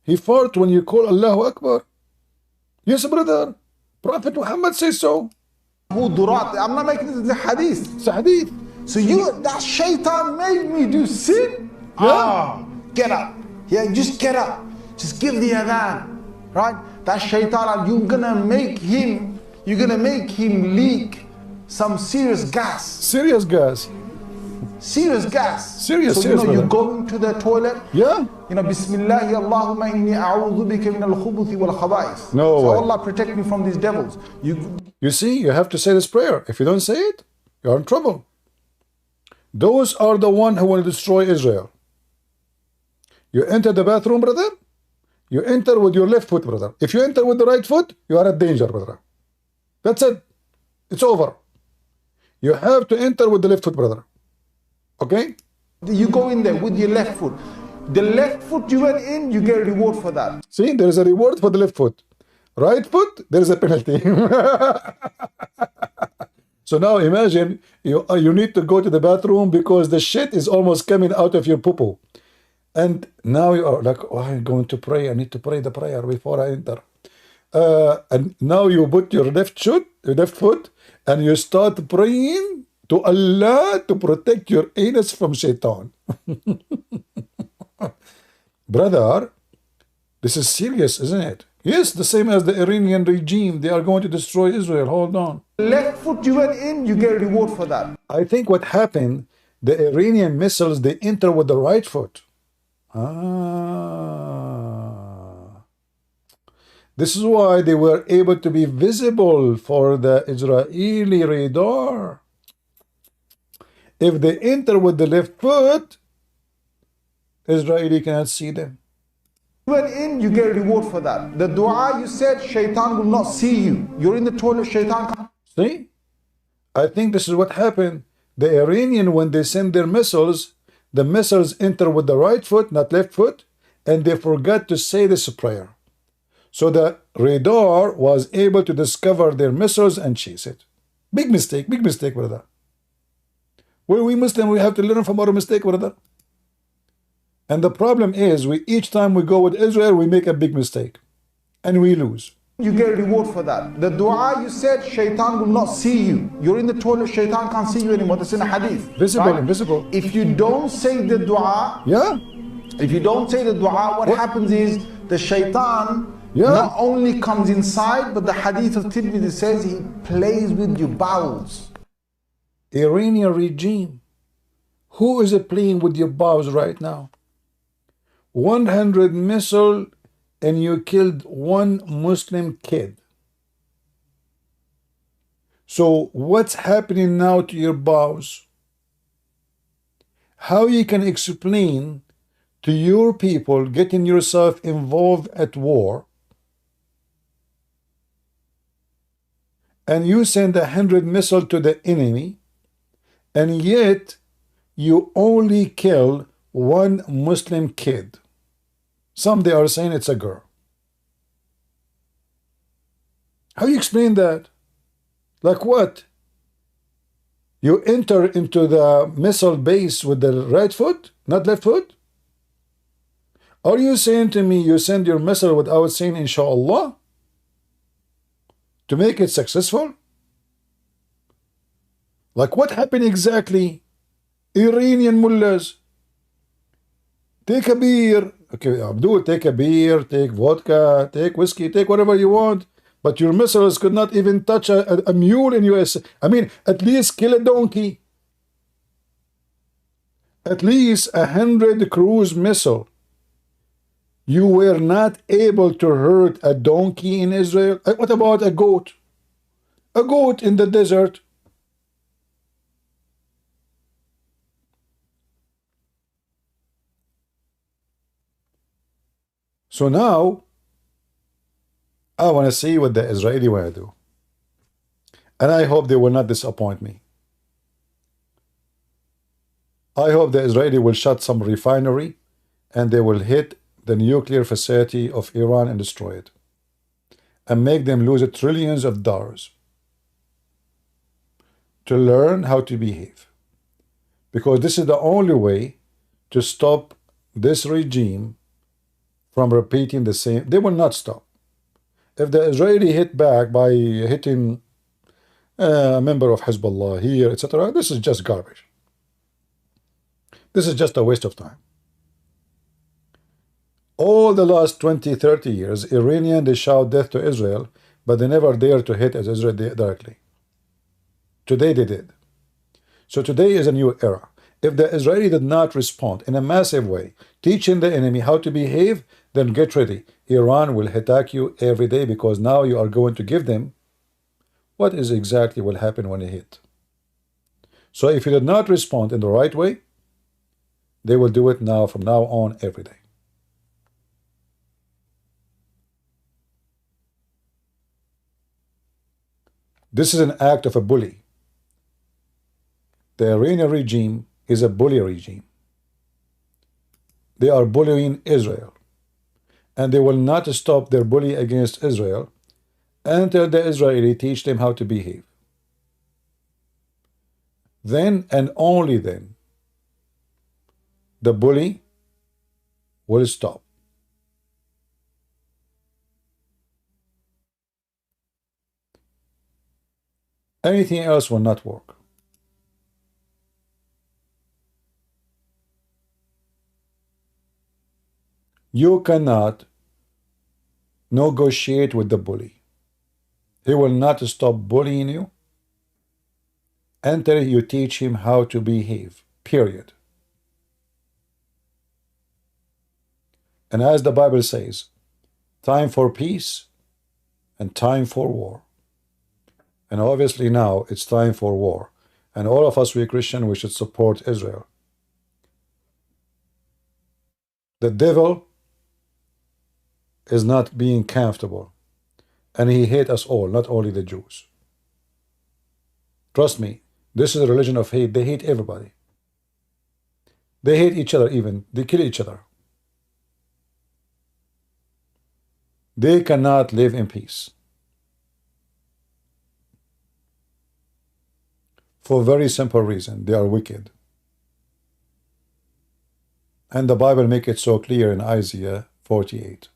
Speaker 1: He fought when you call Allahu Akbar. Yes, brother. Prophet Muhammad says so.
Speaker 4: Who durat? I'm not making this a hadith.
Speaker 1: It's a hadith.
Speaker 4: So that shaitan made me do sin?
Speaker 1: Yeah.
Speaker 4: Get up. Yeah, just get up. Just give the adhan. Right? That shaitan, you're gonna make him leak some serious gas.
Speaker 1: Serious gas.
Speaker 4: Serious gas.
Speaker 1: Serious,
Speaker 4: so
Speaker 1: serious,
Speaker 4: you
Speaker 1: brother.
Speaker 4: go into the toilet.
Speaker 1: Yeah.
Speaker 4: You know, Bismillahi Allahumma inni a'udhu bika min al-khubuthi wal khaba'ith.
Speaker 1: No
Speaker 4: so
Speaker 1: way.
Speaker 4: Allah protect me from these devils.
Speaker 1: You see, you have to say this prayer. If you don't say it, you're in trouble. Those are the one who will destroy Israel. You enter the bathroom, brother. You enter with your left foot, brother. If you enter with the right foot, you are at danger, brother. That's it. It's over. You have to enter with the left foot, brother. Okay?
Speaker 4: You go in there with your left foot. The left foot you went in, you get a reward for that.
Speaker 1: See, there is a reward for the left foot. Right foot, there is a penalty. So now imagine you need to go to the bathroom because the shit is almost coming out of your poo-poo. And now you are like, oh, I'm going to pray. I need to pray the prayer before I enter. And now you put your left foot, and you start praying to Allah to protect your anus from shaitan. Brother, this is serious, isn't it? Yes, the same as the Iranian regime. They are going to destroy Israel. Hold on.
Speaker 4: Left foot you went in, you get a reward for that.
Speaker 1: I think what happened, the Iranian missiles, they enter with the right foot. This is why they were able to be visible for the Israeli radar. If they enter with the left foot, Israeli cannot see them.
Speaker 4: You went in, you get a reward for that. The dua you said, shaitan will not see you. You're in the toilet, shaitan comes.
Speaker 1: See? I think this is what happened. The Iranian, when they send their missiles, the missiles enter with the right foot, not left foot, and they forgot to say this prayer. So the radar was able to discover their missiles and chase it. Big mistake, brother. We Muslim, we have to learn from our mistake, brother. And the problem is, each time we go with Israel, we make a big mistake. And we lose.
Speaker 4: You get a reward for that. The dua you said, shaitan will not see you. You're in the toilet, shaitan can't see you anymore. That's in a hadith.
Speaker 1: Visible, right? Invisible.
Speaker 4: If you don't say the dua, if you don't say the dua, what happens is the shaitan not only comes inside, but the hadith of Tirmidhi says he plays with your bowels.
Speaker 1: Iranian regime. Who is it playing with your bowels right now? 100 missile and you killed one Muslim kid. So what's happening now to your bowels? How you can explain to your people getting yourself involved at war, and you send 100 missiles to the enemy, and yet you only kill one Muslim kid? Some they are saying it's a girl. How you explain that? Like what? You enter into the missile base with the right foot, not left foot? Are you saying to me you send your missile without saying inshallah to make it successful? Like what happened exactly? Iranian mullahs, take a beer. Okay, Abdul, take a beer, take vodka, take whiskey, take whatever you want. But your missiles could not even touch a mule in US. I mean, at least kill a donkey. At least 100 cruise missile. You were not able to hurt a donkey in Israel. What about a goat? A goat in the desert. So now, I want to see what the Israeli want to do. And I hope they will not disappoint me. I hope the Israeli will shut some refinery and they will hit the nuclear facility of Iran and destroy it. And make them lose trillions of dollars to learn how to behave. Because this is the only way to stop this regime from repeating the same. They will not stop. If the Israeli hit back by hitting a member of Hezbollah here, etc., this is just garbage. This is just a waste of time. All the last 20, 30 years, Iranian, they shout death to Israel, but they never dare to hit at Israel directly. Today they did. So today is a new era. If the Israeli did not respond in a massive way, teaching the enemy how to behave, then get ready. Iran will attack you every day because now you are going to give them what is exactly will happen when they hit. So if you did not respond in the right way, they will do it now from now on every day. This is an act of a bully. The Iranian regime is a bully regime. They are bullying Israel. And they will not stop their bully against Israel until the Israeli teach them how to behave. Then and only then, the bully will stop. Anything else will not work. You cannot negotiate with the bully. He will not stop bullying you until you teach him how to behave, period. And as the Bible says, time for peace and time for war. And obviously now it's time for war. And all of us, we Christian, we should support Israel. The devil is not being comfortable. And he hates us all, not only the Jews. Trust me, this is a religion of hate. They hate everybody. They hate each other even. They kill each other. They cannot live in peace. For a very simple reason. They are wicked. And the Bible makes it so clear in Isaiah 48.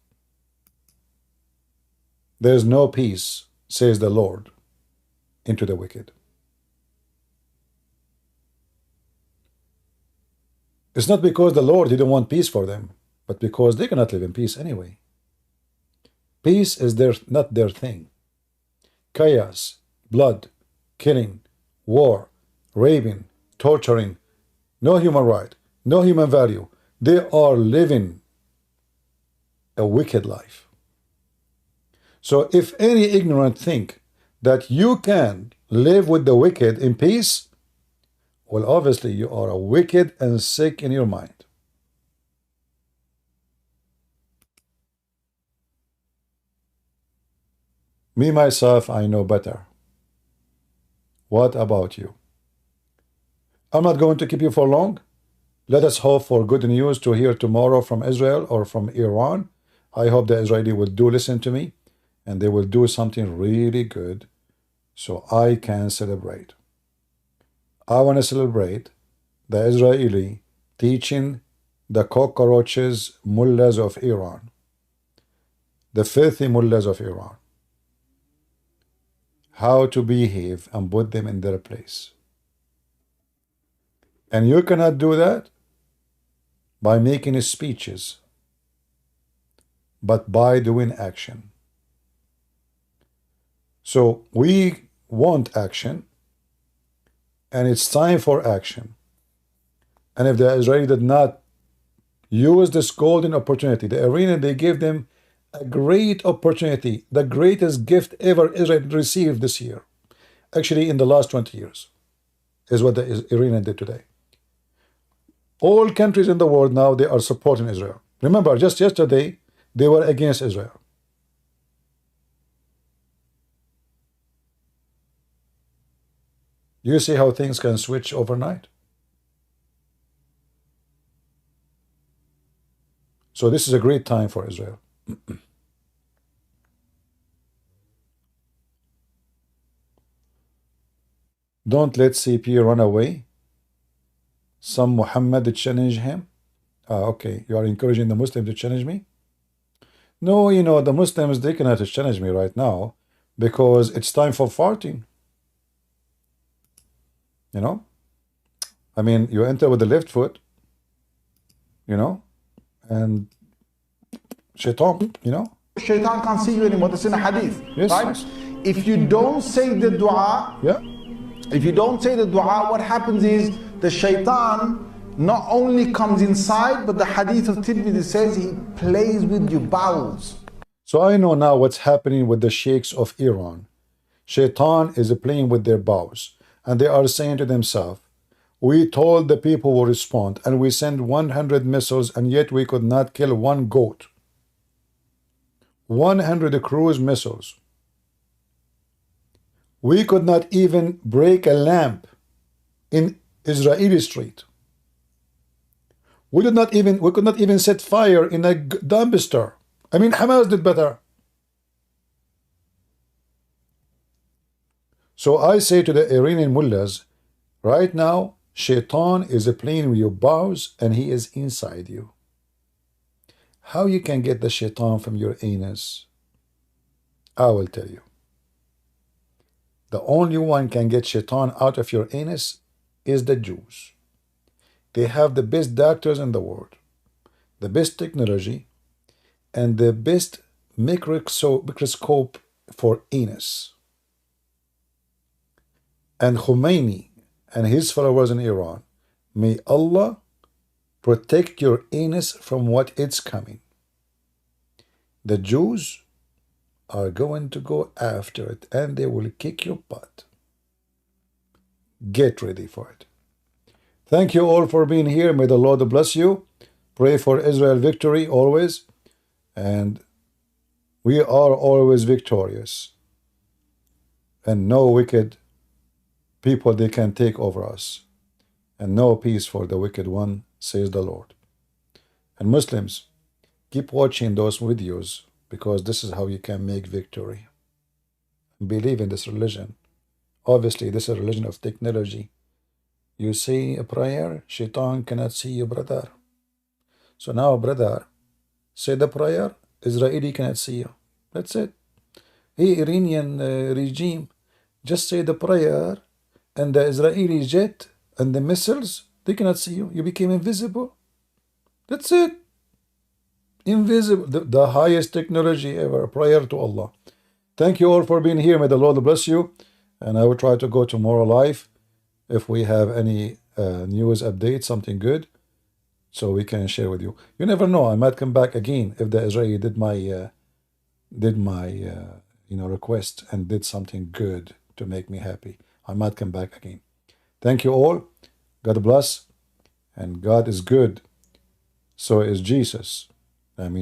Speaker 1: There is no peace, says the Lord, into the wicked. It's not because the Lord didn't want peace for them, but because they cannot live in peace anyway. Peace is not their thing. Chaos, blood, killing, war, raping, torturing, no human right, no human value. They are living a wicked life. So if any ignorant think that you can live with the wicked in peace, well, obviously you are a wicked and sick in your mind. Me, myself, I know better. What about you? I'm not going to keep you for long. Let us hope for good news to hear tomorrow from Israel or from Iran. I hope the Israeli will do listen to me and they will do something really good so I can celebrate. I want to celebrate the Israeli teaching the cockroaches mullahs of Iran, the filthy mullahs of Iran, how to behave and put them in their place. And you cannot do that by making speeches, but by doing action. So we want action, and it's time for action. And if the Israeli did not use this golden opportunity, the Iranian, they gave them a great opportunity, the greatest gift ever Israel received this year. Actually, in the last 20 years, is what the Iranian did today. All countries in the world now, they are supporting Israel. Remember, just yesterday, they were against Israel. You see how things can switch overnight? So this is a great time for Israel. Don't let CP run away. Some Muhammad challenge him. Okay, you are encouraging the Muslims to challenge me? No, you know, the Muslims, they cannot challenge me right now because it's time for farting. You know? I mean, you enter with the left foot, you know, and shaitan, you know?
Speaker 4: Shaitan can't see you anymore. That's in a hadith.
Speaker 1: Yes.
Speaker 4: Right? If you don't say the dua,
Speaker 1: Yeah.
Speaker 4: if you don't say the dua, what happens is the shaitan not only comes inside, but the hadith of Tirmidhi says he plays with your bowels.
Speaker 1: So I know now what's happening with the sheikhs of Iran. Shaitan is playing with their bowels. And they are saying to themselves, we told the people will respond, and we sent 100 missiles, and yet we could not kill one goat. 100 cruise missiles. We could not even break a lamp in Israeli street. We could not even set fire in a dumpster. I mean, Hamas did better. So I say to the Iranian mullahs, right now, Shaitan is playing with your bowels and he is inside you. How you can get the Shaitan from your anus? I will tell you. The only one can get Shaitan out of your anus is the Jews. They have the best doctors in the world, the best technology, and the best microscope for anus. And Khomeini and his followers in Iran, may Allah protect your anus from what it's coming. The Jews are going to go after it and they will kick your butt. Get ready for it. Thank you all for being here. May the Lord bless you. Pray for Israel victory always. And we are always victorious. And no wicked people they can take over us. And no peace for the wicked one, says the Lord. And Muslims, keep watching those videos because this is how you can make victory. Believe in this religion. Obviously, this is a religion of technology. You say a prayer, Shaitan cannot see you, brother. So now, brother, say the prayer, Israeli cannot see you. That's it. Hey, Iranian regime, just say the prayer, and the Israeli jet and the missiles, they cannot see you. You became invisible. That's it. Invisible. The highest technology ever. Prayer to Allah. Thank you all for being here. May the Lord bless you. And I will try to go tomorrow live if we have any news update, something good, so we can share with you. You never know. I might come back again if the Israeli did my request and did something good to make me happy. I might come back again. Thank you all. God bless. And God is good. So is Jesus. I mean.